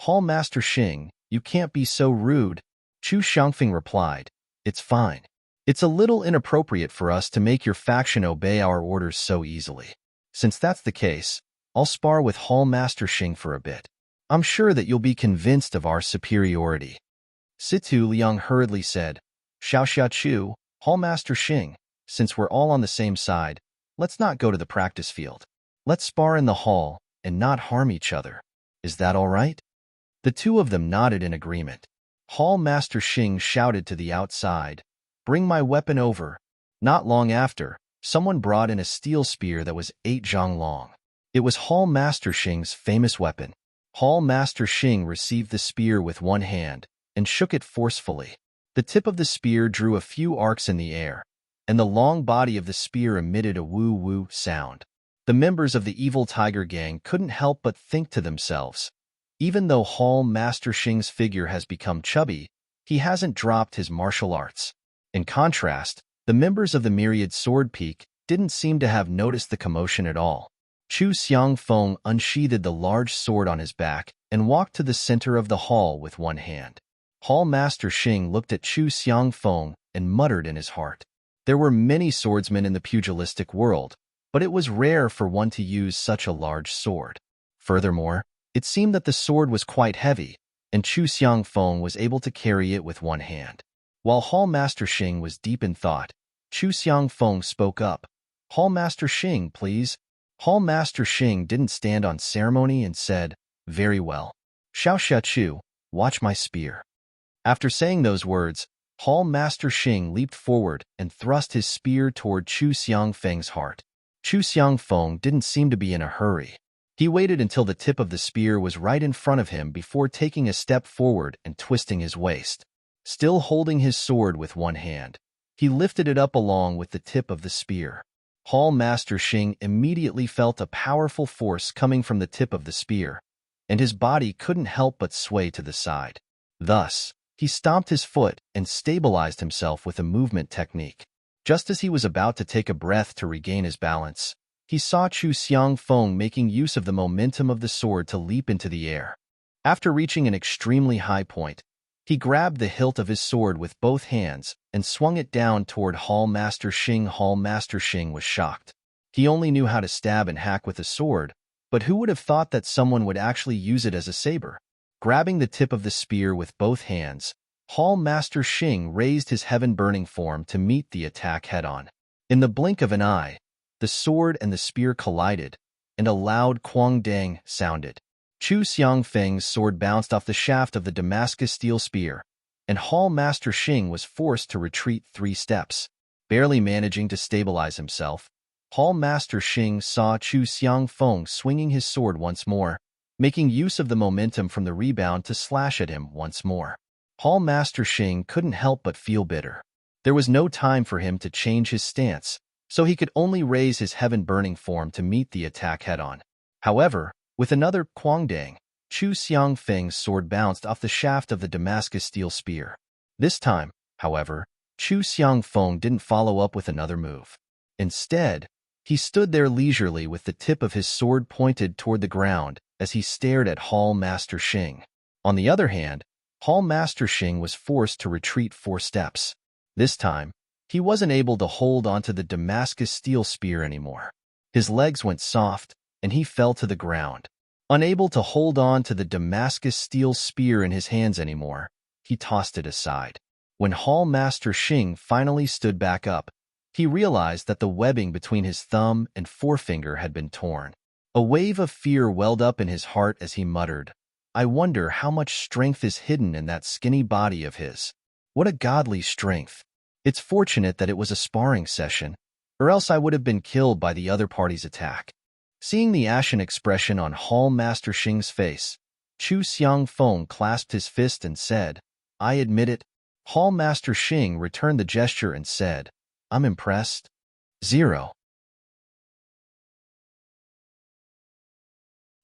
Hall Master Xing, you can't be so rude. Chu Xiangfeng replied, It's fine. It's a little inappropriate for us to make your faction obey our orders so easily. Since that's the case, I'll spar with Hall Master Xing for a bit. I'm sure that you'll be convinced of our superiority. Situ Liang hurriedly said, Xiao Chu, Hall Master Xing, since we're all on the same side, let's not go to the practice field. Let's spar in the hall and not harm each other. Is that all right? The two of them nodded in agreement. Hall Master Xing shouted to the outside, Bring my weapon over. Not long after, someone brought in a steel spear that was 8 zhang long. It was Hall Master Xing's famous weapon. Hall Master Xing received the spear with one hand and shook it forcefully. The tip of the spear drew a few arcs in the air, and the long body of the spear emitted a woo-woo sound. The members of the evil tiger gang couldn't help but think to themselves, even though Hall Master Xing's figure has become chubby, he hasn't dropped his martial arts. In contrast, the members of the Myriad Sword Peak didn't seem to have noticed the commotion at all. Chu Xiangfeng unsheathed the large sword on his back and walked to the center of the hall with one hand. Hall Master Xing looked at Chu Xiangfeng and muttered in his heart. There were many swordsmen in the pugilistic world, but it was rare for one to use such a large sword. Furthermore, it seemed that the sword was quite heavy, and Chu Xiangfeng was able to carry it with one hand. While Hall Master Xing was deep in thought, Chu Xiangfeng spoke up. Hall Master Xing, please. Hall Master Xing didn't stand on ceremony and said, Very well. Xiao Chu, watch my spear. After saying those words, Hall Master Xing leaped forward and thrust his spear toward Chu Xiangfeng's heart. Chu Xiangfeng didn't seem to be in a hurry. He waited until the tip of the spear was right in front of him before taking a step forward and twisting his waist. Still holding his sword with one hand, he lifted it up along with the tip of the spear. Hall Master Xing immediately felt a powerful force coming from the tip of the spear, and his body couldn't help but sway to the side. Thus, he stomped his foot and stabilized himself with a movement technique. Just as he was about to take a breath to regain his balance, he saw Chu Xiangfeng making use of the momentum of the sword to leap into the air. After reaching an extremely high point, he grabbed the hilt of his sword with both hands and swung it down toward Hall Master Xing. Hall Master Xing was shocked. He only knew how to stab and hack with a sword, but who would have thought that someone would actually use it as a saber? Grabbing the tip of the spear with both hands, Hall Master Xing raised his heaven-burning form to meet the attack head-on. In the blink of an eye, the sword and the spear collided, and a loud quang dang sounded. Chu Xiangfeng's sword bounced off the shaft of the Damascus steel spear, and Hall Master Xing was forced to retreat 3 steps. Barely managing to stabilize himself, Hall Master Xing saw Chu Xiangfeng swinging his sword once more, making use of the momentum from the rebound to slash at him once more. Hall Master Xing couldn't help but feel bitter. There was no time for him to change his stance, so he could only raise his heaven-burning form to meet the attack head-on. However, with another quangdang, Chu Xiangfeng's sword bounced off the shaft of the Damascus steel spear. This time, however, Chu Xiangfeng didn't follow up with another move. Instead, he stood there leisurely with the tip of his sword pointed toward the ground as he stared at Hall Master Xing. On the other hand, Hall Master Xing was forced to retreat 4 steps. This time, he wasn't able to hold onto the Damascus steel spear anymore. His legs went soft, and he fell to the ground. Unable to hold on to the Damascus steel spear in his hands anymore, he tossed it aside. When Hall Master Xing finally stood back up, he realized that the webbing between his thumb and forefinger had been torn. A wave of fear welled up in his heart as he muttered, "I wonder how much strength is hidden in that skinny body of his. What a godly strength. It's fortunate that it was a sparring session, or else I would have been killed by the other party's attack." Seeing the ashen expression on Hall Master Xing's face, Chu Xiangfeng clasped his fist and said, "I admit it." Hall Master Xing returned the gesture and said, "I'm impressed." 0.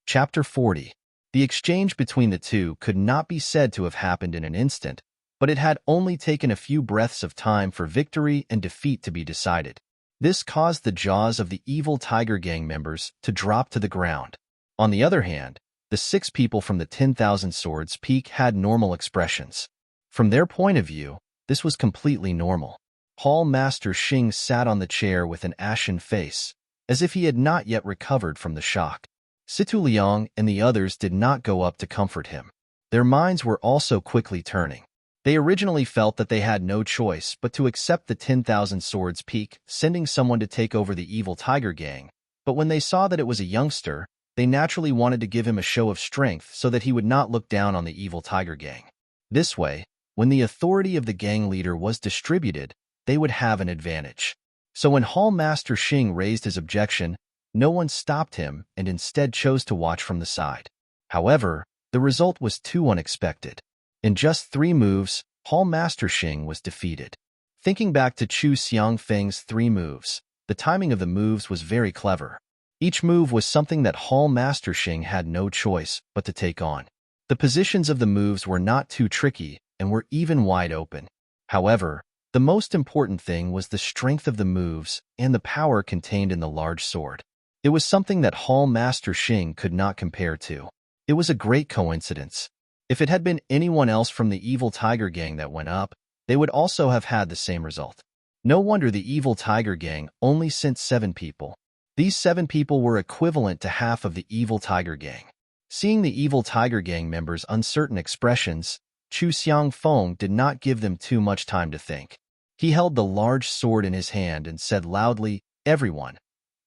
Chapter 40. The exchange between the two could not be said to have happened in an instant, but it had only taken a few breaths of time for victory and defeat to be decided. This caused the jaws of the evil Tiger Gang members to drop to the ground. On the other hand, the 6 people from the 10,000 Swords Peak had normal expressions. From their point of view, this was completely normal. Hall Master Xing sat on the chair with an ashen face, as if he had not yet recovered from the shock. Situ Liang and the others did not go up to comfort him. Their minds were also quickly turning. They originally felt that they had no choice but to accept the 10,000 Swords Peak, sending someone to take over the evil Tiger Gang, but when they saw that it was a youngster, they naturally wanted to give him a show of strength so that he would not look down on the evil Tiger Gang. This way, when the authority of the gang leader was distributed, they would have an advantage. So when Hall Master Xing raised his objection, no one stopped him and instead chose to watch from the side. However, the result was too unexpected. In just 3 moves, Hall Master Xing was defeated. Thinking back to Chu Xiangfeng's 3 moves, the timing of the moves was very clever. Each move was something that Hall Master Xing had no choice but to take on. The positions of the moves were not too tricky and were even wide open. However, the most important thing was the strength of the moves and the power contained in the large sword. It was something that Hall Master Xing could not compare to. It was a great coincidence. If it had been anyone else from the evil Tiger Gang that went up, they would also have had the same result. No wonder the evil Tiger Gang only sent 7 people. These 7 people were equivalent to half of the evil Tiger Gang. Seeing the evil Tiger Gang members' uncertain expressions, Chu Xiangfeng did not give them too much time to think. He held the large sword in his hand and said loudly, "Everyone,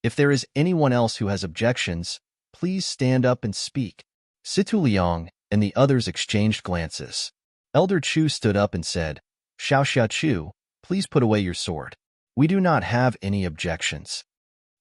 if there is anyone else who has objections, please stand up and speak." Situ Liang and the others exchanged glances. Elder Chu stood up and said, "Xiao Chu, please put away your sword. We do not have any objections."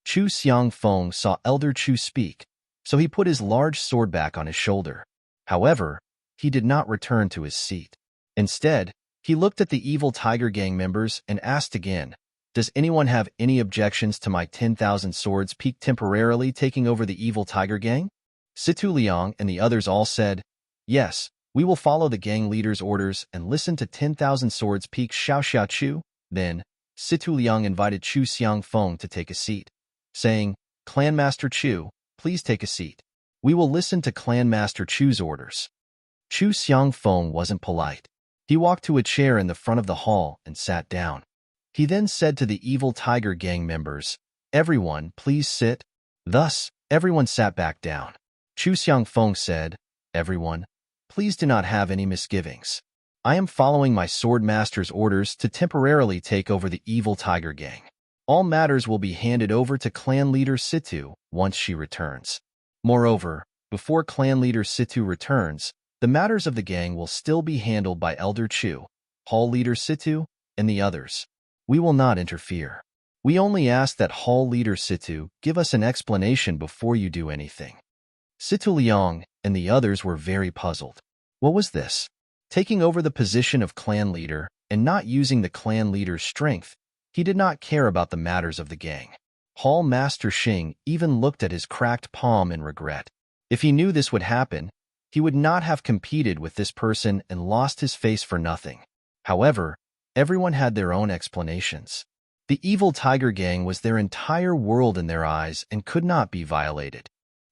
Chu Xiangfeng saw Elder Chu speak, so he put his large sword back on his shoulder. However, he did not return to his seat. Instead, he looked at the evil Tiger Gang members and asked again, "Does anyone have any objections to my 10,000 Swords Peak temporarily taking over the evil Tiger Gang?" Situ Liang and the others all said, "Yes, we will follow the gang leader's orders and listen to 10,000 Swords Peak Xiao Chu." Then, Situ Liang invited Chu Xiangfeng to take a seat, saying, "Clan Master Chu, please take a seat. We will listen to Clan Master Chu's orders." Chu Xiangfeng wasn't polite. He walked to a chair in the front of the hall and sat down. He then said to the evil Tiger Gang members, "Everyone, please sit." Thus, everyone sat back down. Chu Xiangfeng said, "Everyone, please do not have any misgivings. I am following my sword master's orders to temporarily take over the evil Tiger Gang. All matters will be handed over to clan leader Situ once she returns. Moreover, before clan leader Situ returns, the matters of the gang will still be handled by Elder Chu, Hall leader Situ, and the others. We will not interfere. We only ask that Hall leader Situ give us an explanation before you do anything. Situ Liang and the others were very puzzled. What was this? Taking over the position of clan leader and not using the clan leader's strength, he did not care about the matters of the gang. Hall Master Xing even looked at his cracked palm in regret. If he knew this would happen, he would not have competed with this person and lost his face for nothing. However, everyone had their own explanations. The evil tiger gang was their entire world in their eyes and could not be violated.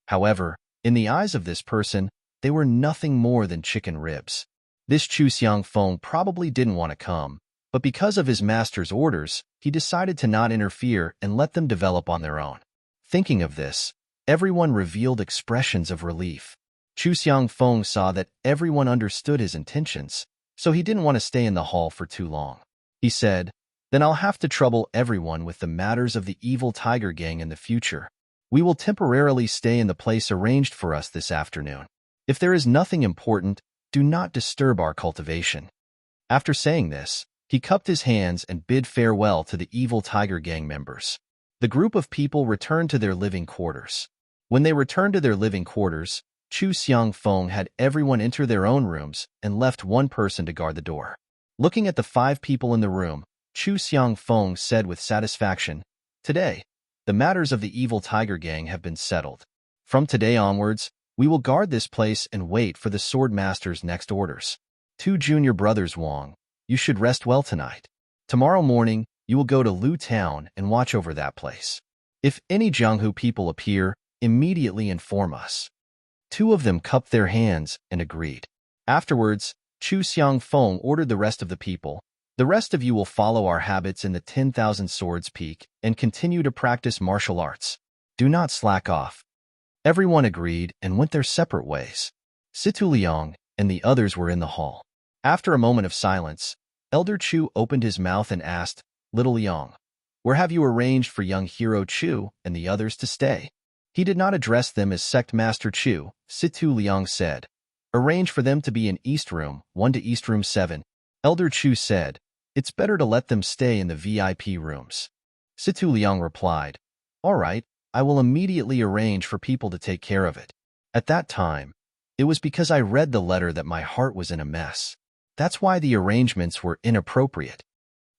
However, in the eyes of this person, they were nothing more than chicken ribs. This Chu Xiangfeng probably didn't want to come, but because of his master's orders, he decided to not interfere and let them develop on their own. Thinking of this, everyone revealed expressions of relief. Chu Xiangfeng saw that everyone understood his intentions, so he didn't want to stay in the hall for too long. He said, "Then I'll have to trouble everyone with the matters of the evil tiger gang in the future. We will temporarily stay in the place arranged for us this afternoon. If there is nothing important, do not disturb our cultivation." After saying this, he cupped his hands and bid farewell to the evil tiger gang members. The group of people returned to their living quarters. When they returned to their living quarters, Chu Xiangfeng had everyone enter their own rooms and left one person to guard the door. Looking at the 5 people in the room, Chu Xiangfeng said with satisfaction, "Today, the matters of the evil tiger gang have been settled. From today onwards, we will guard this place and wait for the sword master's next orders. 2 junior brothers Wang, you should rest well tonight. Tomorrow morning, you will go to Lu Town and watch over that place. If any Jianghu people appear, immediately inform us." 2 of them cupped their hands and agreed. Afterwards, Chu Xiangfeng ordered the rest of the people, "The rest of you will follow our habits in the 10,000 Swords Peak and continue to practice martial arts. Do not slack off." Everyone agreed and went their separate ways. Situ Liang and the others were in the hall. After a moment of silence, Elder Chu opened his mouth and asked, "Little Liang, where have you arranged for young hero Chu and the others to stay?" He did not address them as Sect Master Chu. Situ Liang said, "Arrange for them to be in East Room 1 to East Room 7. Elder Chu said, "It's better to let them stay in the VIP rooms." Situ Liang replied, "All right, I will immediately arrange for people to take care of it." At that time, it was because I read the letter that my heart was in a mess. That's why the arrangements were inappropriate.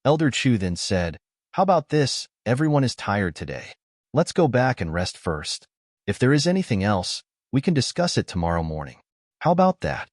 Elder Chu then said, "How about this? Everyone is tired today. Let's go back and rest first. If there is anything else, we can discuss it tomorrow morning. How about that?"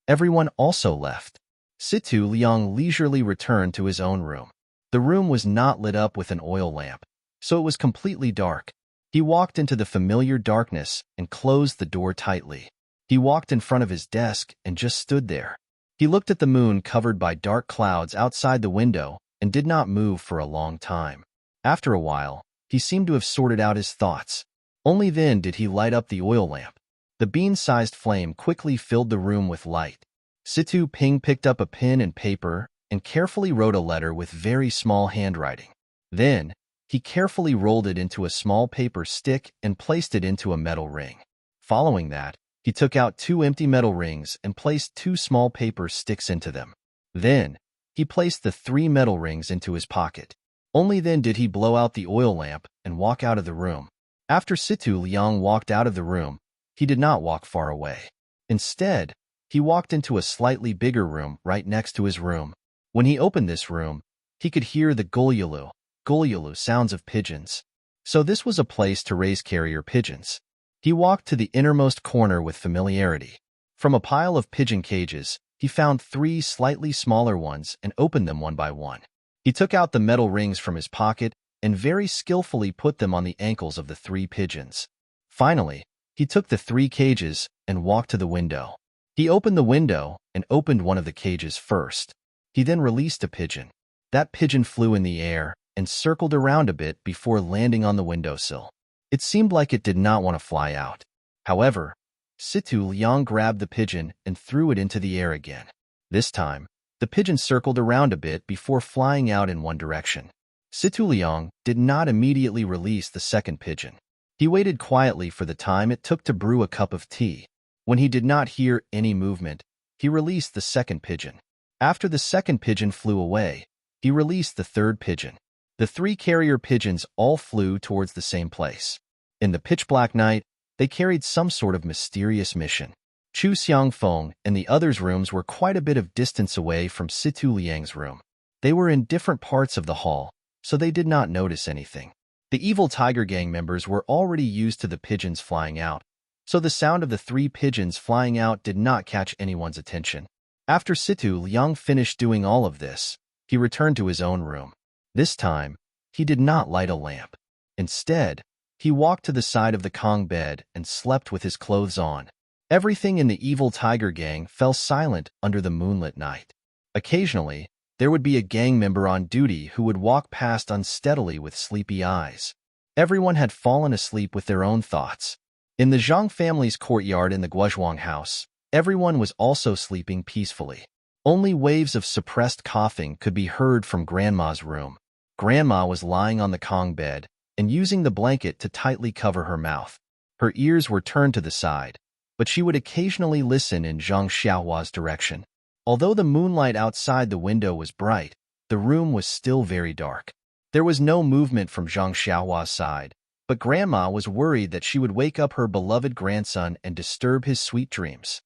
Everyone also left. Situ Liang leisurely returned to his own room. The room was not lit up with an oil lamp, so it was completely dark. He walked into the familiar darkness and closed the door tightly. He walked in front of his desk and just stood there. He looked at the moon covered by dark clouds outside the window and did not move for a long time. After a while, he seemed to have sorted out his thoughts. Only then did he light up the oil lamp. The bean-sized flame quickly filled the room with light. Situ Ping picked up a pen and paper and carefully wrote a letter with very small handwriting. Then, he carefully rolled it into a small paper stick and placed it into a metal ring. Following that, he took out 2 empty metal rings and placed 2 small paper sticks into them. Then, he placed the 3 metal rings into his pocket. Only then did he blow out the oil lamp and walk out of the room. After Situ Liang walked out of the room, he did not walk far away. Instead, he walked into a slightly bigger room right next to his room. When he opened this room, he could hear the gulyulu sounds of pigeons. So this was a place to raise carrier pigeons. He walked to the innermost corner with familiarity. From a pile of pigeon cages, he found 3 slightly smaller ones and opened them one by one. He took out the metal rings from his pocket and very skillfully put them on the ankles of the 3 pigeons. Finally, he took the 3 cages and walked to the window. He opened the window and opened one of the cages first. He then released a pigeon. That pigeon flew in the air and circled around a bit before landing on the windowsill. It seemed like it did not want to fly out. However, Situ Liang grabbed the pigeon and threw it into the air again. This time, the pigeon circled around a bit before flying out in one direction. Situ Liang did not immediately release the second pigeon. He waited quietly for the time it took to brew a cup of tea. When he did not hear any movement, he released the second pigeon. After the second pigeon flew away, he released the third pigeon. The three carrier pigeons all flew towards the same place. In the pitch-black night, they carried some sort of mysterious mission. Chu Xiangfeng and the others' rooms were quite a bit of distance away from Situ Liang's room. They were in different parts of the hall, so they did not notice anything. The evil tiger gang members were already used to the pigeons flying out, so the sound of the three pigeons flying out did not catch anyone's attention. After Situ Liang finished doing all of this, he returned to his own room. This time, he did not light a lamp. Instead, he walked to the side of the Kong bed and slept with his clothes on. Everything in the evil tiger gang fell silent under the moonlit night. Occasionally, there would be a gang member on duty who would walk past unsteadily with sleepy eyes. Everyone had fallen asleep with their own thoughts. In the Zhang family's courtyard in the Guozhuang house, everyone was also sleeping peacefully. Only waves of suppressed coughing could be heard from Grandma's room. Grandma was lying on the Kong bed and using the blanket to tightly cover her mouth. Her ears were turned to the side, but she would occasionally listen in Zhang Xiaohua's direction. Although the moonlight outside the window was bright, the room was still very dark. There was no movement from Zhang Xiaohua's side, but Grandma was worried that she would wake up her beloved grandson and disturb his sweet dreams.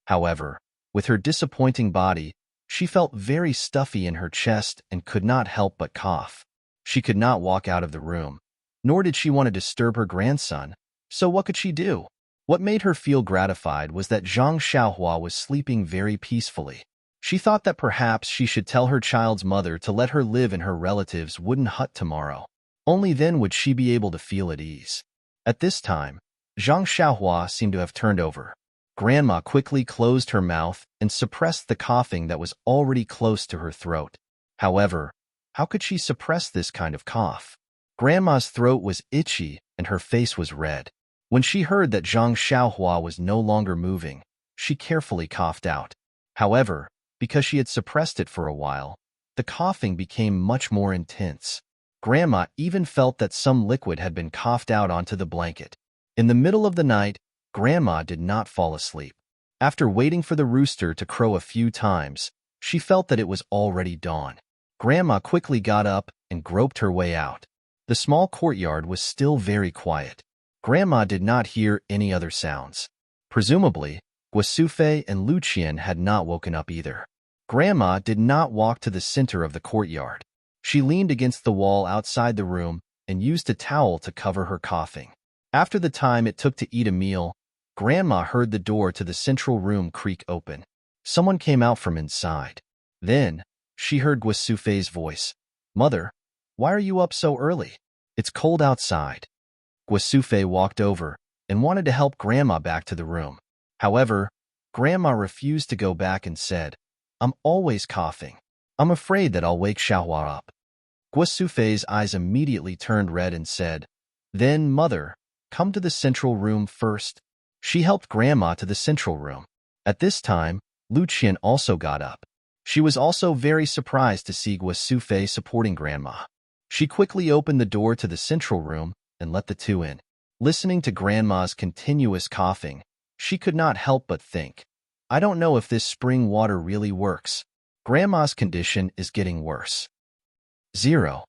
However, with her disappointing body, she felt very stuffy in her chest and could not help but cough. She could not walk out of the room, nor did she want to disturb her grandson, so what could she do? What made her feel gratified was that Zhang Xiaohua was sleeping very peacefully. She thought that perhaps she should tell her child's mother to let her live in her relative's wooden hut tomorrow. Only then would she be able to feel at ease. At this time, Zhang Xiaohua seemed to have turned over. Grandma quickly closed her mouth and suppressed the coughing that was already close to her throat. However, how could she suppress this kind of cough? Grandma's throat was itchy and her face was red. When she heard that Zhang Xiaohua was no longer moving, she carefully coughed out. However, because she had suppressed it for a while, the coughing became much more intense. Grandma even felt that some liquid had been coughed out onto the blanket. In the middle of the night, Grandma did not fall asleep. After waiting for the rooster to crow a few times, she felt that it was already dawn. Grandma quickly got up and groped her way out. The small courtyard was still very quiet. Grandma did not hear any other sounds. Presumably, Guosufei and Lu Qian had not woken up either. Grandma did not walk to the center of the courtyard. She leaned against the wall outside the room and used a towel to cover her coughing. After the time it took to eat a meal, Grandma heard the door to the central room creak open. Someone came out from inside. Then, she heard Guosufei's voice. "Mother, why are you up so early? It's cold outside." Guosufei walked over and wanted to help Grandma back to the room. However, Grandma refused to go back and said, "I'm always coughing. I'm afraid that I'll wake Xiaohua up." Guosufei's eyes immediately turned red and said, "Then, Mother, come to the central room first." She helped Grandma to the central room. At this time, Lu Qian also got up. She was also very surprised to see Guosufei supporting Grandma. She quickly opened the door to the central room and let the two in. Listening to Grandma's continuous coughing, she could not help but think, "I don't know if this spring water really works. Grandma's condition is getting worse." 0.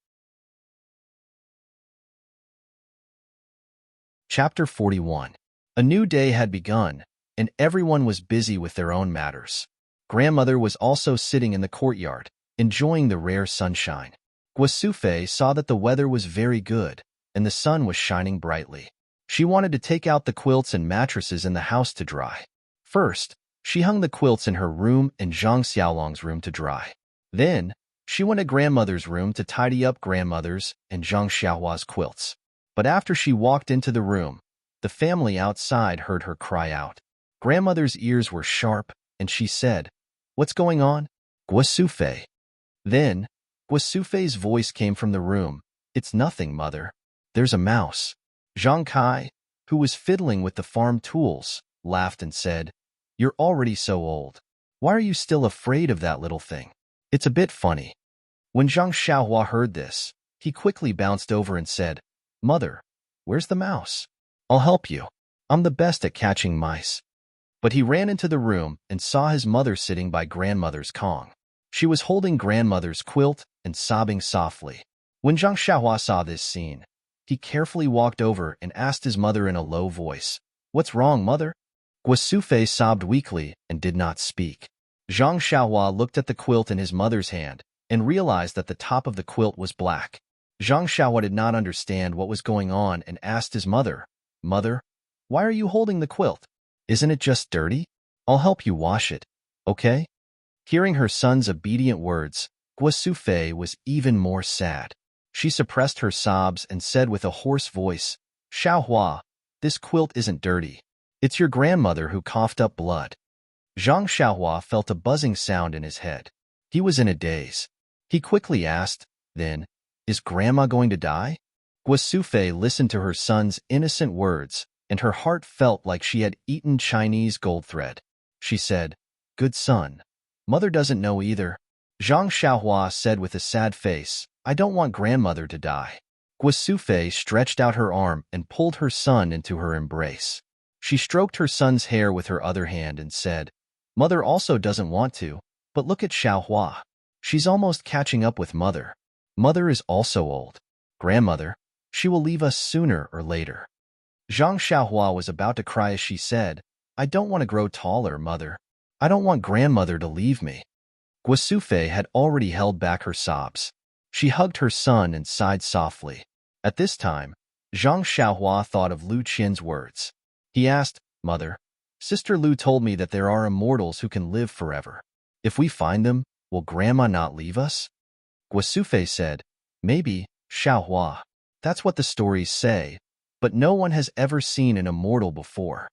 Chapter 41. A new day had begun, and everyone was busy with their own matters. Grandmother was also sitting in the courtyard, enjoying the rare sunshine. Guosufei saw that the weather was very good, and the sun was shining brightly. She wanted to take out the quilts and mattresses in the house to dry. First, she hung the quilts in her room and Zhang Xiaolong's room to dry. Then, she went to Grandmother's room to tidy up Grandmother's and Zhang Xiaohua's quilts. But after she walked into the room, the family outside heard her cry out. Grandmother's ears were sharp, and she said, "What's going on?" "Guosufei." Then, Guosufei's voice came from the room. "It's nothing, Mother. There's a mouse." Zhang Kai, who was fiddling with the farm tools, laughed and said, "You're already so old. Why are you still afraid of that little thing? It's a bit funny." When Zhang Xiaohua heard this, He quickly bounced over and said, "Mother, where's the mouse? I'll help you. I'm the best at catching mice." But he ran into the room and saw his mother sitting by grandmother's Kong. She was holding grandmother's quilt and sobbing softly. When Zhang Xiaohua saw this scene, he carefully walked over and asked his mother in a low voice, "What's wrong, mother?" Guosufei sobbed weakly and did not speak. Zhang Xiaohua looked at the quilt in his mother's hand and realized that the top of the quilt was black. Zhang Xiaohua did not understand what was going on and asked his mother, "Mother, why are you holding the quilt? Isn't it just dirty? I'll help you wash it, okay?" Hearing her son's obedient words, Guosufei was even more sad. She suppressed her sobs and said with a hoarse voice, "Xiaohua, this quilt isn't dirty. It's your grandmother who coughed up blood." Zhang Xiaohua felt a buzzing sound in his head. He was in a daze. He quickly asked, "Then, is Grandma going to die?" Guosufei listened to her son's innocent words, and her heart felt like she had eaten Chinese gold thread. She said, "Good son. Mother doesn't know either." Zhang Xiaohua said with a sad face, "I don't want grandmother to die." Guosufei stretched out her arm and pulled her son into her embrace. She stroked her son's hair with her other hand and said, "Mother also doesn't want to, but look at Xiaohua. She's almost catching up with mother. Mother is also old. Grandmother, she will leave us sooner or later." Zhang Xiaohua was about to cry as she said, "I don't want to grow taller, mother. I don't want grandmother to leave me." Guosufei had already held back her sobs. She hugged her son and sighed softly. At this time, Zhang Xiaohua thought of Lu Qian's words. He asked, "Mother, Sister Lu told me that there are immortals who can live forever. If we find them, will Grandma not leave us?" Guosufei said, "Maybe, Xiaohua. That's what the stories say, but no one has ever seen an immortal before."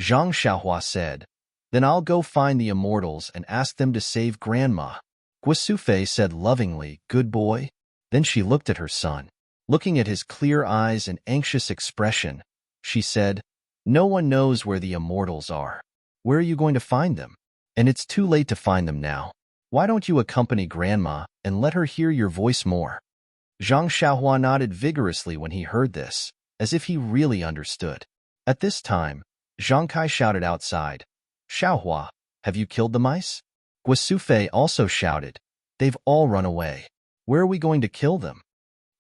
Zhang Xiaohua said, "Then I'll go find the immortals and ask them to save Grandma." Guosufei said lovingly, "Good boy." Then she looked at her son. Looking at his clear eyes and anxious expression, she said, "No one knows where the immortals are. Where are you going to find them? And it's too late to find them now. Why don't you accompany Grandma and let her hear your voice more?" Zhang Xiaohua nodded vigorously when he heard this, as if he really understood. At this time, Zhang Kai shouted outside, "Xiaohua, have you killed the mice?" Guosufei also shouted, "They've all run away. Where are we going to kill them?"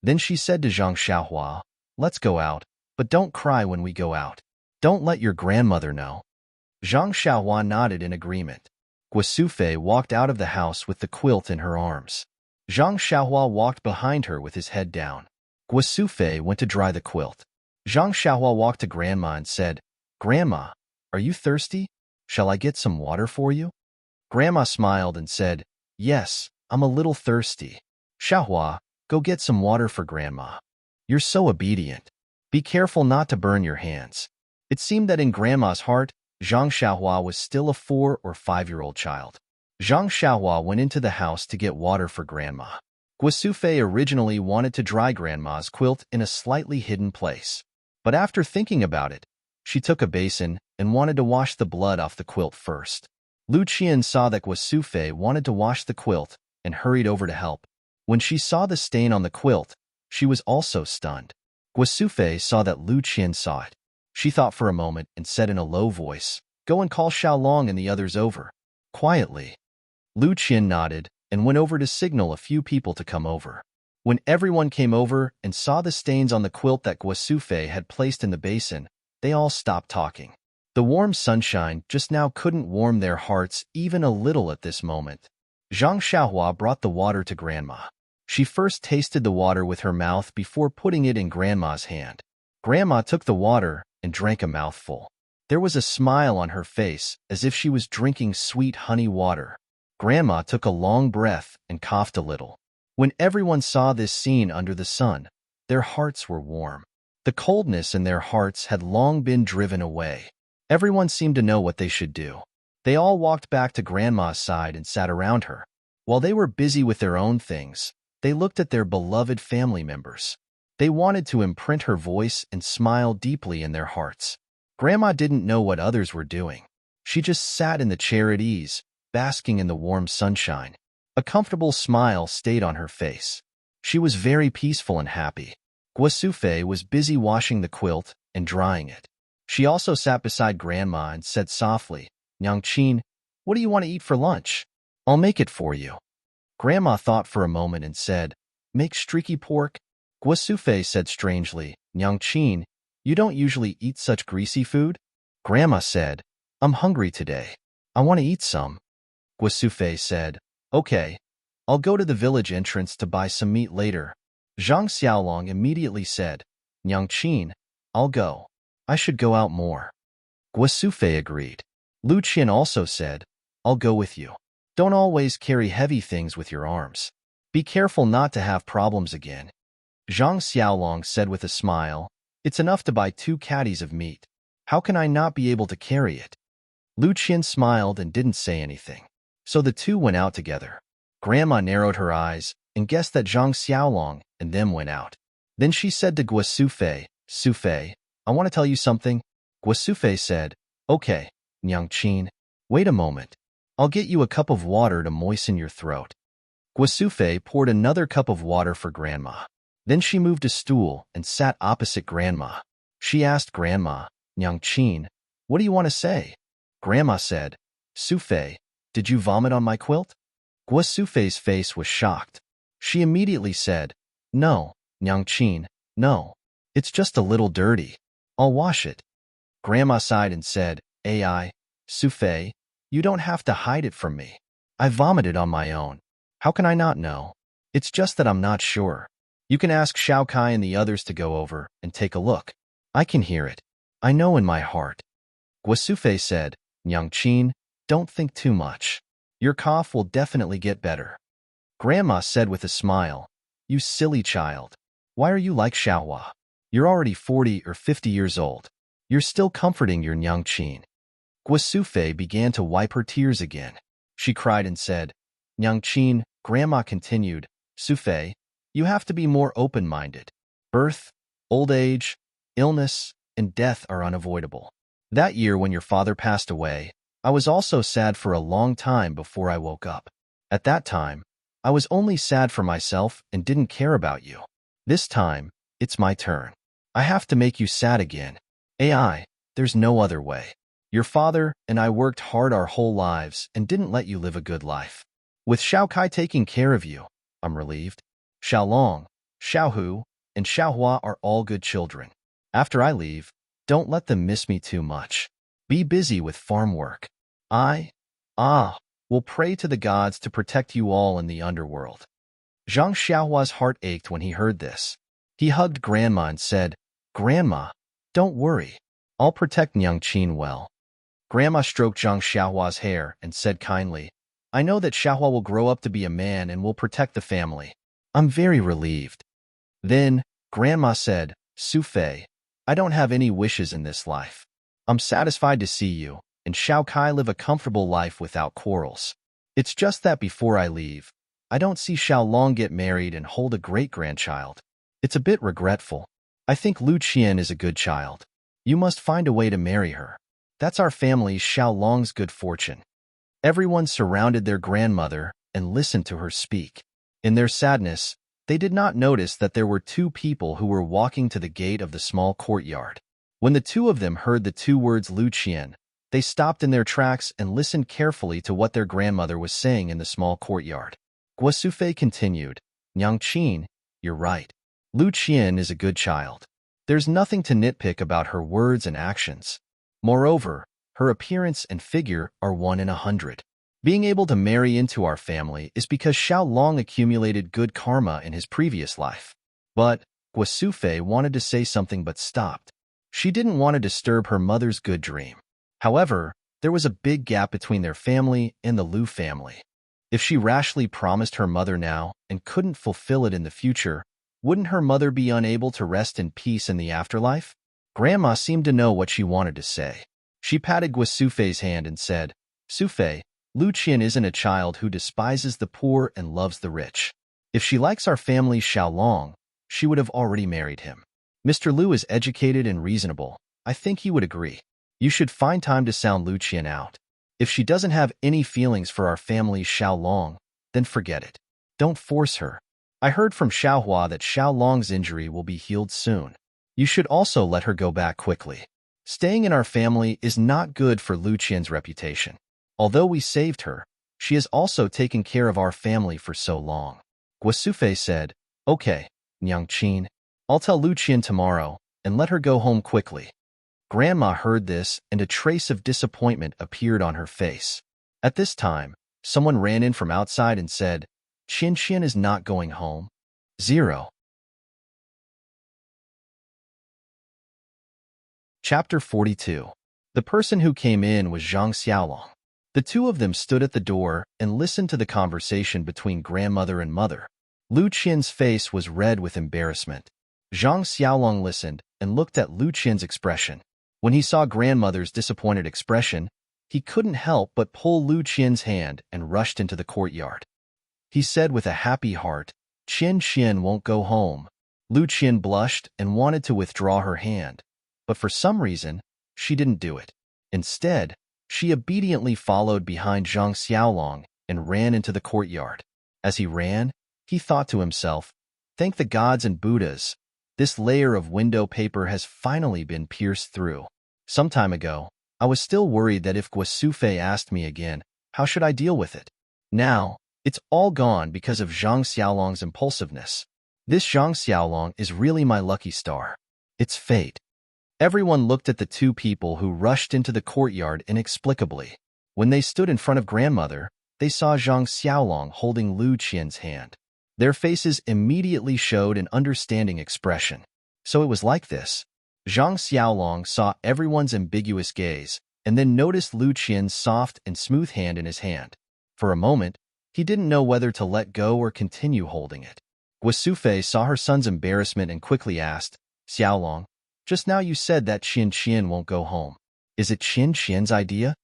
Then she said to Zhang Xiaohua, "Let's go out, but don't cry when we go out. Don't let your grandmother know." Zhang Xiaohua nodded in agreement. Guosufei walked out of the house with the quilt in her arms. Zhang Xiaohua walked behind her with his head down. Guosufei went to dry the quilt. Zhang Xiaohua walked to Grandma and said, "Grandma, are you thirsty? Shall I get some water for you?" Grandma smiled and said, "Yes, I'm a little thirsty. Xiaohua, go get some water for Grandma. You're so obedient. Be careful not to burn your hands." It seemed that in Grandma's heart, Zhang Xiaohua was still a 4 or 5-year-old child. Zhang Xiaohua went into the house to get water for Grandma. Guosufei originally wanted to dry Grandma's quilt in a slightly hidden place. But after thinking about it, she took a basin and wanted to wash the blood off the quilt first. Lu Qian saw that Guosufei wanted to wash the quilt and hurried over to help. When she saw the stain on the quilt, she was also stunned. Guosufei saw that Lu Qian saw it. She thought for a moment and said in a low voice, "Go and call Xiaolong and the others over." Quietly. Lu Qian nodded and went over to signal a few people to come over. When everyone came over and saw the stains on the quilt that Guosufei had placed in the basin, they all stopped talking. The warm sunshine just now couldn't warm their hearts even a little at this moment. Zhang Xiaohua brought the water to Grandma. She first tasted the water with her mouth before putting it in Grandma's hand. Grandma took the water and drank a mouthful. There was a smile on her face as if she was drinking sweet honey water. Grandma took a long breath and coughed a little. When everyone saw this scene under the sun, their hearts were warm. The coldness in their hearts had long been driven away. Everyone seemed to know what they should do. They all walked back to Grandma's side and sat around her. While they were busy with their own things, they looked at their beloved family members. They wanted to imprint her voice and smile deeply in their hearts. Grandma didn't know what others were doing. She just sat in the chair at ease, basking in the warm sunshine. A comfortable smile stayed on her face. She was very peaceful and happy. Guasufei was busy washing the quilt and drying it. She also sat beside Grandma and said softly, "Nyangqin, what do you want to eat for lunch? I'll make it for you." Grandma thought for a moment and said, "Make streaky pork?" Guasufei said strangely, "Nyangqin, you don't usually eat such greasy food?" Grandma said, "I'm hungry today. I want to eat some." Guasufei said, "Okay, I'll go to the village entrance to buy some meat later." Zhang Xiaolong immediately said, "Nyangqin, I'll go. I should go out more." Guasufei agreed. Lu Qian also said, "I'll go with you. Don't always carry heavy things with your arms. Be careful not to have problems again." Zhang Xiaolong said with a smile, "It's enough to buy 2 caddies of meat. How can I not be able to carry it?" Lu Qian smiled and didn't say anything. So the two went out together. Grandma narrowed her eyes and guessed that Zhang Xiaolong and them went out. Then she said to Guasufei, "Sufei, I want to tell you something." Guasufei said, "Okay, Nyangqin. Wait a moment. I'll get you a cup of water to moisten your throat." Guasufei poured another cup of water for Grandma. Then she moved a stool and sat opposite Grandma. She asked Grandma, "Nyangqin, what do you want to say?" Grandma said, "Sufei, did you vomit on my quilt?" Guasufei's face was shocked. She immediately said, "No, Nyangqin, no. It's just a little dirty. I'll wash it." Grandma sighed and said, Sufei, you don't have to hide it from me. I vomited on my own. How can I not know? It's just that I'm not sure. You can ask Xiao Kai and the others to go over and take a look. I can hear it. I know in my heart." Guasufei said, "Nyangqin, don't think too much. Your cough will definitely get better." Grandma said with a smile, "You silly child. Why are you like Xiaohua? You're already 40 or 50 years old. You're still comforting your Nyangqin." Guasufei began to wipe her tears again. She cried and said, "Nyangqin," Grandma continued, "Sufei, you have to be more open-minded. Birth, old age, illness, and death are unavoidable. That year when your father passed away, I was also sad for a long time before I woke up. At that time, I was only sad for myself and didn't care about you. This time, it's my turn. I have to make you sad again. There's no other way. Your father and I worked hard our whole lives and didn't let you live a good life. With Xiao Kai taking care of you, I'm relieved. Xiaolong, Xiaohu, and Xiaohua are all good children. After I leave, don't let them miss me too much. Be busy with farm work. I will pray to the gods to protect you all in the underworld." Zhang Xiaohua's heart ached when he heard this. He hugged Grandma and said, "Grandma, don't worry. I'll protect Nyangqin well." Grandma stroked Zhang Xiaohua's hair and said kindly, "I know that Xiaohua will grow up to be a man and will protect the family. I'm very relieved." Then, Grandma said, "Sufei, I don't have any wishes in this life. I'm satisfied to see you and Xiao Kai live a comfortable life without quarrels. It's just that before I leave, I don't see Xiao Long get married and hold a great-grandchild. It's a bit regretful. I think Lu Qian is a good child. You must find a way to marry her. That's our family Xiao Long's good fortune." Everyone surrounded their grandmother and listened to her speak. In their sadness, they did not notice that there were 2 people who were walking to the gate of the small courtyard. When the 2 of them heard the 2 words Lu Qian, they stopped in their tracks and listened carefully to what their grandmother was saying in the small courtyard. Guasufei continued, "Nyangqin, you're right. Lu Qian is a good child. There's nothing to nitpick about her words and actions. Moreover, her appearance and figure are 1 in 100. Being able to marry into our family is because Xiao Long accumulated good karma in his previous life." But Guasufei wanted to say something but stopped. She didn't want to disturb her mother's good dream. However, there was a big gap between their family and the Lu family. If she rashly promised her mother now and couldn't fulfill it in the future, wouldn't her mother be unable to rest in peace in the afterlife? Grandma seemed to know what she wanted to say. She patted Guasufei's hand and said, "Sufei, Lu Qian isn't a child who despises the poor and loves the rich. If she likes our family Xiao Long, she would have already married him. Mr. Lu is educated and reasonable. I think he would agree. You should find time to sound Lu Qian out. If she doesn't have any feelings for our family Xiao Long, then forget it. Don't force her. I heard from Xiaohua that Xiaolong's injury will be healed soon. You should also let her go back quickly. Staying in our family is not good for Lu Qian's reputation. Although we saved her, she has also taken care of our family for so long. Guosufei said, Okay, Nyang Qin. I'll tell Lu Qian tomorrow and let her go home quickly. Grandma heard this and a trace of disappointment appeared on her face. At this time, someone ran in from outside and said, Qian is not going home. 0. Chapter 42. The person who came in was Zhang Xiaolong. The two of them stood at the door and listened to the conversation between grandmother and mother. Lu Qian's face was red with embarrassment. Zhang Xiaolong listened and looked at Lu Qian's expression. When he saw grandmother's disappointed expression, he couldn't help but pull Lu Qian's hand and rushed into the courtyard. He said with a happy heart, Qian won't go home. Lu Qian blushed and wanted to withdraw her hand, but for some reason, she didn't do it. Instead, she obediently followed behind Zhang Xiaolong and ran into the courtyard. As he ran, he thought to himself, Thank the gods and Buddhas, this layer of window paper has finally been pierced through. Some time ago, I was still worried that if Guosufei asked me again, how should I deal with it? Now, it's all gone because of Zhang Xiaolong's impulsiveness. This Zhang Xiaolong is really my lucky star. It's fate. Everyone looked at the two people who rushed into the courtyard inexplicably. When they stood in front of grandmother, they saw Zhang Xiaolong holding Lu Qian's hand. Their faces immediately showed an understanding expression. So it was like this. Zhang Xiaolong saw everyone's ambiguous gaze and then noticed Lu Qian's soft and smooth hand in his hand. For a moment, he didn't know whether to let go or continue holding it. Guosufei saw her son's embarrassment and quickly asked, Xiaolong, just now you said that Qian won't go home. Is it Qian's idea?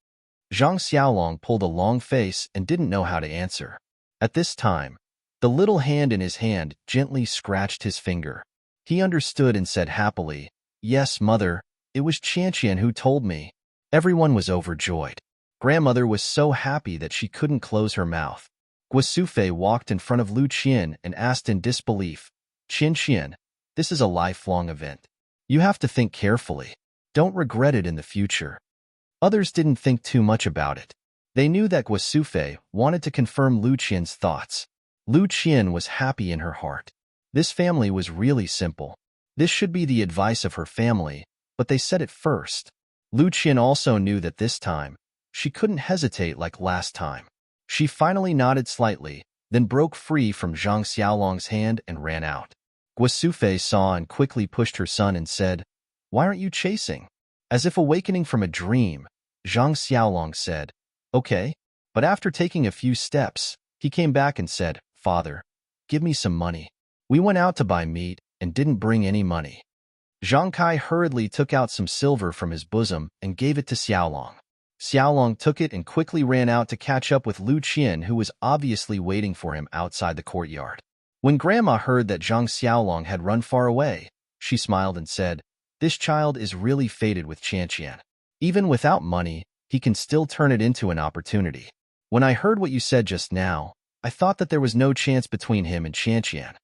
Zhang Xiaolong pulled a long face and didn't know how to answer. At this time, the little hand in his hand gently scratched his finger. He understood and said happily, Yes, mother, it was Qian who told me. Everyone was overjoyed. Grandmother was so happy that she couldn't close her mouth. Guosufei walked in front of Lu Qian and asked in disbelief, Qian, this is a lifelong event. You have to think carefully. Don't regret it in the future. Others didn't think too much about it. They knew that Guosufei wanted to confirm Lu Qian's thoughts. Lu Qian was happy in her heart. This family was really simple. This should be the advice of her family, but they said it first. Lu Qian also knew that this time, she couldn't hesitate like last time. She finally nodded slightly, then broke free from Zhang Xiaolong's hand and ran out. Guosufei saw and quickly pushed her son and said, Why aren't you chasing? As if awakening from a dream, Zhang Xiaolong said, Okay, but after taking a few steps, he came back and said, Father, give me some money. We went out to buy meat and didn't bring any money. Zhang Kai hurriedly took out some silver from his bosom and gave it to Xiaolong. Xiaolong took it and quickly ran out to catch up with Lu Qian, who was obviously waiting for him outside the courtyard. When Grandma heard that Zhang Xiaolong had run far away, she smiled and said, This child is really fated with Qian. Even without money, he can still turn it into an opportunity. When I heard what you said just now, I thought that there was no chance between him and Qian.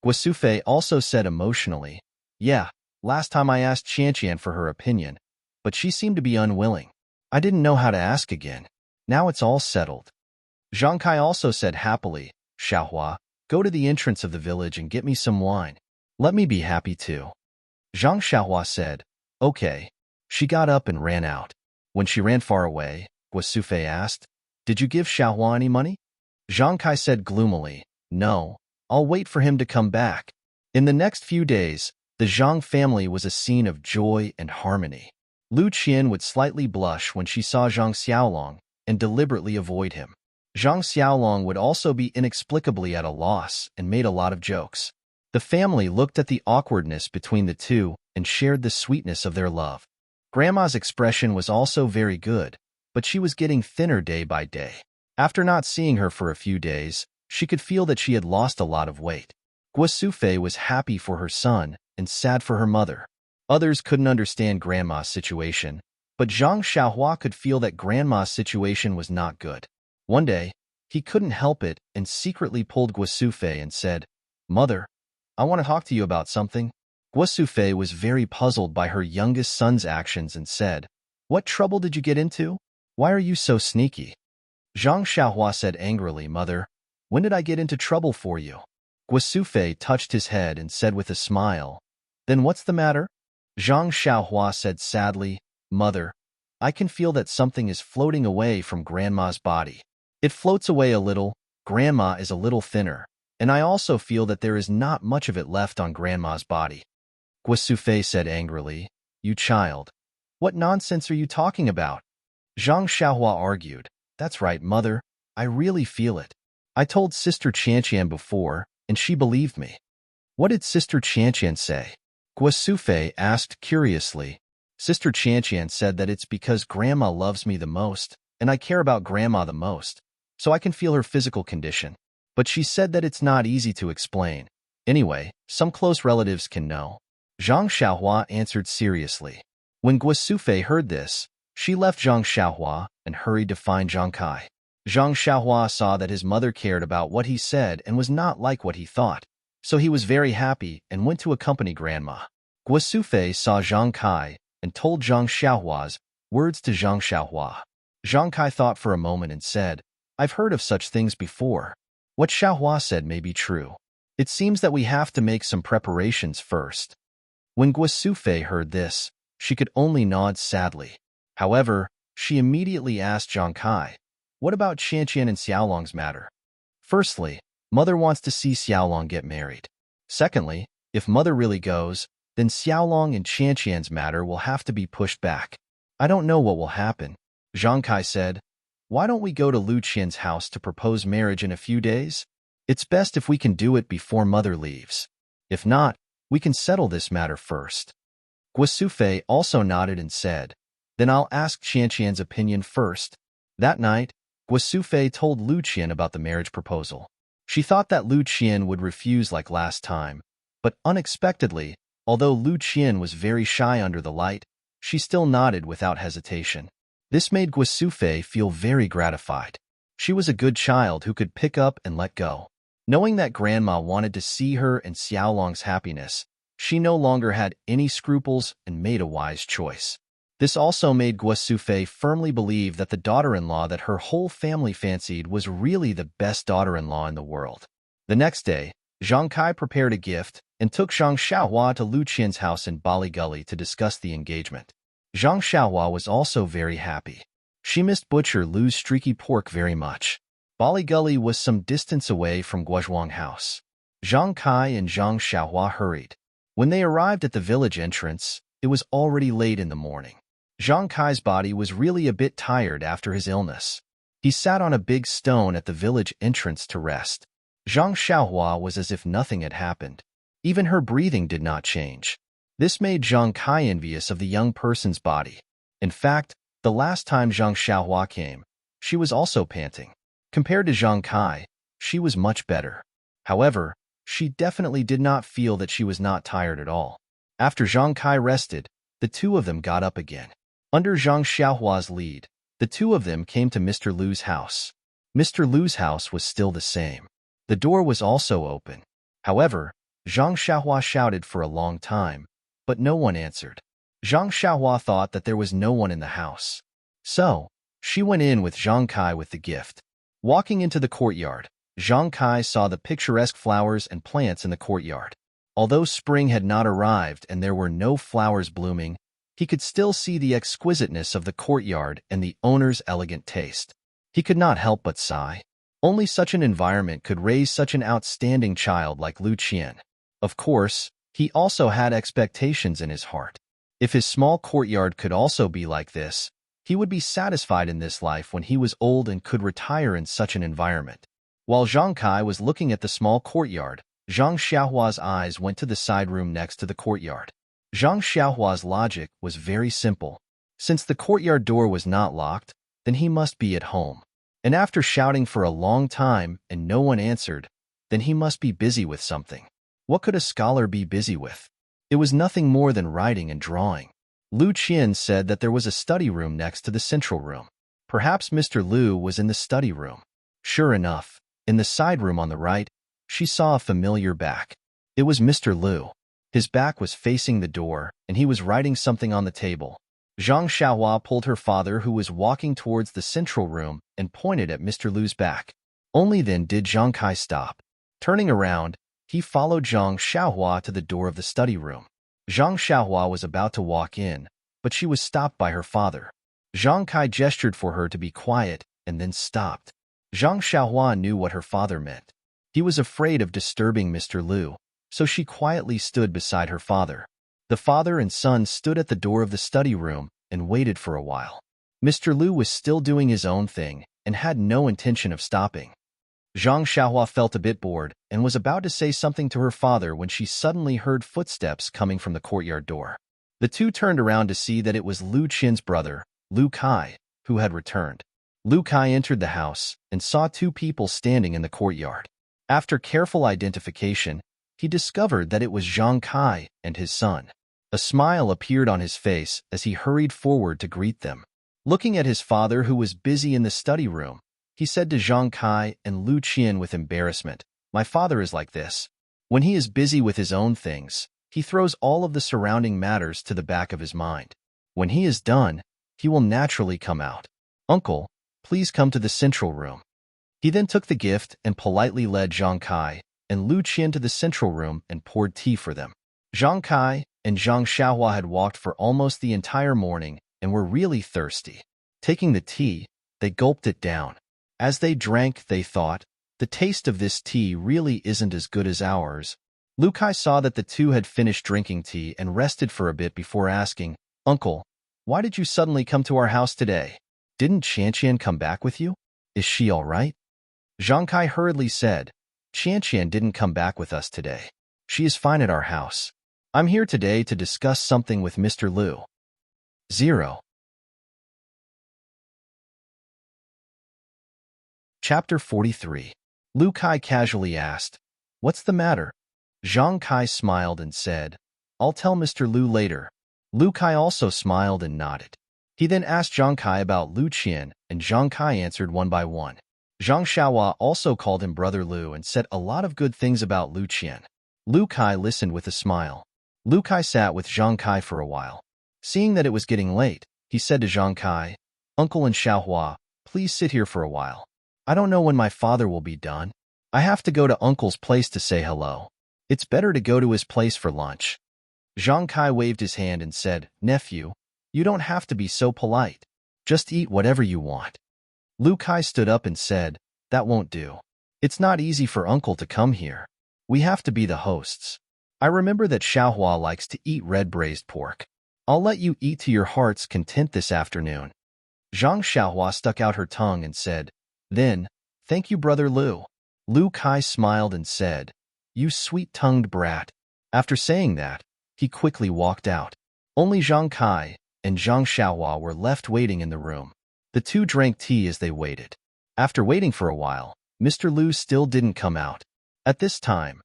Guosufei also said emotionally, Yeah, last time I asked Qian for her opinion, but she seemed to be unwilling. I didn't know how to ask again. Now it's all settled. Zhang Kai also said happily, Xiaohua, go to the entrance of the village and get me some wine. Let me be happy too. Zhang Xiaohua said, Okay. She got up and ran out. When she ran far away, Guosufei asked, Did you give Xiaohua any money? Zhang Kai said gloomily, No, I'll wait for him to come back. In the next few days, the Zhang family was a scene of joy and harmony. Lu Qian would slightly blush when she saw Zhang Xiaolong and deliberately avoid him. Zhang Xiaolong would also be inexplicably at a loss and made a lot of jokes. The family looked at the awkwardness between the two and shared the sweetness of their love. Grandma's expression was also very good, but she was getting thinner day by day. After not seeing her for a few days, she could feel that she had lost a lot of weight. Guosufei was happy for her son and sad for her mother. Others couldn't understand Grandma's situation, but Zhang Xiaohua could feel that Grandma's situation was not good. One day, he couldn't help it and secretly pulled Guosufei and said, Mother, I want to talk to you about something. Guosufei was very puzzled by her youngest son's actions and said, What trouble did you get into? Why are you so sneaky? Zhang Xiaohua said angrily, Mother, when did I get into trouble for you? Guosufei touched his head and said with a smile, Then what's the matter? Zhang Xiaohua said sadly, Mother, I can feel that something is floating away from Grandma's body. It floats away a little, Grandma is a little thinner, and I also feel that there is not much of it left on Grandma's body. Guosufei said angrily, You child, what nonsense are you talking about? Zhang Xiaohua argued, That's right, Mother, I really feel it. I told Sister Qianqian before, and she believed me. What did Sister Qianqian say? Guosufei asked curiously. Sister Qianqian said that it's because Grandma loves me the most, and I care about Grandma the most, so I can feel her physical condition. But she said that it's not easy to explain. Anyway, some close relatives can know. Zhang Xiaohua answered seriously. When Guosufei heard this, she left Zhang Xiaohua and hurried to find Zhang Kai. Zhang Xiaohua saw that his mother cared about what he said and was not like what he thought, so he was very happy and went to accompany Grandma. Guosufei saw Zhang Kai and told Zhang Xiaohua's words to Zhang Xiaohua. Zhang Kai thought for a moment and said, I've heard of such things before. What Xiaohua said may be true. It seems that we have to make some preparations first. When Guosufei heard this, she could only nod sadly. However, she immediately asked Zhang Kai, What about Qianqian and Xiaolong's matter? Firstly, Mother wants to see Xiaolong get married. Secondly, if Mother really goes, then Xiaolong and Qianqian's matter will have to be pushed back. I don't know what will happen. Zhang Kai said, Why don't we go to Lu Qian's house to propose marriage in a few days? It's best if we can do it before Mother leaves. If not, we can settle this matter first. Guosufei also nodded and said, Then I'll ask Qianqian's opinion first. That night, Guosufei told Lu Qian about the marriage proposal. She thought that Lu Qian would refuse like last time, but unexpectedly, although Lu Qian was very shy under the light, she still nodded without hesitation. This made Guosufei feel very gratified. She was a good child who could pick up and let go. Knowing that Grandma wanted to see her and Xiaolong's happiness, she no longer had any scruples and made a wise choice. This also made Guosufei firmly believe that the daughter-in-law that her whole family fancied was really the best daughter-in-law in the world. The next day, Zhang Kai prepared a gift and took Zhang Xiaohua to Lu Qian's house in Bali Gully to discuss the engagement. Zhang Xiaohua was also very happy. She missed Butcher Lu's streaky pork very much. Bali Gully was some distance away from Guozhuang House. Zhang Kai and Zhang Xiaohua hurried. When they arrived at the village entrance, it was already late in the morning. Zhang Kai's body was really a bit tired after his illness. He sat on a big stone at the village entrance to rest. Zhang Xiaohua was as if nothing had happened. Even her breathing did not change. This made Zhang Kai envious of the young person's body. In fact, the last time Zhang Xiaohua came, she was also panting. Compared to Zhang Kai, she was much better. However, she definitely did not feel that she was not tired at all. After Zhang Kai rested, the two of them got up again. Under Zhang Xiaohua's lead, the two of them came to Mr. Lu's house. Mr. Lu's house was still the same. The door was also open. However, Zhang Xiaohua shouted for a long time, but no one answered. Zhang Xiaohua thought that there was no one in the house. So, she went in with Zhang Kai with the gift. Walking into the courtyard, Zhang Kai saw the picturesque flowers and plants in the courtyard. Although spring had not arrived and there were no flowers blooming, he could still see the exquisiteness of the courtyard and the owner's elegant taste. He could not help but sigh. Only such an environment could raise such an outstanding child like Lu Qian. Of course, he also had expectations in his heart. If his small courtyard could also be like this, he would be satisfied in this life when he was old and could retire in such an environment. While Zhang Kai was looking at the small courtyard, Zhang Xiaohua's eyes went to the side room next to the courtyard. Zhang Xiaohua's logic was very simple. Since the courtyard door was not locked, then he must be at home. And after shouting for a long time and no one answered, then he must be busy with something. What could a scholar be busy with? It was nothing more than writing and drawing. Lu Qian said that there was a study room next to the central room. Perhaps Mr. Lu was in the study room. Sure enough, in the side room on the right, she saw a familiar back. It was Mr. Liu. His back was facing the door, and he was writing something on the table. Zhang Xiaohua pulled her father, who was walking towards the central room, and pointed at Mr. Liu's back. Only then did Zhang Kai stop. Turning around, he followed Zhang Xiaohua to the door of the study room. Zhang Xiaohua was about to walk in, but she was stopped by her father. Zhang Kai gestured for her to be quiet and then stopped. Zhang Xiaohua knew what her father meant. He was afraid of disturbing Mr. Liu, so she quietly stood beside her father. The father and son stood at the door of the study room and waited for a while. Mr. Liu was still doing his own thing and had no intention of stopping. Zhang Xiaohua felt a bit bored and was about to say something to her father when she suddenly heard footsteps coming from the courtyard door. The two turned around to see that it was Lu Qian's brother, Lu Kai, who had returned. Lu Kai entered the house and saw two people standing in the courtyard. After careful identification, he discovered that it was Zhang Kai and his son. A smile appeared on his face as he hurried forward to greet them. Looking at his father, who was busy in the study room, he said to Zhang Kai and Lu Qian with embarrassment, "My father is like this. When he is busy with his own things, he throws all of the surrounding matters to the back of his mind. When he is done, he will naturally come out. Uncle, please come to the central room." He then took the gift and politely led Zhang Kai and Lu Qian to the central room and poured tea for them. Zhang Kai and Zhang Xiaohua had walked for almost the entire morning and were really thirsty. Taking the tea, they gulped it down. As they drank, they thought, "The taste of this tea really isn't as good as ours." Lu Kai saw that the two had finished drinking tea and rested for a bit before asking, "Uncle, why did you suddenly come to our house today? Didn't Qian come back with you? Is she all right?" Zhang Kai hurriedly said, "Qian didn't come back with us today. She is fine at our house. I'm here today to discuss something with Mr. Liu." 0. Chapter 43. Lu Kai casually asked, "What's the matter?" Zhang Kai smiled and said, "I'll tell Mr. Liu later." Lu Kai also smiled and nodded. He then asked Zhang Kai about Lu Qian, and Zhang Kai answered one by one. Zhang Xiaohua also called him Brother Liu and said a lot of good things about Lu Qian. Lu Kai listened with a smile. Lu Kai sat with Zhang Kai for a while. Seeing that it was getting late, he said to Zhang Kai, "Uncle and Xiaohua, please sit here for a while. I don't know when my father will be done. I have to go to Uncle's place to say hello. It's better to go to his place for lunch." Zhang Kai waved his hand and said, "Nephew, you don't have to be so polite. Just eat whatever you want." Lu Kai stood up and said, "That won't do. It's not easy for Uncle to come here. We have to be the hosts. I remember that Xiaohua likes to eat red braised pork. I'll let you eat to your heart's content this afternoon." Zhang Xiaohua stuck out her tongue and said, "Then, thank you, Brother Liu." Lu Kai smiled and said, "You sweet-tongued brat." After saying that, he quickly walked out. Only Zhang Kai and Zhang Xiaohua were left waiting in the room. The two drank tea as they waited. After waiting for a while, Mr. Liu still didn't come out. At this time,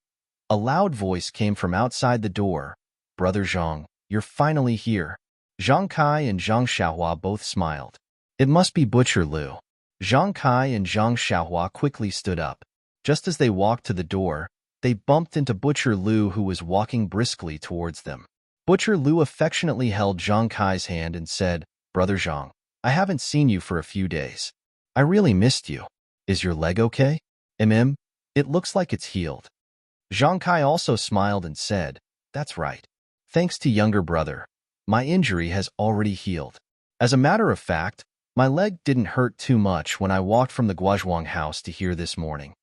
a loud voice came from outside the door. "Brother Zhang, you're finally here." Zhang Kai and Zhang Xiaohua both smiled. "It must be Butcher Liu." Zhang Kai and Zhang Xiaohua quickly stood up. Just as they walked to the door, they bumped into Butcher Liu, who was walking briskly towards them. Butcher Liu affectionately held Zhang Kai's hand and said, "Brother Zhang, I haven't seen you for a few days. I really missed you. Is your leg okay?" It looks like it's healed." Zhang Kai also smiled and said, "That's right. Thanks to younger brother, my injury has already healed. As a matter of fact, my leg didn't hurt too much when I walked from the Guozhuang house to here this morning."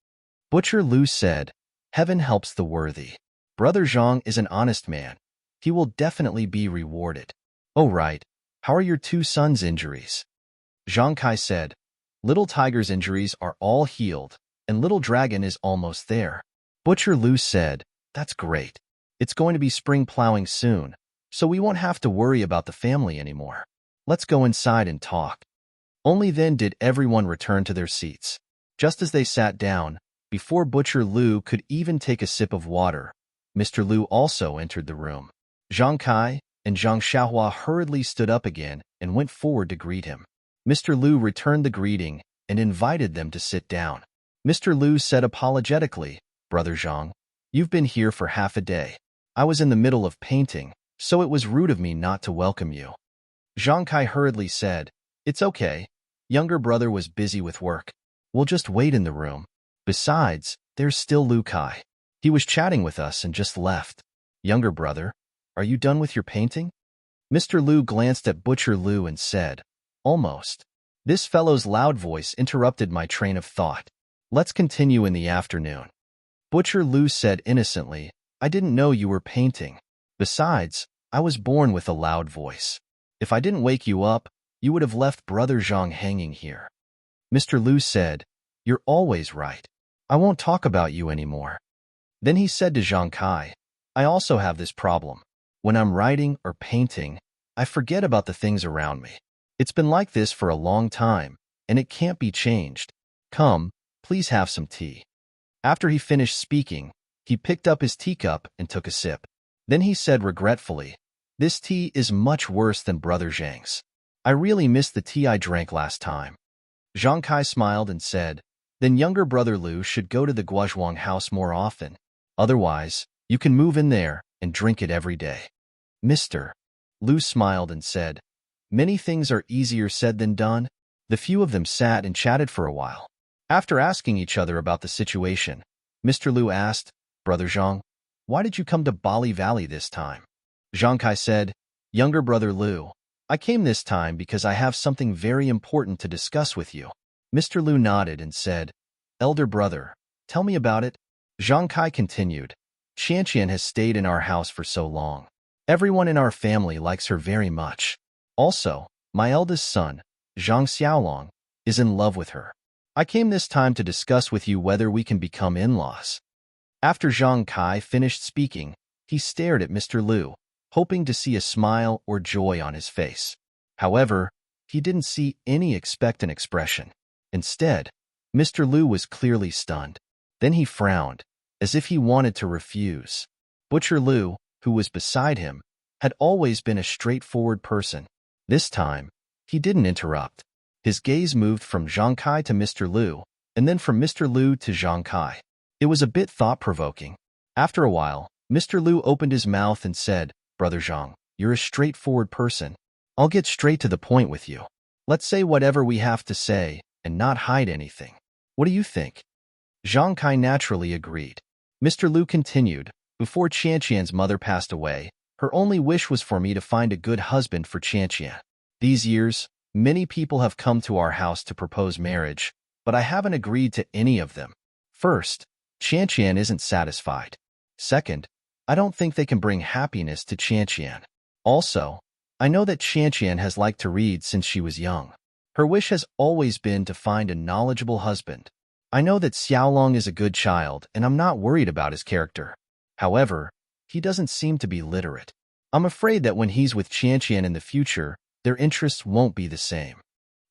Butcher Liu said, "Heaven helps the worthy. Brother Zhang is an honest man. He will definitely be rewarded." "Oh right, how are your two sons' injuries?" Zhang Kai said, "Little Tiger's injuries are all healed, and Little Dragon is almost there." Butcher Liu said, "That's great. It's going to be spring plowing soon, so we won't have to worry about the family anymore. Let's go inside and talk." Only then did everyone return to their seats. Just as they sat down, before Butcher Liu could even take a sip of water, Mr. Liu also entered the room. Zhang Kai and Zhang Xiaohua hurriedly stood up again and went forward to greet him. Mr. Liu returned the greeting and invited them to sit down. Mr. Liu said apologetically, Brother Zhang. You've been here for half a day. I was in the middle of painting, so it was rude of me not to welcome you. Zhang Kai hurriedly said, It's okay. Younger brother was busy with work. We'll just wait in the room. Besides, there's still Lu Kai. He was chatting with us and just left. Younger brother, are you done with your painting? Mr. Lu glanced at Butcher Lu and said, Almost. This fellow's loud voice interrupted my train of thought. Let's continue in the afternoon. Butcher Lu said innocently, I didn't know you were painting. Besides, I was born with a loud voice. If I didn't wake you up, you would have left Brother Zhang hanging here. Mr. Lu said, You're always right. I won't talk about you anymore. Then he said to Zhang Kai, I also have this problem. When I'm writing or painting, I forget about the things around me. It's been like this for a long time, and it can't be changed. Come, please have some tea. After he finished speaking, he picked up his teacup and took a sip. Then he said regretfully, This tea is much worse than Brother Zhang's. I really missed the tea I drank last time. Zhang Kai smiled and said, Then younger brother Lu should go to the Guozhuang house more often. Otherwise, you can move in there and drink it every day. Mr. Lu smiled and said, Many things are easier said than done. The few of them sat and chatted for a while. After asking each other about the situation, Mr. Lu asked, Brother Zhang, why did you come to Bali Valley this time? Zhang Kai said, Younger brother Lu, I came this time because I have something very important to discuss with you. Mr. Lu nodded and said, Elder brother, tell me about it. Zhang Kai continued, Qianqian has stayed in our house for so long. Everyone in our family likes her very much. Also, my eldest son, Zhang Xiaolong, is in love with her. I came this time to discuss with you whether we can become in-laws. After Zhang Kai finished speaking, he stared at Mr. Lu, hoping to see a smile or joy on his face. However, he didn't see any expectant expression. Instead, Mr. Lu was clearly stunned. Then he frowned, as if he wanted to refuse. Butcher Lu, who was beside him, had always been a straightforward person. This time, he didn't interrupt. His gaze moved from Zhang Kai to Mr. Lu, and then from Mr. Lu to Zhang Kai. It was a bit thought-provoking. After a while, Mr. Lu opened his mouth and said, Brother Zhang, you're a straightforward person. I'll get straight to the point with you. Let's say whatever we have to say, and not hide anything. What do you think? Zhang Kai naturally agreed. Mr. Lu continued, Before Qianqian's mother passed away, her only wish was for me to find a good husband for Qianqian. These years, many people have come to our house to propose marriage, but I haven't agreed to any of them. First, Qianqian isn't satisfied. Second, I don't think they can bring happiness to Qianqian. Also, I know that Qianqian has liked to read since she was young. Her wish has always been to find a knowledgeable husband. I know that Xiaolong is a good child, and I'm not worried about his character. However, he doesn't seem to be literate. I'm afraid that when he's with Qianqian in the future, their interests won't be the same.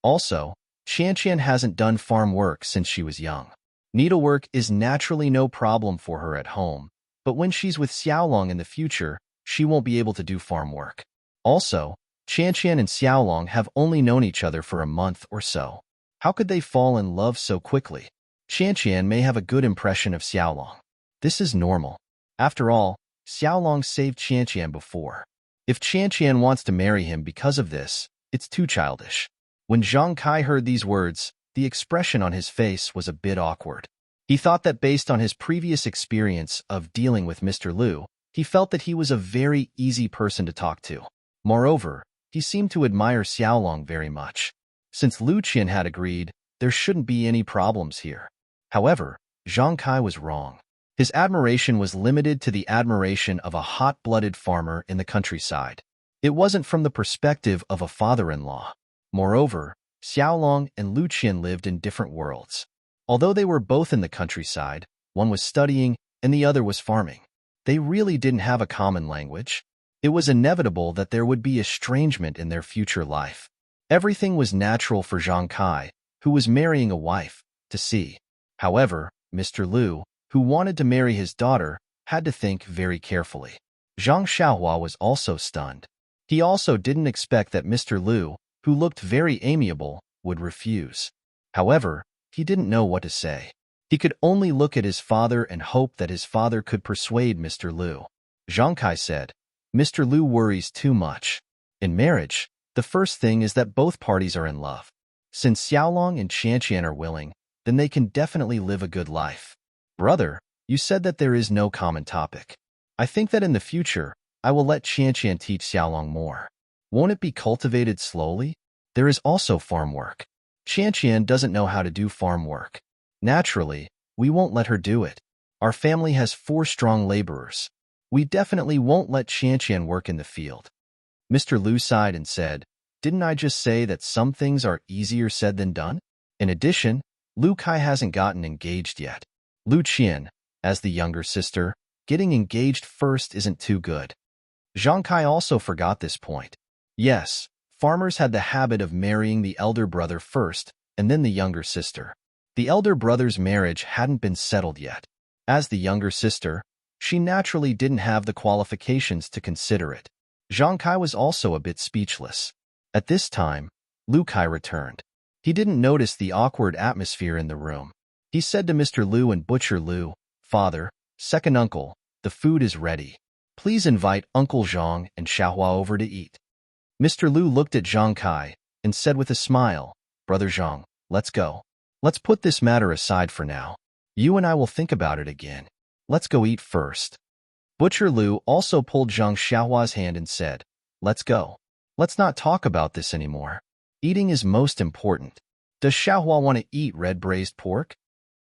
Also, Qianqian hasn't done farm work since she was young. Needlework is naturally no problem for her at home, but when she's with Xiaolong in the future, she won't be able to do farm work. Also, Qianqian and Xiaolong have only known each other for a month or so. How could they fall in love so quickly? Qianqian may have a good impression of Xiaolong. This is normal. After all, Xiaolong saved Qianqian before. If Qianqian wants to marry him because of this, it's too childish. When Zhang Kai heard these words, the expression on his face was a bit awkward. He thought that based on his previous experience of dealing with Mr. Lu, he felt that he was a very easy person to talk to. Moreover, he seemed to admire Xiaolong very much. Since Lu Qian had agreed, there shouldn't be any problems here. However, Zhang Kai was wrong. His admiration was limited to the admiration of a hot-blooded farmer in the countryside. It wasn't from the perspective of a father-in-law. Moreover, Xiaolong and Lu Qian lived in different worlds. Although they were both in the countryside, one was studying and the other was farming. They really didn't have a common language. It was inevitable that there would be estrangement in their future life. Everything was natural for Zhang Kai, who was marrying a wife, to see. However, Mr. Lu, who wanted to marry his daughter, had to think very carefully. Zhang Xiaohua was also stunned. He also didn't expect that Mr. Lu, who looked very amiable, would refuse. However, he didn't know what to say. He could only look at his father and hope that his father could persuade Mr. Liu. Zhang Kai said, "Mr. Liu worries too much. In marriage, the first thing is that both parties are in love. Since Xiaolong and Qianqian are willing, then they can definitely live a good life. Brother, you said that there is no common topic. I think that in the future, I will let Qianqian teach Xiaolong more. Won't it be cultivated slowly? There is also farm work. Qianqian doesn't know how to do farm work. Naturally, we won't let her do it. Our family has 4 strong laborers. We definitely won't let Qianqian work in the field." Mr. Liu sighed and said, "Didn't I just say that some things are easier said than done? In addition, Lu Kai hasn't gotten engaged yet. Lu Qian, as the younger sister, getting engaged first isn't too good." Zhang Kai also forgot this point. Yes, farmers had the habit of marrying the elder brother first and then the younger sister. The elder brother's marriage hadn't been settled yet. As the younger sister, she naturally didn't have the qualifications to consider it. Zhang Kai was also a bit speechless. At this time, Lu Kai returned. He didn't notice the awkward atmosphere in the room. He said to Mr. Liu and Butcher Liu, "Father, second uncle, the food is ready. Please invite Uncle Zhang and Xiaohua over to eat." Mr. Liu looked at Zhang Kai and said with a smile, "Brother Zhang, let's go. Let's put this matter aside for now. You and I will think about it again. Let's go eat first." Butcher Liu also pulled Zhang Xiaohua's hand and said, "Let's go. Let's not talk about this anymore. Eating is most important. Does Xiaohua want to eat red braised pork?"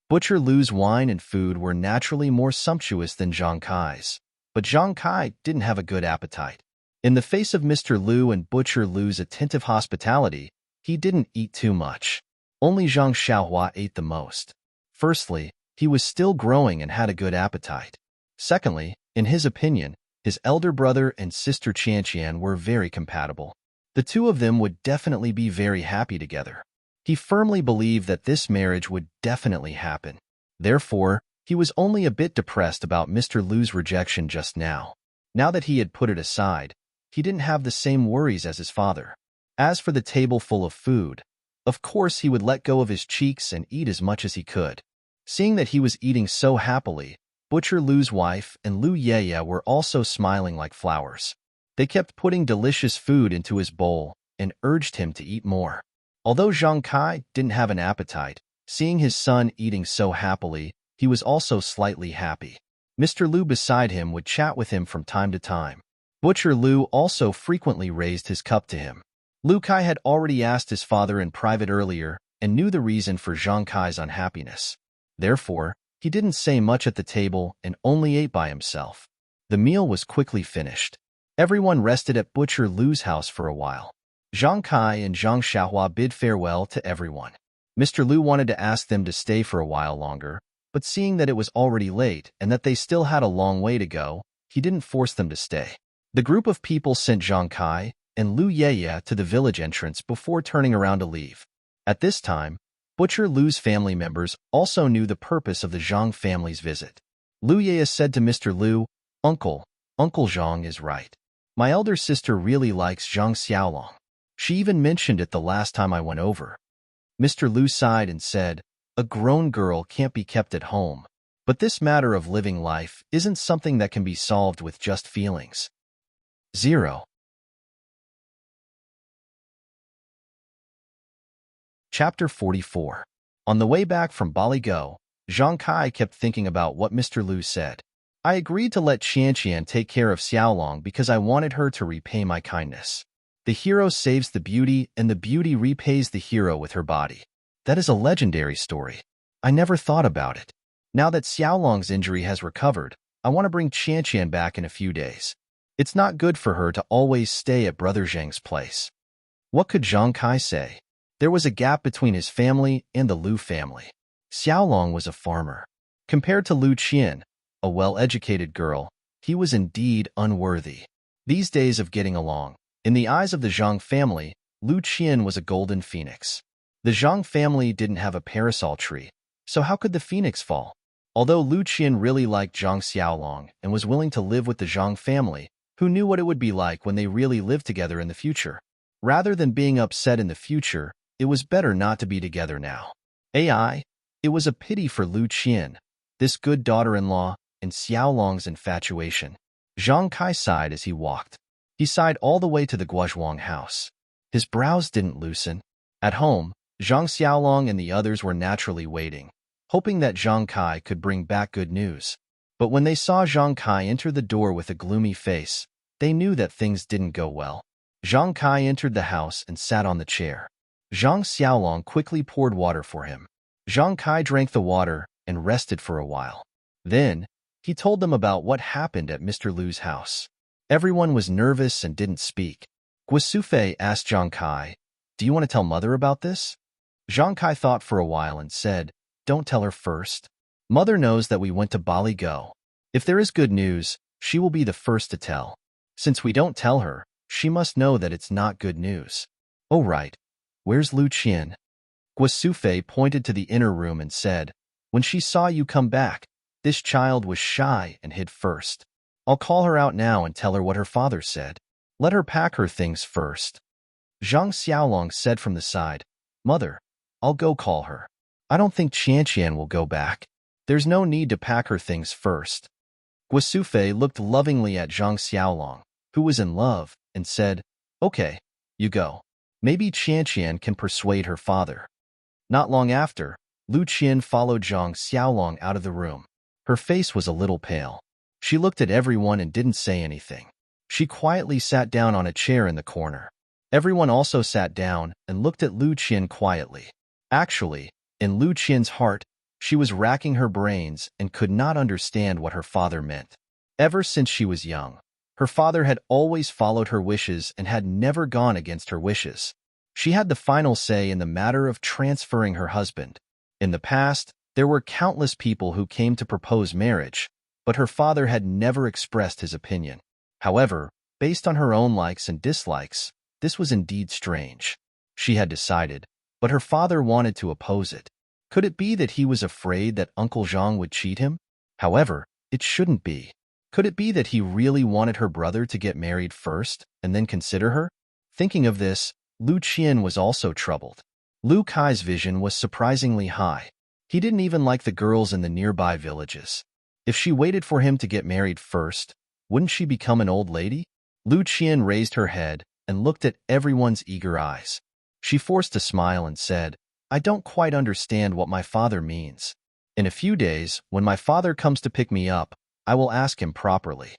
Butcher Liu's wine and food were naturally more sumptuous than Zhang Kai's, but Zhang Kai didn't have a good appetite. In the face of Mr. Liu and Butcher Liu's attentive hospitality, he didn't eat too much. Only Zhang Xiaohua ate the most. Firstly, he was still growing and had a good appetite. Secondly, in his opinion, his elder brother and sister Qianqian were very compatible. The two of them would definitely be very happy together. He firmly believed that this marriage would definitely happen. Therefore, he was only a bit depressed about Mr. Liu's rejection just now. Now that he had put it aside, he didn't have the same worries as his father. As for the table full of food, of course he would let go of his cheeks and eat as much as he could. Seeing that he was eating so happily, Butcher Liu's wife and Lu Yeye were also smiling like flowers. They kept putting delicious food into his bowl and urged him to eat more. Although Zhang Kai didn't have an appetite, seeing his son eating so happily, he was also slightly happy. Mr. Liu beside him would chat with him from time to time. Butcher Liu also frequently raised his cup to him. Lu Kai had already asked his father in private earlier and knew the reason for Zhang Kai's unhappiness. Therefore, he didn't say much at the table and only ate by himself. The meal was quickly finished. Everyone rested at Butcher Liu's house for a while. Zhang Kai and Zhang Xiaohua bid farewell to everyone. Mr. Liu wanted to ask them to stay for a while longer, but seeing that it was already late and that they still had a long way to go, he didn't force them to stay. The group of people sent Zhang Kai and Lu Yeye to the village entrance before turning around to leave. At this time, Butcher Liu's family members also knew the purpose of the Zhang family's visit. Lu Yeye said to Mr. Liu, Uncle Zhang is right. My elder sister really likes Zhang Xiaolong. She even mentioned it the last time I went over." Mr. Liu sighed and said, "A grown girl can't be kept at home. But this matter of living life isn't something that can be solved with just feelings." 0. Chapter 44. On the way back from Baligo, Zhang Kai kept thinking about what Mr. Liu said. "I agreed to let Qianqian take care of Xiaolong because I wanted her to repay my kindness. The hero saves the beauty, and the beauty repays the hero with her body. That is a legendary story. I never thought about it. Now that Xiaolong's injury has recovered, I want to bring Qianqian back in a few days. It's not good for her to always stay at Brother Zhang's place." What could Zhang Kai say? There was a gap between his family and the Liu family. Xiaolong was a farmer. Compared to Lu Qian, a well-educated girl, he was indeed unworthy. These days of getting along, in the eyes of the Zhang family, Lu Qian was a golden phoenix. The Zhang family didn't have a parasol tree, so how could the phoenix fall? Although Lu Qian really liked Zhang Xiaolong and was willing to live with the Zhang family, who knew what it would be like when they really lived together in the future. Rather than being upset in the future, it was better not to be together now. AI, It was a pity for Lu Qian, this good daughter-in-law, and Xiaolong's infatuation. Zhang Kai sighed as he walked. He sighed all the way to the Guozhuang house. His brows didn't loosen. At home, Zhang Xiaolong and the others were naturally waiting, hoping that Zhang Kai could bring back good news. But when they saw Zhang Kai enter the door with a gloomy face, they knew that things didn't go well. Zhang Kai entered the house and sat on the chair. Zhang Xiaolong quickly poured water for him. Zhang Kai drank the water and rested for a while. Then, he told them about what happened at Mr. Lu's house. Everyone was nervous and didn't speak. Guosufei asked Zhang Kai, "Do you want to tell Mother about this?" Zhang Kai thought for a while and said, "Don't tell her first. Mother knows that we went to Bali Go. If there is good news, she will be the first to tell. Since we don't tell her, she must know that it's not good news." "Oh right. Where's Lu Qian?" Guosufei pointed to the inner room and said, "When she saw you come back, this child was shy and hid first. I'll call her out now and tell her what her father said. Let her pack her things first." Zhang Xiaolong said from the side, "Mother, I'll go call her. I don't think Qianqian will go back. There's no need to pack her things first." Guosufei looked lovingly at Zhang Xiaolong, who was in love, and said, "Okay, you go. Maybe Qianqian can persuade her father." Not long after, Lu Qian followed Zhang Xiaolong out of the room. Her face was a little pale. She looked at everyone and didn't say anything. She quietly sat down on a chair in the corner. Everyone also sat down and looked at Lu Qian quietly. Actually, in Lu Qian's heart, she was racking her brains and could not understand what her father meant. Ever since she was young, her father had always followed her wishes and had never gone against her wishes. She had the final say in the matter of transferring her husband. In the past, there were countless people who came to propose marriage, but her father had never expressed his opinion. However, based on her own likes and dislikes, this was indeed strange. She had decided, but her father wanted to oppose it. Could it be that he was afraid that Uncle Zhang would cheat him? However, it shouldn't be. Could it be that he really wanted her brother to get married first and then consider her? Thinking of this, Lu Qian was also troubled. Lu Kai's vision was surprisingly high. He didn't even like the girls in the nearby villages. If she waited for him to get married first, wouldn't she become an old lady? Lu Qian raised her head and looked at everyone's eager eyes. She forced a smile and said, "I don't quite understand what my father means. In a few days, when my father comes to pick me up, I will ask him properly."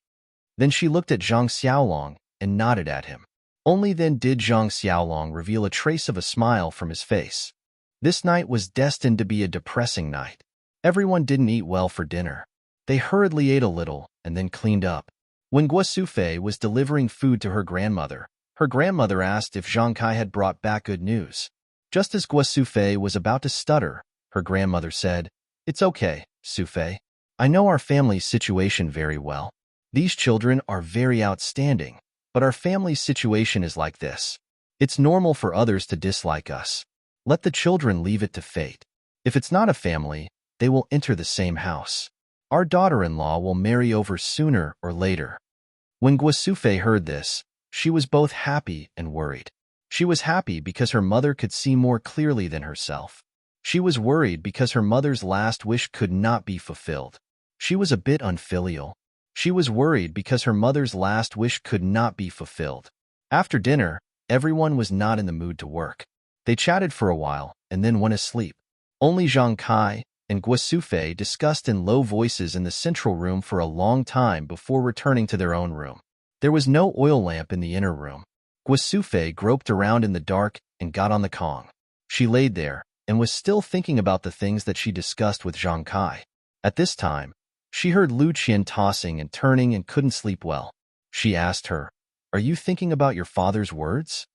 Then she looked at Zhang Xiaolong and nodded at him. Only then did Zhang Xiaolong reveal a trace of a smile from his face. This night was destined to be a depressing night. Everyone didn't eat well for dinner. They hurriedly ate a little and then cleaned up. When Guosufei was delivering food to her grandmother asked if Zhang Kai had brought back good news. Just as Guosufei was about to stutter, her grandmother said, "It's okay, Sufei. I know our family's situation very well. These children are very outstanding, but our family's situation is like this. It's normal for others to dislike us. Let the children leave it to fate. If it's not a family, they will enter the same house. Our daughter-in-law will marry over sooner or later." When Guosufei heard this, she was both happy and worried. She was happy because her mother could see more clearly than herself. She was worried because her mother's last wish could not be fulfilled. She was a bit unfilial. She was worried because her mother's last wish could not be fulfilled. After dinner, everyone was not in the mood to work. They chatted for a while and then went asleep. Only Zhang Kai and Guosufei discussed in low voices in the central room for a long time before returning to their own room. There was no oil lamp in the inner room. Guosufei groped around in the dark and got on the Kong. She laid there and was still thinking about the things that she discussed with Zhang Kai. At this time, she heard Lu Qian tossing and turning and couldn't sleep well. She asked her, "Are you thinking about your father's words?"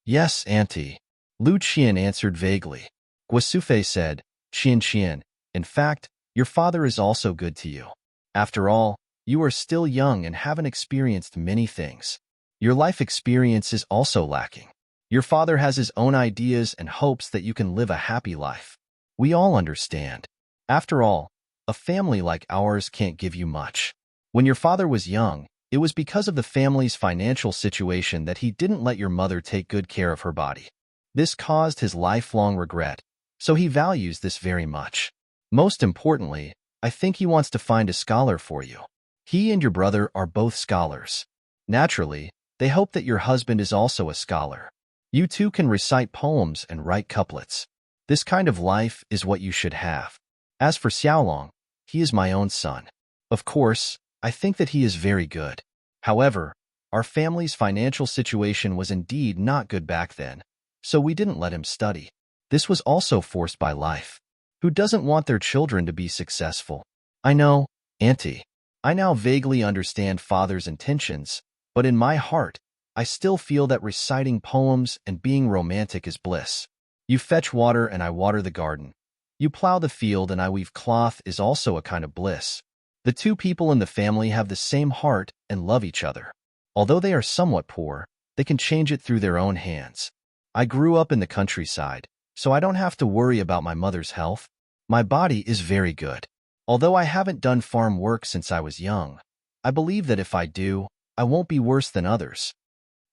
"Yes, Auntie," Lu Qian answered vaguely. Guosufei said, Qian, in fact, your father is also good to you. After all, you are still young and haven't experienced many things. Your life experience is also lacking. Your father has his own ideas and hopes that you can live a happy life. We all understand. After all, a family like ours can't give you much. When your father was young, it was because of the family's financial situation that he didn't let your mother take good care of her body. This caused his lifelong regret, so he values this very much. Most importantly, I think he wants to find a scholar for you. He and your brother are both scholars. Naturally, they hope that your husband is also a scholar. You two can recite poems and write couplets. This kind of life is what you should have. As for Xiaolong, he is my own son. Of course, I think that he is very good. However, our family's financial situation was indeed not good back then, so we didn't let him study. This was also forced by life. Who doesn't want their children to be successful? I know, Auntie. I now vaguely understand father's intentions, but in my heart, I still feel that reciting poems and being romantic is bliss. You fetch water and I water the garden. You plow the field and I weave cloth is also a kind of bliss. The two people in the family have the same heart and love each other. Although they are somewhat poor, they can change it through their own hands. I grew up in the countryside, so I don't have to worry about my mother's health. My body is very good. Although I haven't done farm work since I was young, I believe that if I do, I won't be worse than others.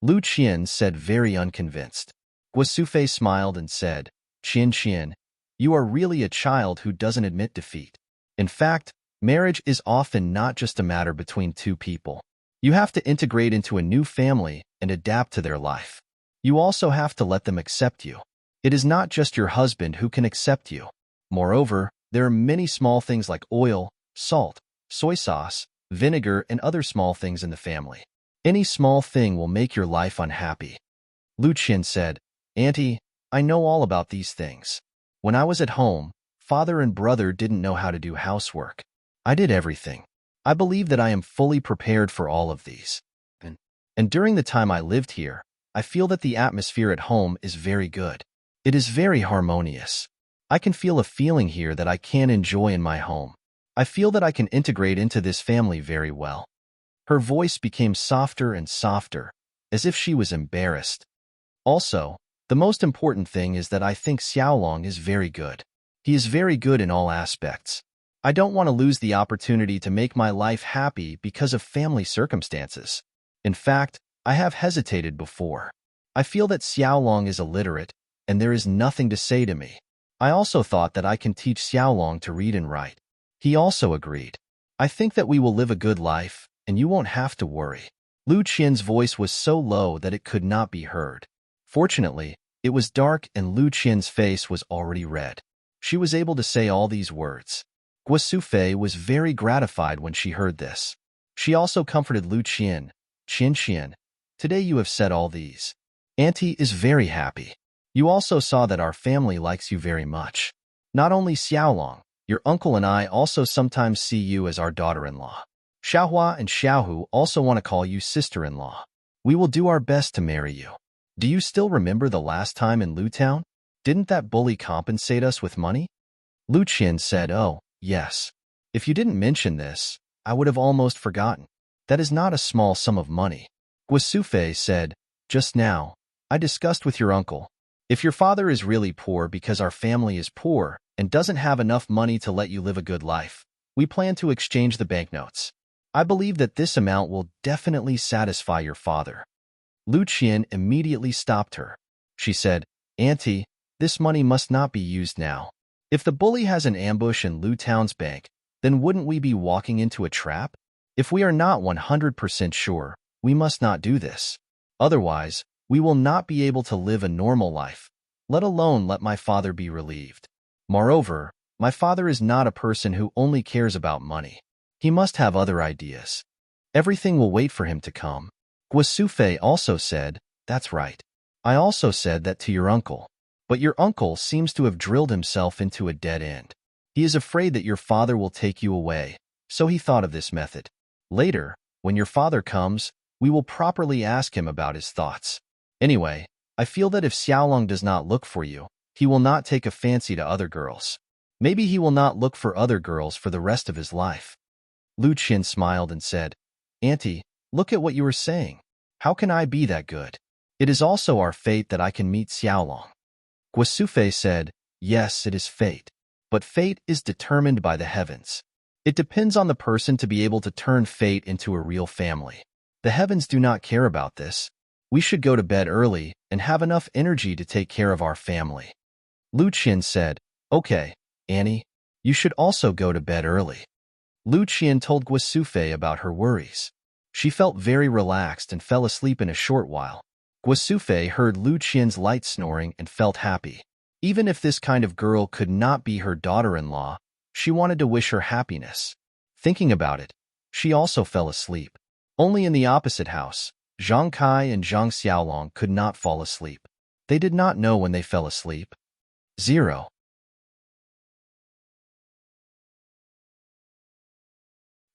Lu Qian said, very unconvinced. Guosufei smiled and said, Qian, you are really a child who doesn't admit defeat. In fact, marriage is often not just a matter between two people. You have to integrate into a new family and adapt to their life. You also have to let them accept you. It is not just your husband who can accept you. Moreover, there are many small things like oil, salt, soy sauce, vinegar, and other small things in the family. Any small thing will make your life unhappy. Lu Qian said, Auntie, I know all about these things. When I was at home, father and brother didn't know how to do housework. I did everything. I believe that I am fully prepared for all of these. And during the time I lived here, I feel that the atmosphere at home is very good. It is very harmonious. I can feel a feeling here that I can enjoy in my home. I feel that I can integrate into this family very well. Her voice became softer and softer, as if she was embarrassed. Also, the most important thing is that I think Xiaolong is very good. He is very good in all aspects. I don't want to lose the opportunity to make my life happy because of family circumstances. In fact, I have hesitated before. I feel that Xiaolong is illiterate, and there is nothing to say to me. I also thought that I can teach Xiaolong to read and write. He also agreed. I think that we will live a good life, and you won't have to worry. Lu Qian's voice was so low that it could not be heard. Fortunately, it was dark and Lu Qian's face was already red. She was able to say all these words. Guosufei was very gratified when she heard this. She also comforted Lu Qian. Qian, today you have said all these. Auntie is very happy. You also saw that our family likes you very much. Not only Xiaolong, your uncle and I also sometimes see you as our daughter-in-law. Xiaohua and Xiaohu also want to call you sister-in-law. We will do our best to marry you. Do you still remember the last time in Lu Town? Didn't that bully compensate us with money? Lu Qian said, oh, yes. If you didn't mention this, I would have almost forgotten. That is not a small sum of money. Guosufei said, just now, I discussed with your uncle. If your father is really poor because our family is poor and doesn't have enough money to let you live a good life, we plan to exchange the banknotes. I believe that this amount will definitely satisfy your father. Lu Qian immediately stopped her. She said, Auntie, this money must not be used now. If the bully has an ambush in Lu Town's bank, then wouldn't we be walking into a trap? If we are not 100% sure, we must not do this. Otherwise, we will not be able to live a normal life, let alone let my father be relieved. Moreover, my father is not a person who only cares about money. He must have other ideas. Everything will wait for him to come. Guosufei also said, that's right. I also said that to your uncle. But your uncle seems to have drilled himself into a dead end. He is afraid that your father will take you away, so he thought of this method. Later, when your father comes, we will properly ask him about his thoughts. Anyway, I feel that if Xiaolong does not look for you, he will not take a fancy to other girls. Maybe he will not look for other girls for the rest of his life. Lu Qian smiled and said, Auntie, look at what you are saying. How can I be that good? It is also our fate that I can meet Xiaolong. Guosufei said, yes, it is fate. But fate is determined by the heavens. It depends on the person to be able to turn fate into a real family. The heavens do not care about this. We should go to bed early and have enough energy to take care of our family. Lu Qian said, okay, Annie, You should also go to bed early. Lu Qian told Guosufei about her worries. She felt very relaxed and fell asleep in a short while. Guosufei heard Lu Qian's light snoring and felt happy. Even if this kind of girl could not be her daughter-in-law, she wanted to wish her happiness. Thinking about it, she also fell asleep. Only in the opposite house, Zhang Kai and Zhang Xiaolong could not fall asleep. They did not know when they fell asleep. 0.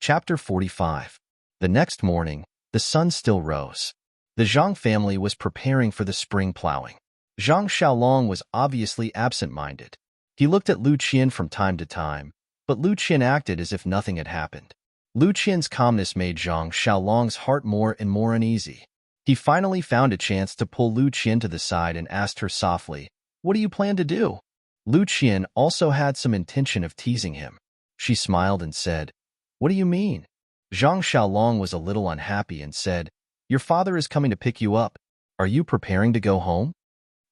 Chapter 45. The next morning, the sun still rose. The Zhang family was preparing for the spring plowing. Zhang Xiaolong was obviously absent-minded. He looked at Lu Qian from time to time, but Lu Qian acted as if nothing had happened. Lu Qian's calmness made Zhang Xiaolong's heart more and more uneasy. He finally found a chance to pull Lu Qian to the side and asked her softly, "What do you plan to do?" Lu Qian also had some intention of teasing him. She smiled and said, "What do you mean?" Zhang Xiaolong was a little unhappy and said, "Your father is coming to pick you up. Are you preparing to go home?"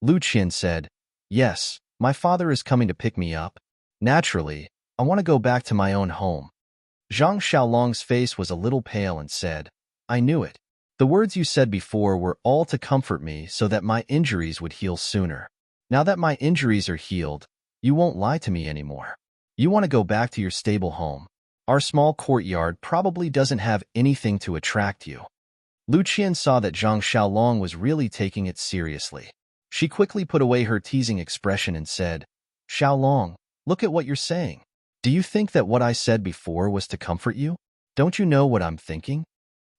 Lu Qian said, "Yes, my father is coming to pick me up. Naturally, I want to go back to my own home." Zhang Xiaolong's face was a little pale and said, "I knew it. The words you said before were all to comfort me so that my injuries would heal sooner. Now that my injuries are healed, you won't lie to me anymore. You want to go back to your stable home. Our small courtyard probably doesn't have anything to attract you." Lu Qian saw that Zhang Xiaolong was really taking it seriously. She quickly put away her teasing expression and said, "Xiaolong, look at what you're saying. Do you think that what I said before was to comfort you? Don't you know what I'm thinking?"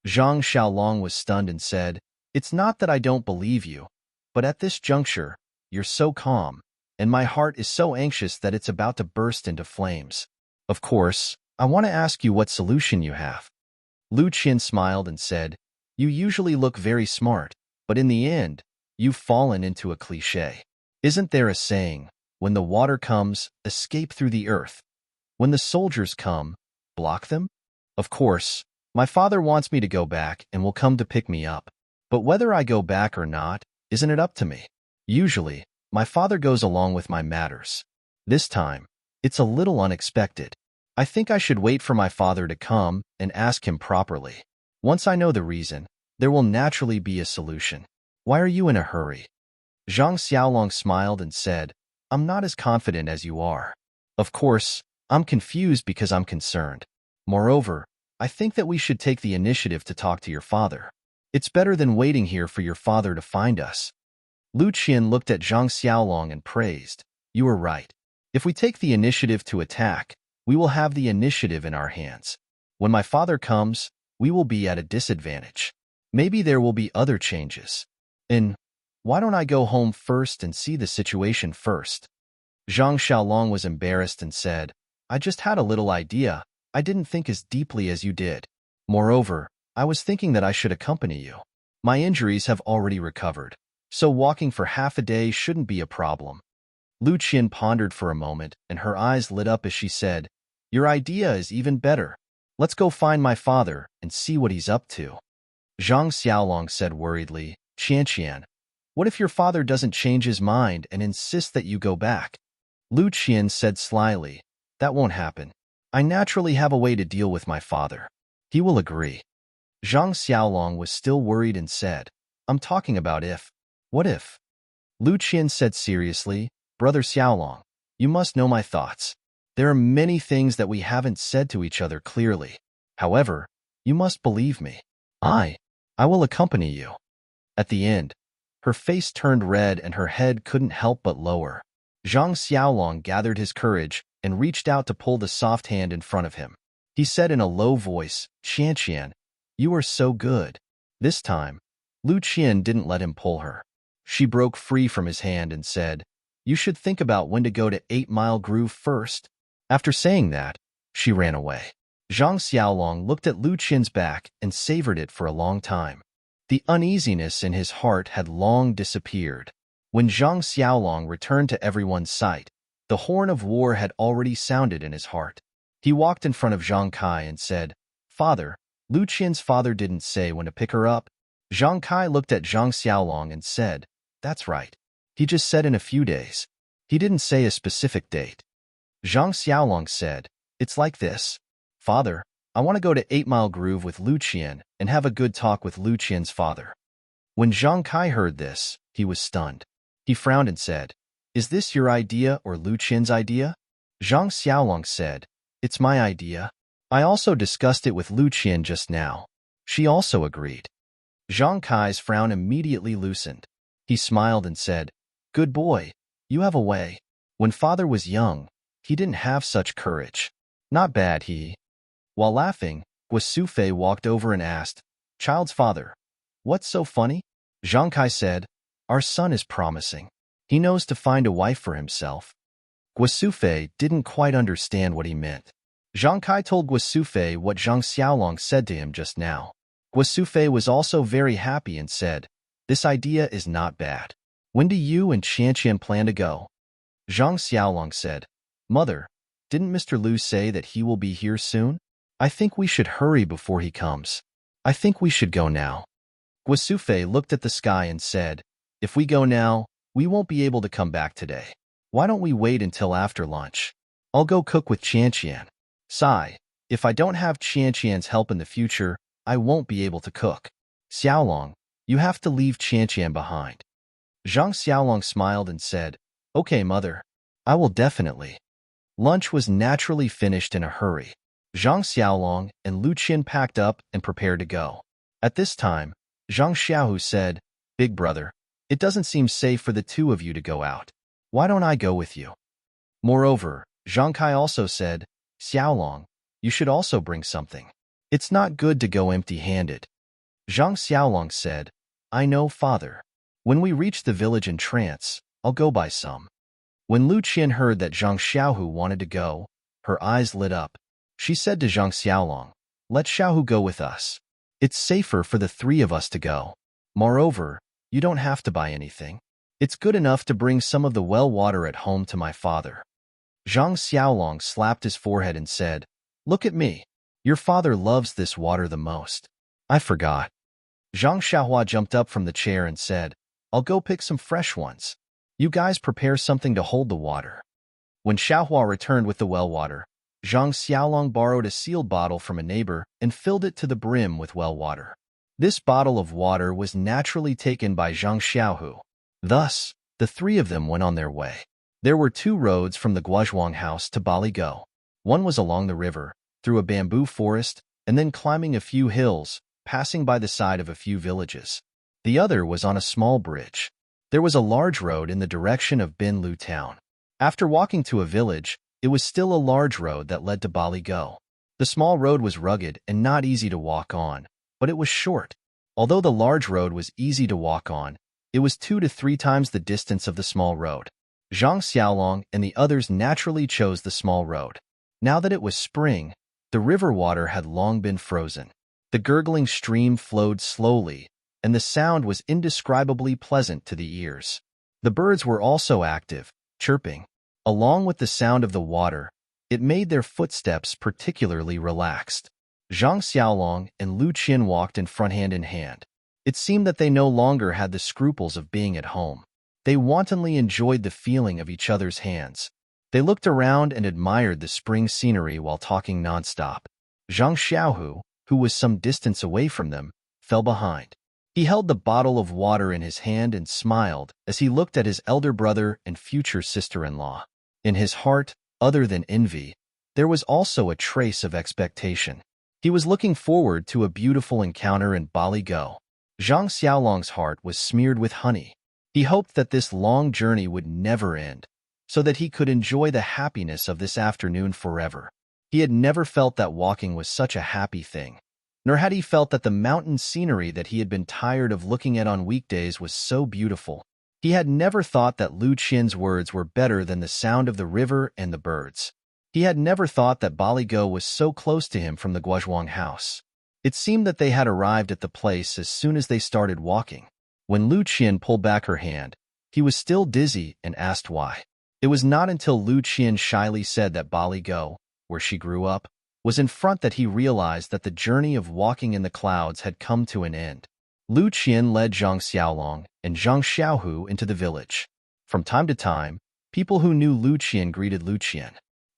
Zhang Xiaolong was stunned and said, "It's not that I don't believe you, but at this juncture, you're so calm, and my heart is so anxious that it's about to burst into flames. Of course, I want to ask you what solution you have." Lu Qian smiled and said, "You usually look very smart, but in the end, you've fallen into a cliché. Isn't there a saying, when the water comes, escape through the earth? When the soldiers come, block them? Of course, my father wants me to go back and will come to pick me up. But whether I go back or not, isn't it up to me? Usually, my father goes along with my matters. This time, it's a little unexpected. I think I should wait for my father to come and ask him properly. Once I know the reason, there will naturally be a solution. Why are you in a hurry?" Zhang Xiaolong smiled and said, "I'm not as confident as you are. Of course, I'm confused because I'm concerned. Moreover, I think that we should take the initiative to talk to your father. It's better than waiting here for your father to find us." Lu Qian looked at Zhang Xiaolong and praised, "You are right. If we take the initiative to attack, we will have the initiative in our hands. When my father comes, we will be at a disadvantage. Maybe there will be other changes. And why don't I go home first and see the situation first?" Zhang Xiaolong was embarrassed and said, "I just had a little idea. I didn't think as deeply as you did. Moreover, I was thinking that I should accompany you. My injuries have already recovered, so walking for half a day shouldn't be a problem." Lu Qian pondered for a moment, and her eyes lit up as she said, "Your idea is even better. Let's go find my father and see what he's up to." Zhang Xiaolong said worriedly, "Qianqian, what if your father doesn't change his mind and insists that you go back?" Lu Qian said slyly, "That won't happen. I naturally have a way to deal with my father. He will agree." Zhang Xiaolong was still worried and said, "I'm talking about if. What if?" Lu Qian said seriously, "Brother Xiaolong, you must know my thoughts. There are many things that we haven't said to each other clearly. However, you must believe me. I will accompany you." At the end, her face turned red and her head couldn't help but lower. Zhang Xiaolong gathered his courage and reached out to pull the soft hand in front of him. He said in a low voice, "Qianqian, you are so good." This time, Lu Qian didn't let him pull her. She broke free from his hand and said, "You should think about when to go to 8 Mile Groove first." After saying that, she ran away. Zhang Xiaolong looked at Lu Qian's back and savored it for a long time. The uneasiness in his heart had long disappeared. When Zhang Xiaolong returned to everyone's sight, the horn of war had already sounded in his heart. He walked in front of Zhang Kai and said, "Father, Lu Qian's father didn't say when to pick her up." Zhang Kai looked at Zhang Xiaolong and said, "That's right. He just said in a few days. He didn't say a specific date." Zhang Xiaolong said, "It's like this. Father, I want to go to 8 Mile Groove with Lu Qian and have a good talk with Lu Qian's father." When Zhang Kai heard this, he was stunned. He frowned and said, "Is this your idea or Lu Qian's idea?" Zhang Xiaolong said, "It's my idea. I also discussed it with Lu Qian just now. She also agreed." Zhang Kai's frown immediately loosened. He smiled and said, "Good boy, you have a way. When father was young, he didn't have such courage. Not bad, he." While laughing, Guasufei walked over and asked, "Child's father, what's so funny?" Zhang Kai said, "Our son is promising. He knows to find a wife for himself." Guasufei didn't quite understand what he meant. Zhang Kai told Guasufei what Zhang Xiaolong said to him just now. Guasufei was also very happy and said, "This idea is not bad. When do you and Qianqian plan to go?" Zhang Xiaolong said, "Mother, didn't Mr. Lu say that he will be here soon? I think we should hurry before he comes. I think we should go now." Guasufei looked at the sky and said, "If we go now, we won't be able to come back today. Why don't we wait until after lunch? I'll go cook with Qianqian. Sigh, if I don't have Qianqian's help in the future, I won't be able to cook. Xiaolong, you have to leave Qianqian behind." Zhang Xiaolong smiled and said, "Okay, mother. I will definitely." Lunch was naturally finished in a hurry. Zhang Xiaolong and Lu Qian packed up and prepared to go. At this time, Zhang Xiaohu said, "Big brother, it doesn't seem safe for the two of you to go out. Why don't I go with you?" Moreover, Zhang Kai also said, "Xiaolong, you should also bring something. It's not good to go empty-handed." Zhang Xiaolong said, "I know, father. When we reach the village in trance, I'll go buy some." When Lu Qian heard that Zhang Xiaohu wanted to go, her eyes lit up. She said to Zhang Xiaolong, "Let Xiaohu go with us. It's safer for the three of us to go. Moreover, you don't have to buy anything. It's good enough to bring some of the well water at home to my father." Zhang Xiaolong slapped his forehead and said, "Look at me. Your father loves this water the most. I forgot." Zhang Xiaohua jumped up from the chair and said, "I'll go pick some fresh ones. You guys prepare something to hold the water." When Xiaohua returned with the well water, Zhang Xiaolong borrowed a sealed bottle from a neighbor and filled it to the brim with well water. This bottle of water was naturally taken by Zhang Xiaohu. Thus, the three of them went on their way. There were 2 roads from the Guozhuang house to Baligo. One was along the river, through a bamboo forest, and then climbing a few hills, passing by the side of a few villages. The other was on a small bridge. There was a large road in the direction of Binlu town. After walking to a village, it was still a large road that led to Baligo. The small road was rugged and not easy to walk on, but it was short. Although the large road was easy to walk on, it was 2 to 3 times the distance of the small road. Zhang Xiaolong and the others naturally chose the small road. Now that it was spring, the river water had long been frozen. The gurgling stream flowed slowly, and the sound was indescribably pleasant to the ears. The birds were also active, chirping. Along with the sound of the water, it made their footsteps particularly relaxed. Zhang Xiaolong and Lu Qian walked in front hand in hand. It seemed that they no longer had the scruples of being at home. They wantonly enjoyed the feeling of each other's hands. They looked around and admired the spring scenery while talking nonstop. Zhang Xiaohu, who was some distance away from them, fell behind. He held the bottle of water in his hand and smiled as he looked at his elder brother and future sister-in-law. In his heart, other than envy, there was also a trace of expectation. He was looking forward to a beautiful encounter in Baligo. Zhang Xiaolong's heart was smeared with honey. He hoped that this long journey would never end, so that he could enjoy the happiness of this afternoon forever. He had never felt that walking was such a happy thing, nor had he felt that the mountain scenery that he had been tired of looking at on weekdays was so beautiful. He had never thought that Lu Qian's words were better than the sound of the river and the birds. He had never thought that Baligo was so close to him from the Guozhuang house. It seemed that they had arrived at the place as soon as they started walking. When Lu Qian pulled back her hand, he was still dizzy and asked why. It was not until Lu Qian shyly said that Baligo, where she grew up, was in front that he realized that the journey of walking in the clouds had come to an end. Lu Qian led Zhang Xiaolong and Zhang Xiaohu into the village. From time to time, people who knew Lu Qian greeted Lu Qian.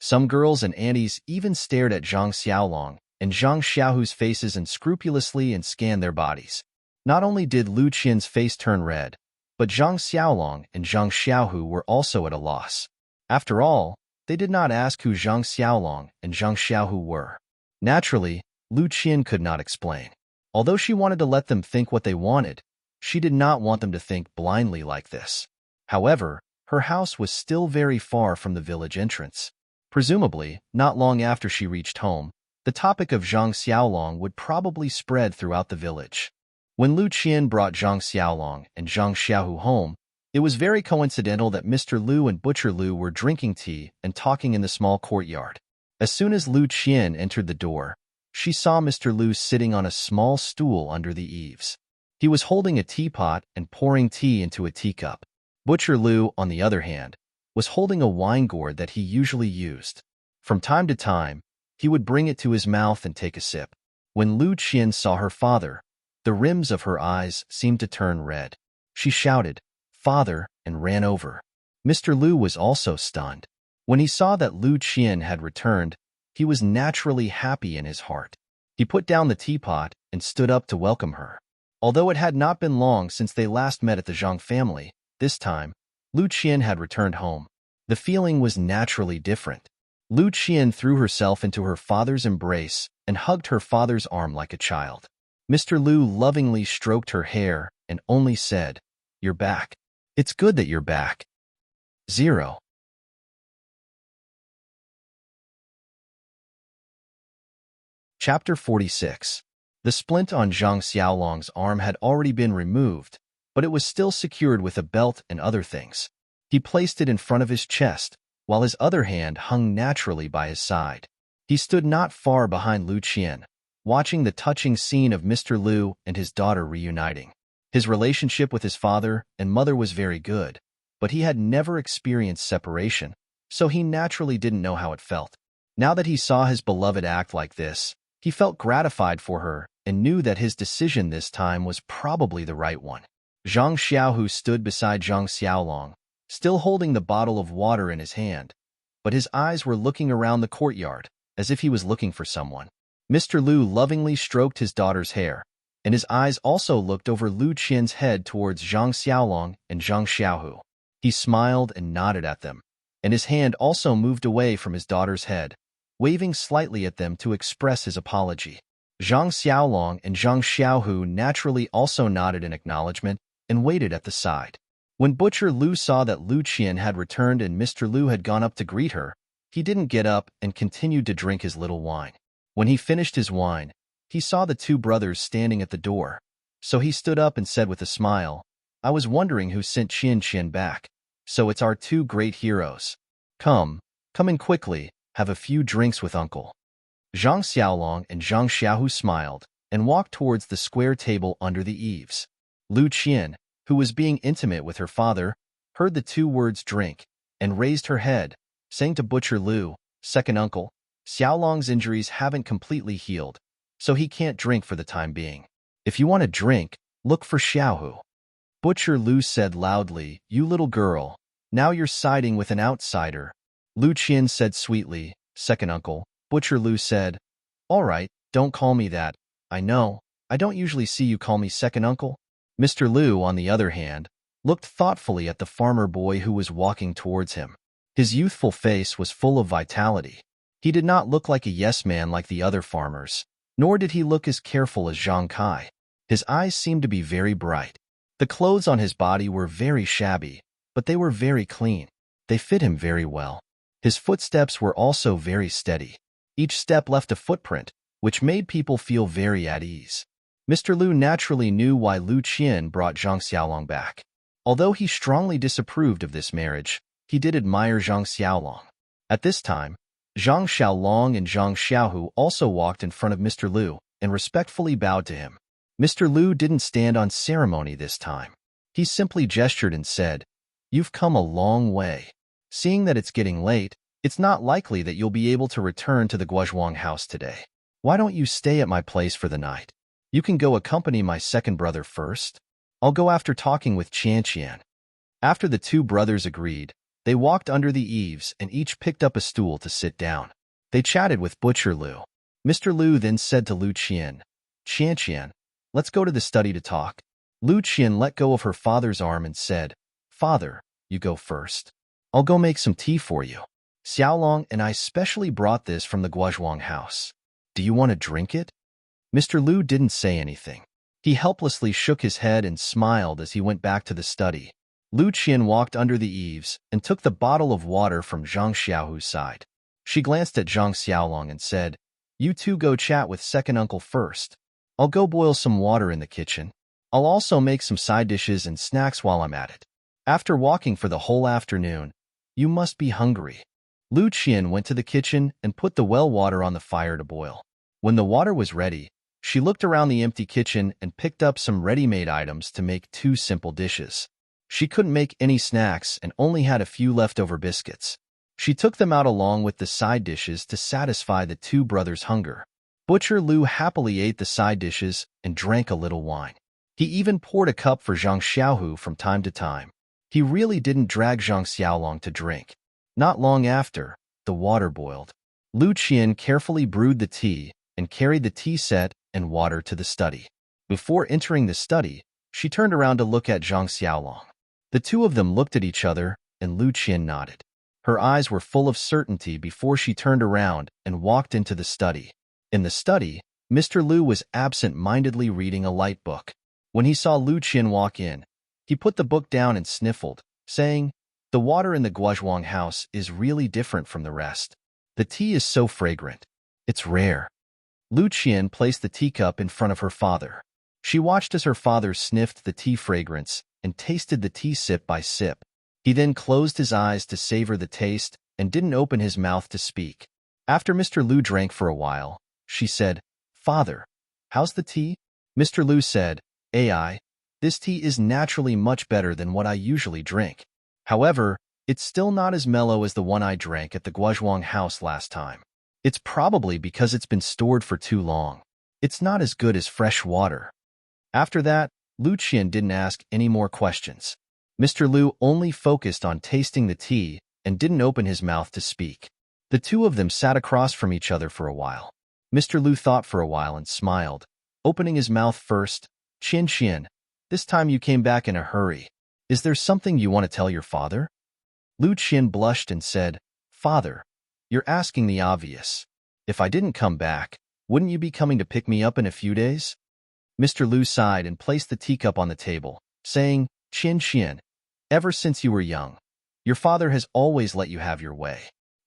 Some girls and aunties even stared at Zhang Xiaolong and Zhang Xiaohu's faces unscrupulously and scanned their bodies. Not only did Lu Qian's face turn red, but Zhang Xiaolong and Zhang Xiaohu were also at a loss. After all, they did not ask who Zhang Xiaolong and Zhang Xiaohu were. Naturally, Lu Qian could not explain. Although she wanted to let them think what they wanted, she did not want them to think blindly like this. However, her house was still very far from the village entrance. Presumably, not long after she reached home, the topic of Zhang Xiaolong would probably spread throughout the village. When Lu Qian brought Zhang Xiaolong and Zhang Xiaohu home, it was very coincidental that Mr. Lu and Butcher Lu were drinking tea and talking in the small courtyard. As soon as Lu Qian entered the door, she saw Mr. Lu sitting on a small stool under the eaves. He was holding a teapot and pouring tea into a teacup. Butcher Lu, on the other hand, was holding a wine gourd that he usually used. From time to time, he would bring it to his mouth and take a sip. When Lu Qian saw her father, the rims of her eyes seemed to turn red. She shouted, "Father," and ran over. Mr. Lu was also stunned. When he saw that Lu Qian had returned, he was naturally happy in his heart. He put down the teapot and stood up to welcome her. Although it had not been long since they last met at the Zhang family, this time, Lu Qian had returned home. The feeling was naturally different. Lu Qian threw herself into her father's embrace and hugged her father's arm like a child. Mr. Lu lovingly stroked her hair and only said, "You're back. It's good that you're back." 0. Chapter 46. The splint on Zhang Xiaolong's arm had already been removed, but it was still secured with a belt and other things. He placed it in front of his chest, while his other hand hung naturally by his side. He stood not far behind Lu Qian, watching the touching scene of Mr. Lu and his daughter reuniting. His relationship with his father and mother was very good, but he had never experienced separation, so he naturally didn't know how it felt. Now that he saw his beloved act like this, he felt gratified for her and knew that his decision this time was probably the right one. Zhang Xiaohu stood beside Zhang Xiaolong, still holding the bottle of water in his hand, but his eyes were looking around the courtyard, as if he was looking for someone. Mr. Lu lovingly stroked his daughter's hair, and his eyes also looked over Lu Qian's head towards Zhang Xiaolong and Zhang Xiaohu. He smiled and nodded at them, and his hand also moved away from his daughter's head, waving slightly at them to express his apology. Zhang Xiaolong and Zhang Xiaohu naturally also nodded in acknowledgement and waited at the side. When Butcher Lu saw that Lu Qian had returned and Mr. Lu had gone up to greet her, he didn't get up and continued to drink his little wine. When he finished his wine, he saw the two brothers standing at the door, so he stood up and said with a smile, "I was wondering who sent Qian back, so it's our two great heroes. Come in quickly, have a few drinks with Uncle." Zhang Xiaolong and Zhang Xiaohu smiled and walked towards the square table under the eaves. Lu Qian, who was being intimate with her father, heard the two words drink and raised her head, saying to Butcher Lu, "Second uncle, Xiaolong's injuries haven't completely healed, so he can't drink for the time being. If you want a drink, look for Xiaohu." Butcher Lu said loudly, "You little girl, now you're siding with an outsider." Lu Qian said sweetly, "Second uncle." Butcher Lu said, "All right, don't call me that. I know, I don't usually see you call me second uncle." Mr. Lu, on the other hand, looked thoughtfully at the farmer boy who was walking towards him. His youthful face was full of vitality. He did not look like a yes-man like the other farmers, nor did he look as careful as Zhang Kai. His eyes seemed to be very bright. The clothes on his body were very shabby, but they were very clean. They fit him very well. His footsteps were also very steady. Each step left a footprint, which made people feel very at ease. Mr. Lu naturally knew why Lu Qian brought Zhang Xiaolong back. Although he strongly disapproved of this marriage, he did admire Zhang Xiaolong. At this time, Zhang Xiaolong and Zhang Xiaohu also walked in front of Mr. Lu and respectfully bowed to him. Mr. Lu didn't stand on ceremony this time. He simply gestured and said, "You've come a long way. Seeing that it's getting late, it's not likely that you'll be able to return to the Guozhuang house today. Why don't you stay at my place for the night? You can go accompany my second brother first. I'll go after talking with Qian." After the two brothers agreed, They walked under the eaves and each picked up a stool to sit down. They chatted with Butcher Lu. Mr. Lu then said to Lu Qian, Qian, let's go to the study to talk. Lu Qian let go of her father's arm and said, Father, you go first. I'll go make some tea for you. Xiaolong and I specially brought this from the Guozhuang house. Do you want to drink it? Mr. Lu didn't say anything. He helplessly shook his head and smiled as he went back to the study. Lu Qian walked under the eaves and took the bottle of water from Zhang Xiaohu's side. She glanced at Zhang Xiaolong and said, You two go chat with second uncle first. I'll go boil some water in the kitchen. I'll also make some side dishes and snacks while I'm at it. After walking for the whole afternoon, you must be hungry. Lu Qian went to the kitchen and put the well water on the fire to boil. When the water was ready, she looked around the empty kitchen and picked up some ready-made items to make 2 simple dishes. She couldn't make any snacks and only had a few leftover biscuits. She took them out along with the side dishes to satisfy the 2 brothers' hunger. Butcher Lu happily ate the side dishes and drank a little wine. He even poured a cup for Zhang Xiaohu from time to time. He really didn't drag Zhang Xiaolong to drink. Not long after, the water boiled. Lu Qian carefully brewed the tea and carried the tea set and water to the study. Before entering the study, she turned around to look at Zhang Xiaolong. The 2 of them looked at each other, and Lu Qian nodded. Her eyes were full of certainty before she turned around and walked into the study. In the study, Mr. Lu was absent-mindedly reading a light book. When he saw Lu Qian walk in, he put the book down and sniffled, saying, The water in the Guozhuang house is really different from the rest. The tea is so fragrant. It's rare. Lu Qian placed the teacup in front of her father. She watched as her father sniffed the tea fragrance and tasted the tea sip by sip. He then closed his eyes to savor the taste and didn't open his mouth to speak. After Mr. Lu drank for a while, she said, Father, how's the tea? Mr. Lu said, AI, this tea is naturally much better than what I usually drink. However, it's still not as mellow as the one I drank at the Guozhuang house last time. It's probably because it's been stored for too long. It's not as good as fresh water. After that, Lu Qian didn't ask any more questions. Mr. Lu only focused on tasting the tea and didn't open his mouth to speak. The 2 of them sat across from each other for a while. Mr. Lu thought for a while and smiled, opening his mouth first. Qian, this time you came back in a hurry. Is there something you want to tell your father? Lu Qian blushed and said, Father, you're asking the obvious. If I didn't come back, wouldn't you be coming to pick me up in a few days? Mr. Lu sighed and placed the teacup on the table, saying, Qian, ever since you were young, your father has always let you have your way.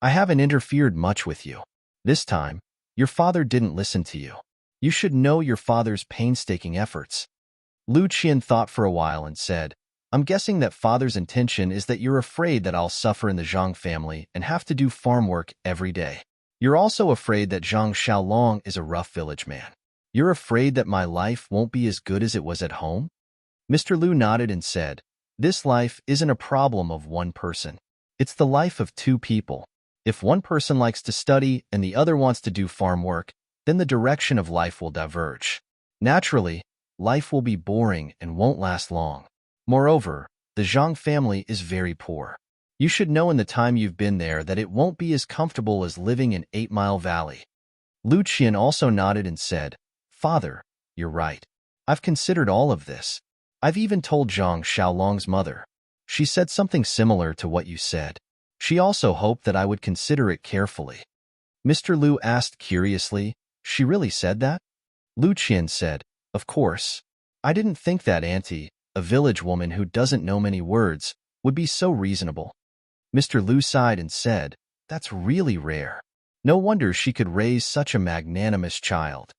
I haven't interfered much with you. This time, your father didn't listen to you. You should know your father's painstaking efforts. Lu Qian thought for a while and said, I'm guessing that father's intention is that you're afraid that I'll suffer in the Zhang family and have to do farm work every day. You're also afraid that Zhang Xiaolong is a rough village man. You're afraid that my life won't be as good as it was at home? Mr. Lu nodded and said, This life isn't a problem of one person. It's the life of 2 people. If one person likes to study and the other wants to do farm work, then the direction of life will diverge. Naturally, life will be boring and won't last long. Moreover, the Zhang family is very poor. You should know in the time you've been there that it won't be as comfortable as living in 8 Mile Valley. Lu Qian also nodded and said, Father, you're right. I've considered all of this. I've even told Zhang Xiaolong's mother. She said something similar to what you said. She also hoped that I would consider it carefully. Mr. Lu asked curiously, She really said that? Lu Qian said, Of course. I didn't think that Auntie, a village woman who doesn't know many words, would be so reasonable. Mr. Lu sighed and said, That's really rare. No wonder she could raise such a magnanimous child.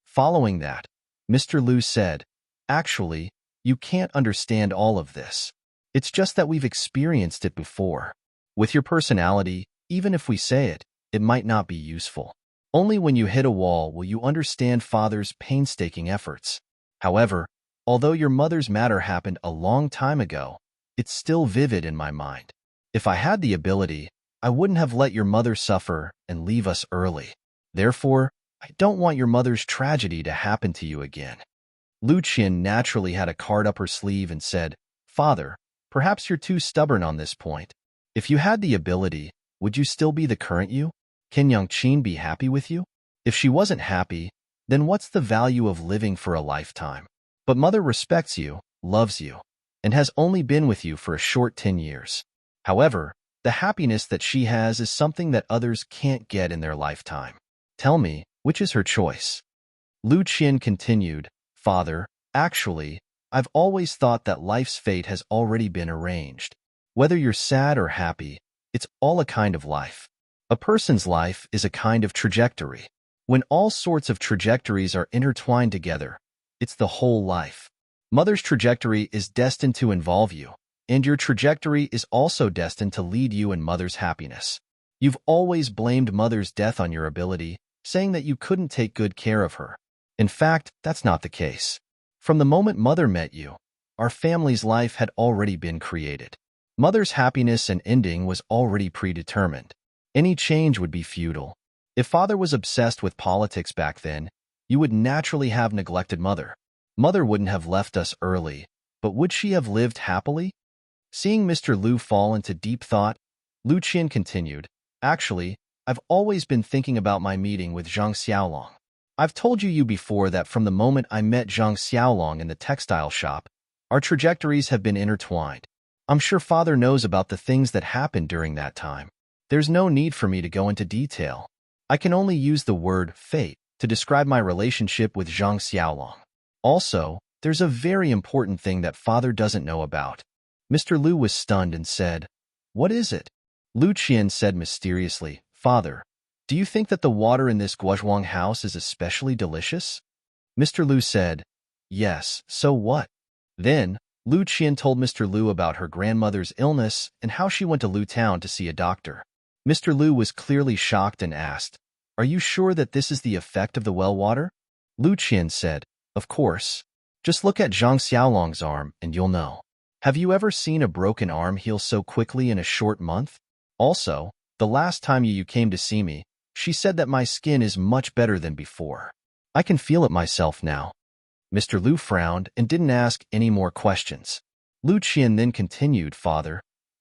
Following that, Mr. Lu said, Actually, you can't understand all of this. It's just that we've experienced it before. With your personality, even if we say it, it might not be useful. Only when you hit a wall will you understand Father's painstaking efforts. However, although your mother's matter happened a long time ago, it's still vivid in my mind. If I had the ability, I wouldn't have let your mother suffer and leave us early. Therefore, I don't want your mother's tragedy to happen to you again. Lu Qian naturally had a card up her sleeve and said, Father, perhaps you're too stubborn on this point. If you had the ability, would you still be the current you? Can Yang Qin be happy with you? If she wasn't happy, then what's the value of living for a lifetime? But Mother respects you, loves you, and has only been with you for a short 10 years. However, the happiness that she has is something that others can't get in their lifetime. Tell me, which is her choice? Lu Qian continued, Father, actually, I've always thought that life's fate has already been arranged. Whether you're sad or happy, it's all a kind of life. A person's life is a kind of trajectory. When all sorts of trajectories are intertwined together, it's the whole life. Mother's trajectory is destined to involve you, and your trajectory is also destined to lead you in Mother's happiness. You've always blamed Mother's death on your ability, saying that you couldn't take good care of her. In fact, that's not the case. From the moment Mother met you, our family's life had already been created. Mother's happiness and ending was already predetermined. Any change would be futile. If Father was obsessed with politics back then, you would naturally have neglected Mother. Mother wouldn't have left us early, but would she have lived happily? Seeing Mr. Lu fall into deep thought, Lu Qian continued, Actually, I've always been thinking about my meeting with Zhang Xiaolong. I've told you before that from the moment I met Zhang Xiaolong in the textile shop, our trajectories have been intertwined. I'm sure Father knows about the things that happened during that time. There's no need for me to go into detail. I can only use the word fate to describe my relationship with Zhang Xiaolong. Also, there's a very important thing that Father doesn't know about. Mr. Lu was stunned and said, What is it? Lu Qian said mysteriously, Father, do you think that the water in this Guozhuang house is especially delicious? Mr. Lu said, Yes, so what? Then, Lu Qian told Mr. Lu about her grandmother's illness and how she went to Lu Town to see a doctor. Mr. Lu was clearly shocked and asked, Are you sure that this is the effect of the well water? Lu Qian said, Of course. Just look at Zhang Xiaolong's arm and you'll know. Have you ever seen a broken arm heal so quickly in a short month? Also, the last time you came to see me, she said that my skin is much better than before. I can feel it myself now. Mr. Lu frowned and didn't ask any more questions. Lu Qian then continued, Father,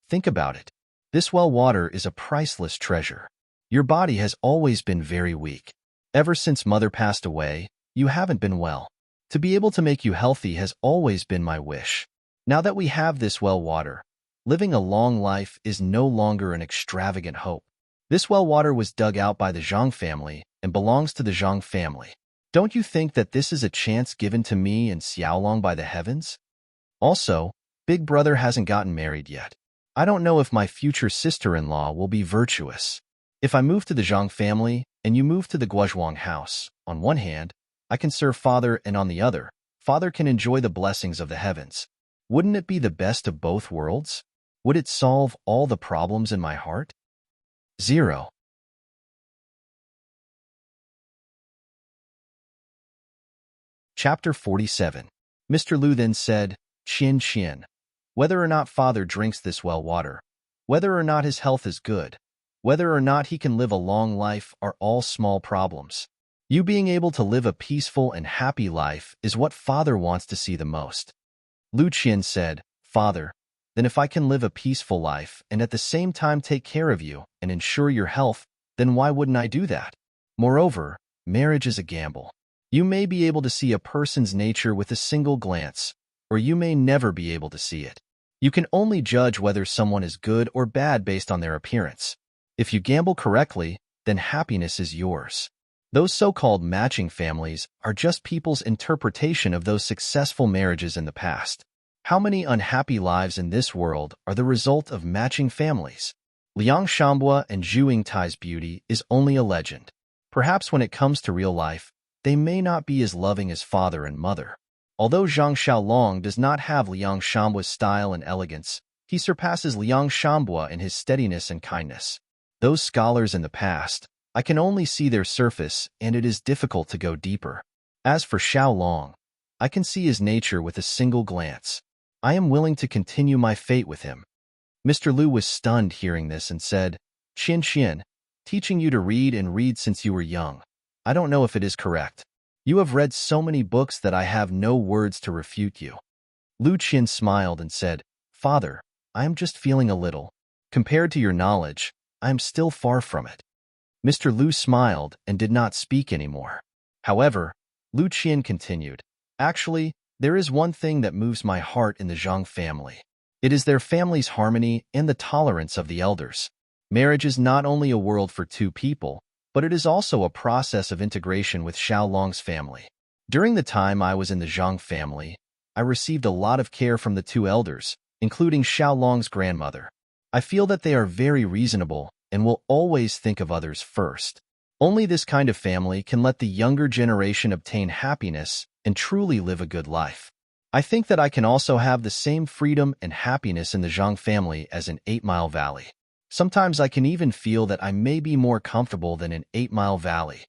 think about it. This well water is a priceless treasure. Your body has always been very weak. Ever since Mother passed away, you haven't been well. To be able to make you healthy has always been my wish. Now that we have this well water, living a long life is no longer an extravagant hope. This well water was dug out by the Zhang family and belongs to the Zhang family. Don't you think that this is a chance given to me and Xiaolong by the heavens? Also, Big Brother hasn't gotten married yet. I don't know if my future sister-in-law will be virtuous. If I move to the Zhang family and you move to the Guozhuang house, on one hand, I can serve Father, and on the other, Father can enjoy the blessings of the heavens. Wouldn't it be the best of both worlds? Would it solve all the problems in my heart? 0. Chapter 47. Mr. Lu then said, Qian Qian, whether or not Father drinks this well water, whether or not his health is good, whether or not he can live a long life are all small problems. You being able to live a peaceful and happy life is what Father wants to see the most. Lu Qian said, Father, then if I can live a peaceful life and at the same time take care of you and ensure your health, then why wouldn't I do that? Moreover, marriage is a gamble. You may be able to see a person's nature with a single glance, or you may never be able to see it. You can only judge whether someone is good or bad based on their appearance. If you gamble correctly, then happiness is yours. Those so-called matching families are just people's interpretation of those successful marriages in the past. How many unhappy lives in this world are the result of matching families? Liang Shambua and Zhu Yingtai's beauty is only a legend. Perhaps when it comes to real life, they may not be as loving as Father and Mother. Although Zhang Xiaolong does not have Liang Shambua's style and elegance, he surpasses Liang Shambua in his steadiness and kindness. Those scholars in the past, I can only see their surface and it is difficult to go deeper. As for Xiaolong, I can see his nature with a single glance. I am willing to continue my fate with him. Mr. Lu was stunned hearing this and said, Qian Qian, teaching you to read and read since you were young. I don't know if it is correct. You have read so many books that I have no words to refute you. Lu Qian smiled and said, Father, I am just feeling a little Compared to your knowledge, I am still far from it. Mr. Lu smiled and did not speak anymore. However, Lu Qian continued, actually, there is one thing that moves my heart in the Zhang family. It is their family's harmony and the tolerance of the elders. Marriage is not only a world for two people, but it is also a process of integration with Xiaolong's family. During the time I was in the Zhang family, I received a lot of care from the two elders, including Xiaolong's grandmother. I feel that they are very reasonable and will always think of others first. Only this kind of family can let the younger generation obtain happiness and truly live a good life. I think that I can also have the same freedom and happiness in the Zhang family as in 8 Mile Valley. Sometimes I can even feel that I may be more comfortable than in 8 Mile Valley.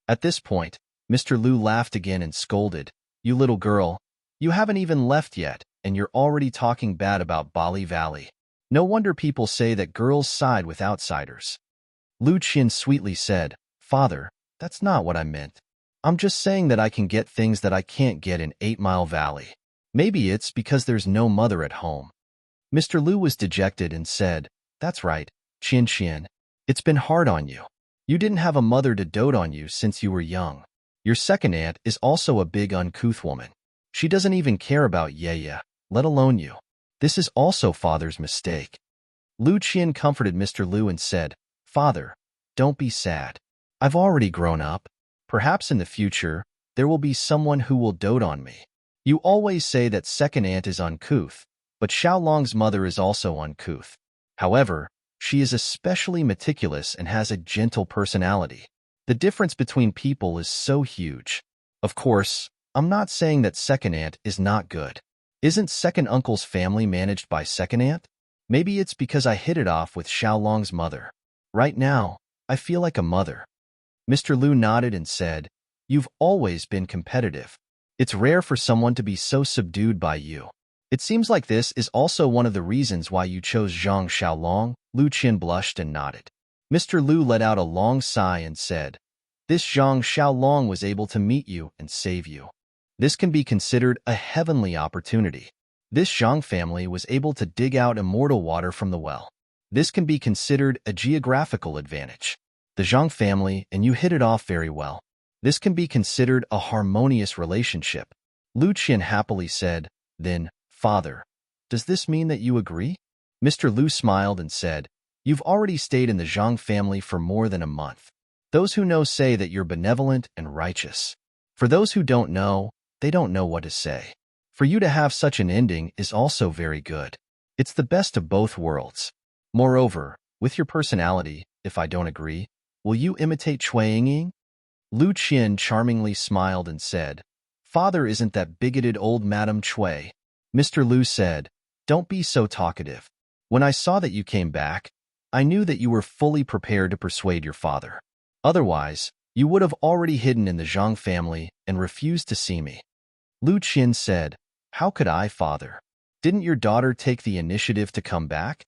At this point, Mr. Lu laughed again and scolded, "You little girl, you haven't even left yet, and you're already talking bad about Bali Valley. No wonder people say that girls side with outsiders." Lu Qian sweetly said, "Father, that's not what I meant. I'm just saying that I can get things that I can't get in 8 Mile Valley. Maybe it's because there's no mother at home." Mr. Lu was dejected and said, "That's right, Qian. It's been hard on you. You didn't have a mother to dote on you since you were young. Your second aunt is also a big uncouth woman. She doesn't even care about Yaya, let alone you. This is also father's mistake." Lu Qian comforted Mr. Lu and said, "Father, don't be sad. I've already grown up. Perhaps in the future, there will be someone who will dote on me. You always say that second aunt is uncouth, but Xiaolong's mother is also uncouth. However, she is especially meticulous and has a gentle personality. The difference between people is so huge. Of course, I'm not saying that second aunt is not good. Isn't second uncle's family managed by second aunt? Maybe it's because I hit it off with Xiaolong's mother. Right now, I feel like a mother." Mr. Lu nodded and said, "You've always been competitive. It's rare for someone to be so subdued by you. It seems like this is also one of the reasons why you chose Zhang Xiaolong." Lu Qian blushed and nodded. Mr. Lu let out a long sigh and said, "This Zhang Xiaolong was able to meet you and save you. This can be considered a heavenly opportunity. This Zhang family was able to dig out immortal water from the well. This can be considered a geographical advantage. The Zhang family and you hit it off very well. This can be considered a harmonious relationship." Lu Qian happily said, "Then, Father, does this mean that you agree?" Mr. Lu smiled and said, "You've already stayed in the Zhang family for more than a month. Those who know say that you're benevolent and righteous. For those who don't know, they don't know what to say. For you to have such an ending is also very good. It's the best of both worlds. Moreover, with your personality, if I don't agree, will you imitate Cui Yingying?" Lu Qian charmingly smiled and said, "Father isn't that bigoted old Madam Cui." Mr. Lu said, "Don't be so talkative. When I saw that you came back, I knew that you were fully prepared to persuade your father. Otherwise, you would have already hidden in the Zhang family and refused to see me." Lu Qian said, "How could I, father? Didn't your daughter take the initiative to come back?"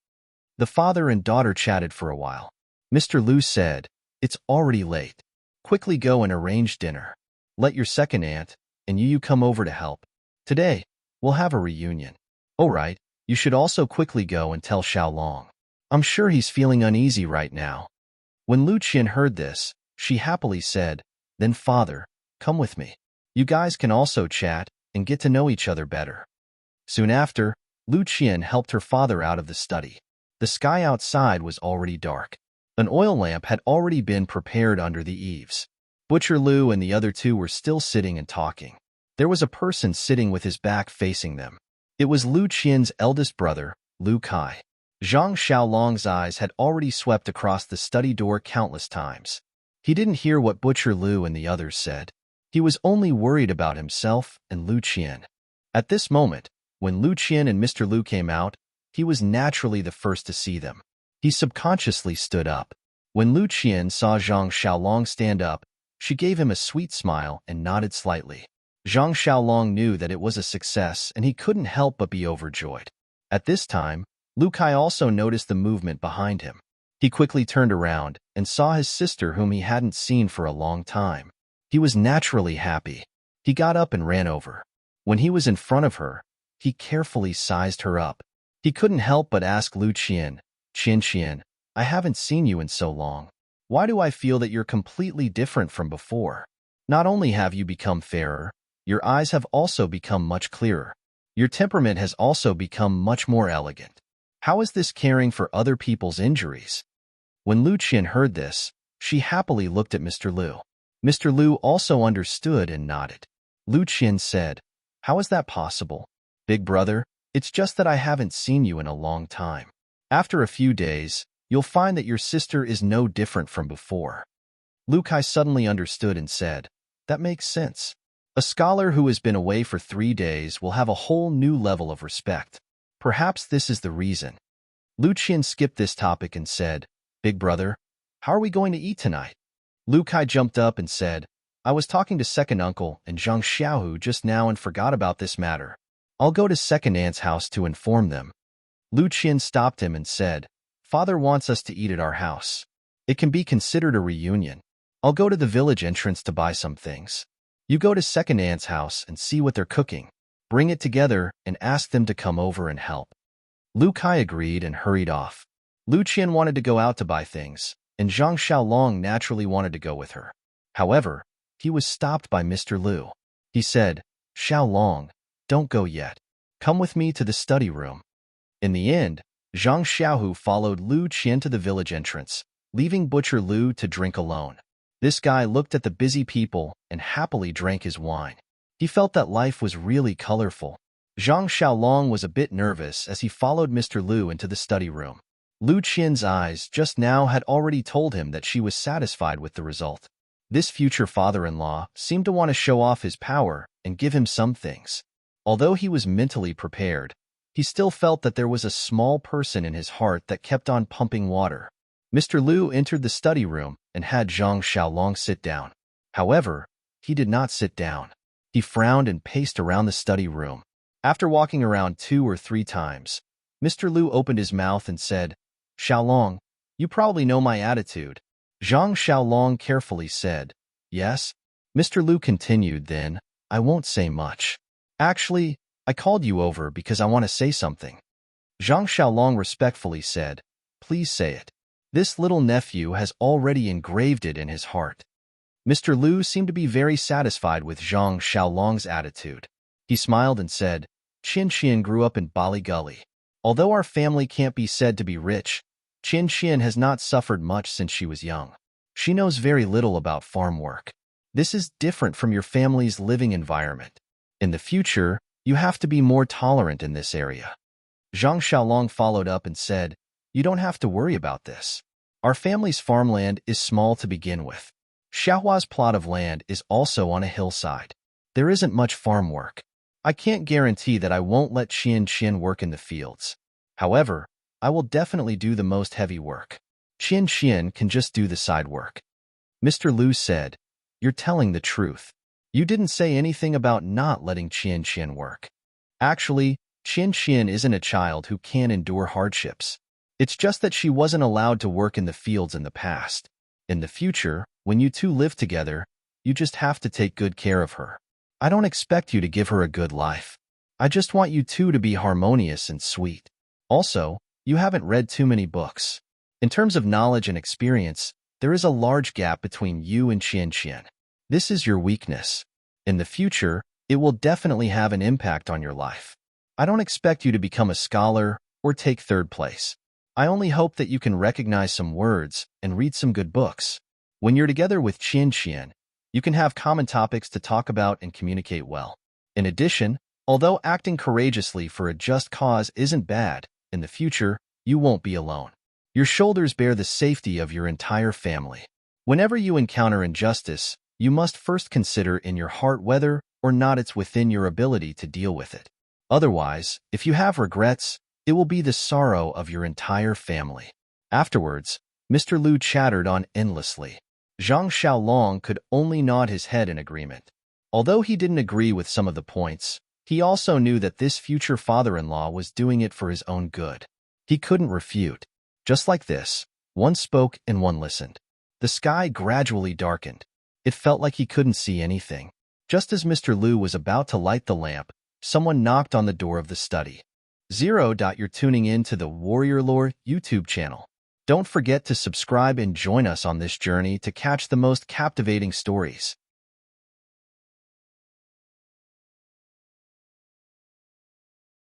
The father and daughter chatted for a while. Mr. Lu said, "It's already late. Quickly go and arrange dinner. Let your second aunt and you come over to help. Today, we'll have a reunion. Oh right, you should also quickly go and tell Xiaolong. I'm sure he's feeling uneasy right now." When Lu Qian heard this, she happily said, "Then father, come with me. You guys can also chat and get to know each other better." Soon after, Lu Qian helped her father out of the study. The sky outside was already dark. An oil lamp had already been prepared under the eaves. Butcher Lu and the other two were still sitting and talking. There was a person sitting with his back facing them. It was Lu Qian's eldest brother, Lu Kai. Zhang Xiaolong's eyes had already swept across the study door countless times. He didn't hear what Butcher Lu and the others said. He was only worried about himself and Lu Qian. At this moment, when Lu Qian and Mr. Lu came out, he was naturally the first to see them. He subconsciously stood up. When Lu Qian saw Zhang Xiaolong stand up, she gave him a sweet smile and nodded slightly. Zhang Xiaolong knew that it was a success and he couldn't help but be overjoyed. At this time, Lu Kai also noticed the movement behind him. He quickly turned around and saw his sister whom he hadn't seen for a long time. He was naturally happy. He got up and ran over. When he was in front of her, he carefully sized her up. He couldn't help but ask Lu Qian, Qian, I haven't seen you in so long. Why do I feel that you're completely different from before? Not only have you become fairer, your eyes have also become much clearer. Your temperament has also become much more elegant. How is this caring for other people's injuries? When Lu Qian heard this, she happily looked at Mr. Lu. Mr. Lu also understood and nodded. Lu Qian said, How is that possible? Big brother, it's just that I haven't seen you in a long time. After a few days, you'll find that your sister is no different from before. Lu Kai suddenly understood and said, That makes sense. A scholar who has been away for 3 days will have a whole new level of respect. Perhaps this is the reason. Lu Qian skipped this topic and said, Big brother, how are we going to eat tonight? Lu Kai jumped up and said, I was talking to second uncle and Zhang Xiaohu just now and forgot about this matter. I'll go to second aunt's house to inform them. Lu Qian stopped him and said, Father wants us to eat at our house. It can be considered a reunion. I'll go to the village entrance to buy some things. You go to second aunt's house and see what they're cooking. Bring it together and ask them to come over and help. Lu Kai agreed and hurried off. Lu Qian wanted to go out to buy things, and Zhang Xiaolong naturally wanted to go with her. However, he was stopped by Mr. Lu. He said, Xiaolong, don't go yet. Come with me to the study room. In the end, Zhang Xiaohu followed Lu Qian to the village entrance, leaving Butcher Lu to drink alone. This guy looked at the busy people and happily drank his wine. He felt that life was really colorful. Zhang Xiaolong was a bit nervous as he followed Mr. Lu into the study room. Lu Qian's eyes just now had already told him that she was satisfied with the result. This future father-in-law seemed to want to show off his power and give him some things. Although he was mentally prepared, he still felt that there was a small person in his heart that kept on pumping water. Mr. Lu entered the study room and had Zhang Xiaolong sit down. However, he did not sit down. He frowned and paced around the study room. After walking around 2 or 3 times, Mr. Lu opened his mouth and said, Xiaolong, you probably know my attitude. Zhang Xiaolong carefully said, Yes. Mr. Lu continued then, I won't say much. Actually, I called you over because I want to say something. Zhang Xiaolong respectfully said, Please say it. This little nephew has already engraved it in his heart. Mr. Lu seemed to be very satisfied with Zhang Xiaolong's attitude. He smiled and said, Qian grew up in Bali Gully. Although our family can't be said to be rich, Qian has not suffered much since she was young. She knows very little about farm work. This is different from your family's living environment. In the future, you have to be more tolerant in this area. Zhang Xiaolong followed up and said, You don't have to worry about this. Our family's farmland is small to begin with. Xiaohua's plot of land is also on a hillside. There isn't much farm work. I can't guarantee that I won't let Qian work in the fields. However, I will definitely do the most heavy work. Qian can just do the side work. Mr. Lu said, You're telling the truth. You didn't say anything about not letting Qian work. Actually, Qian isn't a child who can endure hardships. It's just that she wasn't allowed to work in the fields in the past. In the future, when you two live together, you just have to take good care of her. I don't expect you to give her a good life. I just want you two to be harmonious and sweet. Also, you haven't read too many books. In terms of knowledge and experience, there is a large gap between you and Qian. This is your weakness. In the future, it will definitely have an impact on your life. I don't expect you to become a scholar or take 3rd place. I only hope that you can recognize some words and read some good books. When you're together with Qian, you can have common topics to talk about and communicate well. In addition, although acting courageously for a just cause isn't bad, in the future, you won't be alone. Your shoulders bear the safety of your entire family. Whenever you encounter injustice, you must first consider in your heart whether or not it's within your ability to deal with it. Otherwise, if you have regrets, it will be the sorrow of your entire family. Afterwards, Mr. Lu chattered on endlessly. Zhang Xiaolong could only nod his head in agreement. Although he didn't agree with some of the points, he also knew that this future father-in-law was doing it for his own good. He couldn't refute. Just like this, one spoke and one listened. The sky gradually darkened. It felt like he couldn't see anything. Just as Mr. Lu was about to light the lamp, someone knocked on the door of the study. 0. You're tuning in to the Warrior Lore YouTube channel. Don't forget to subscribe and join us on this journey to catch the most captivating stories.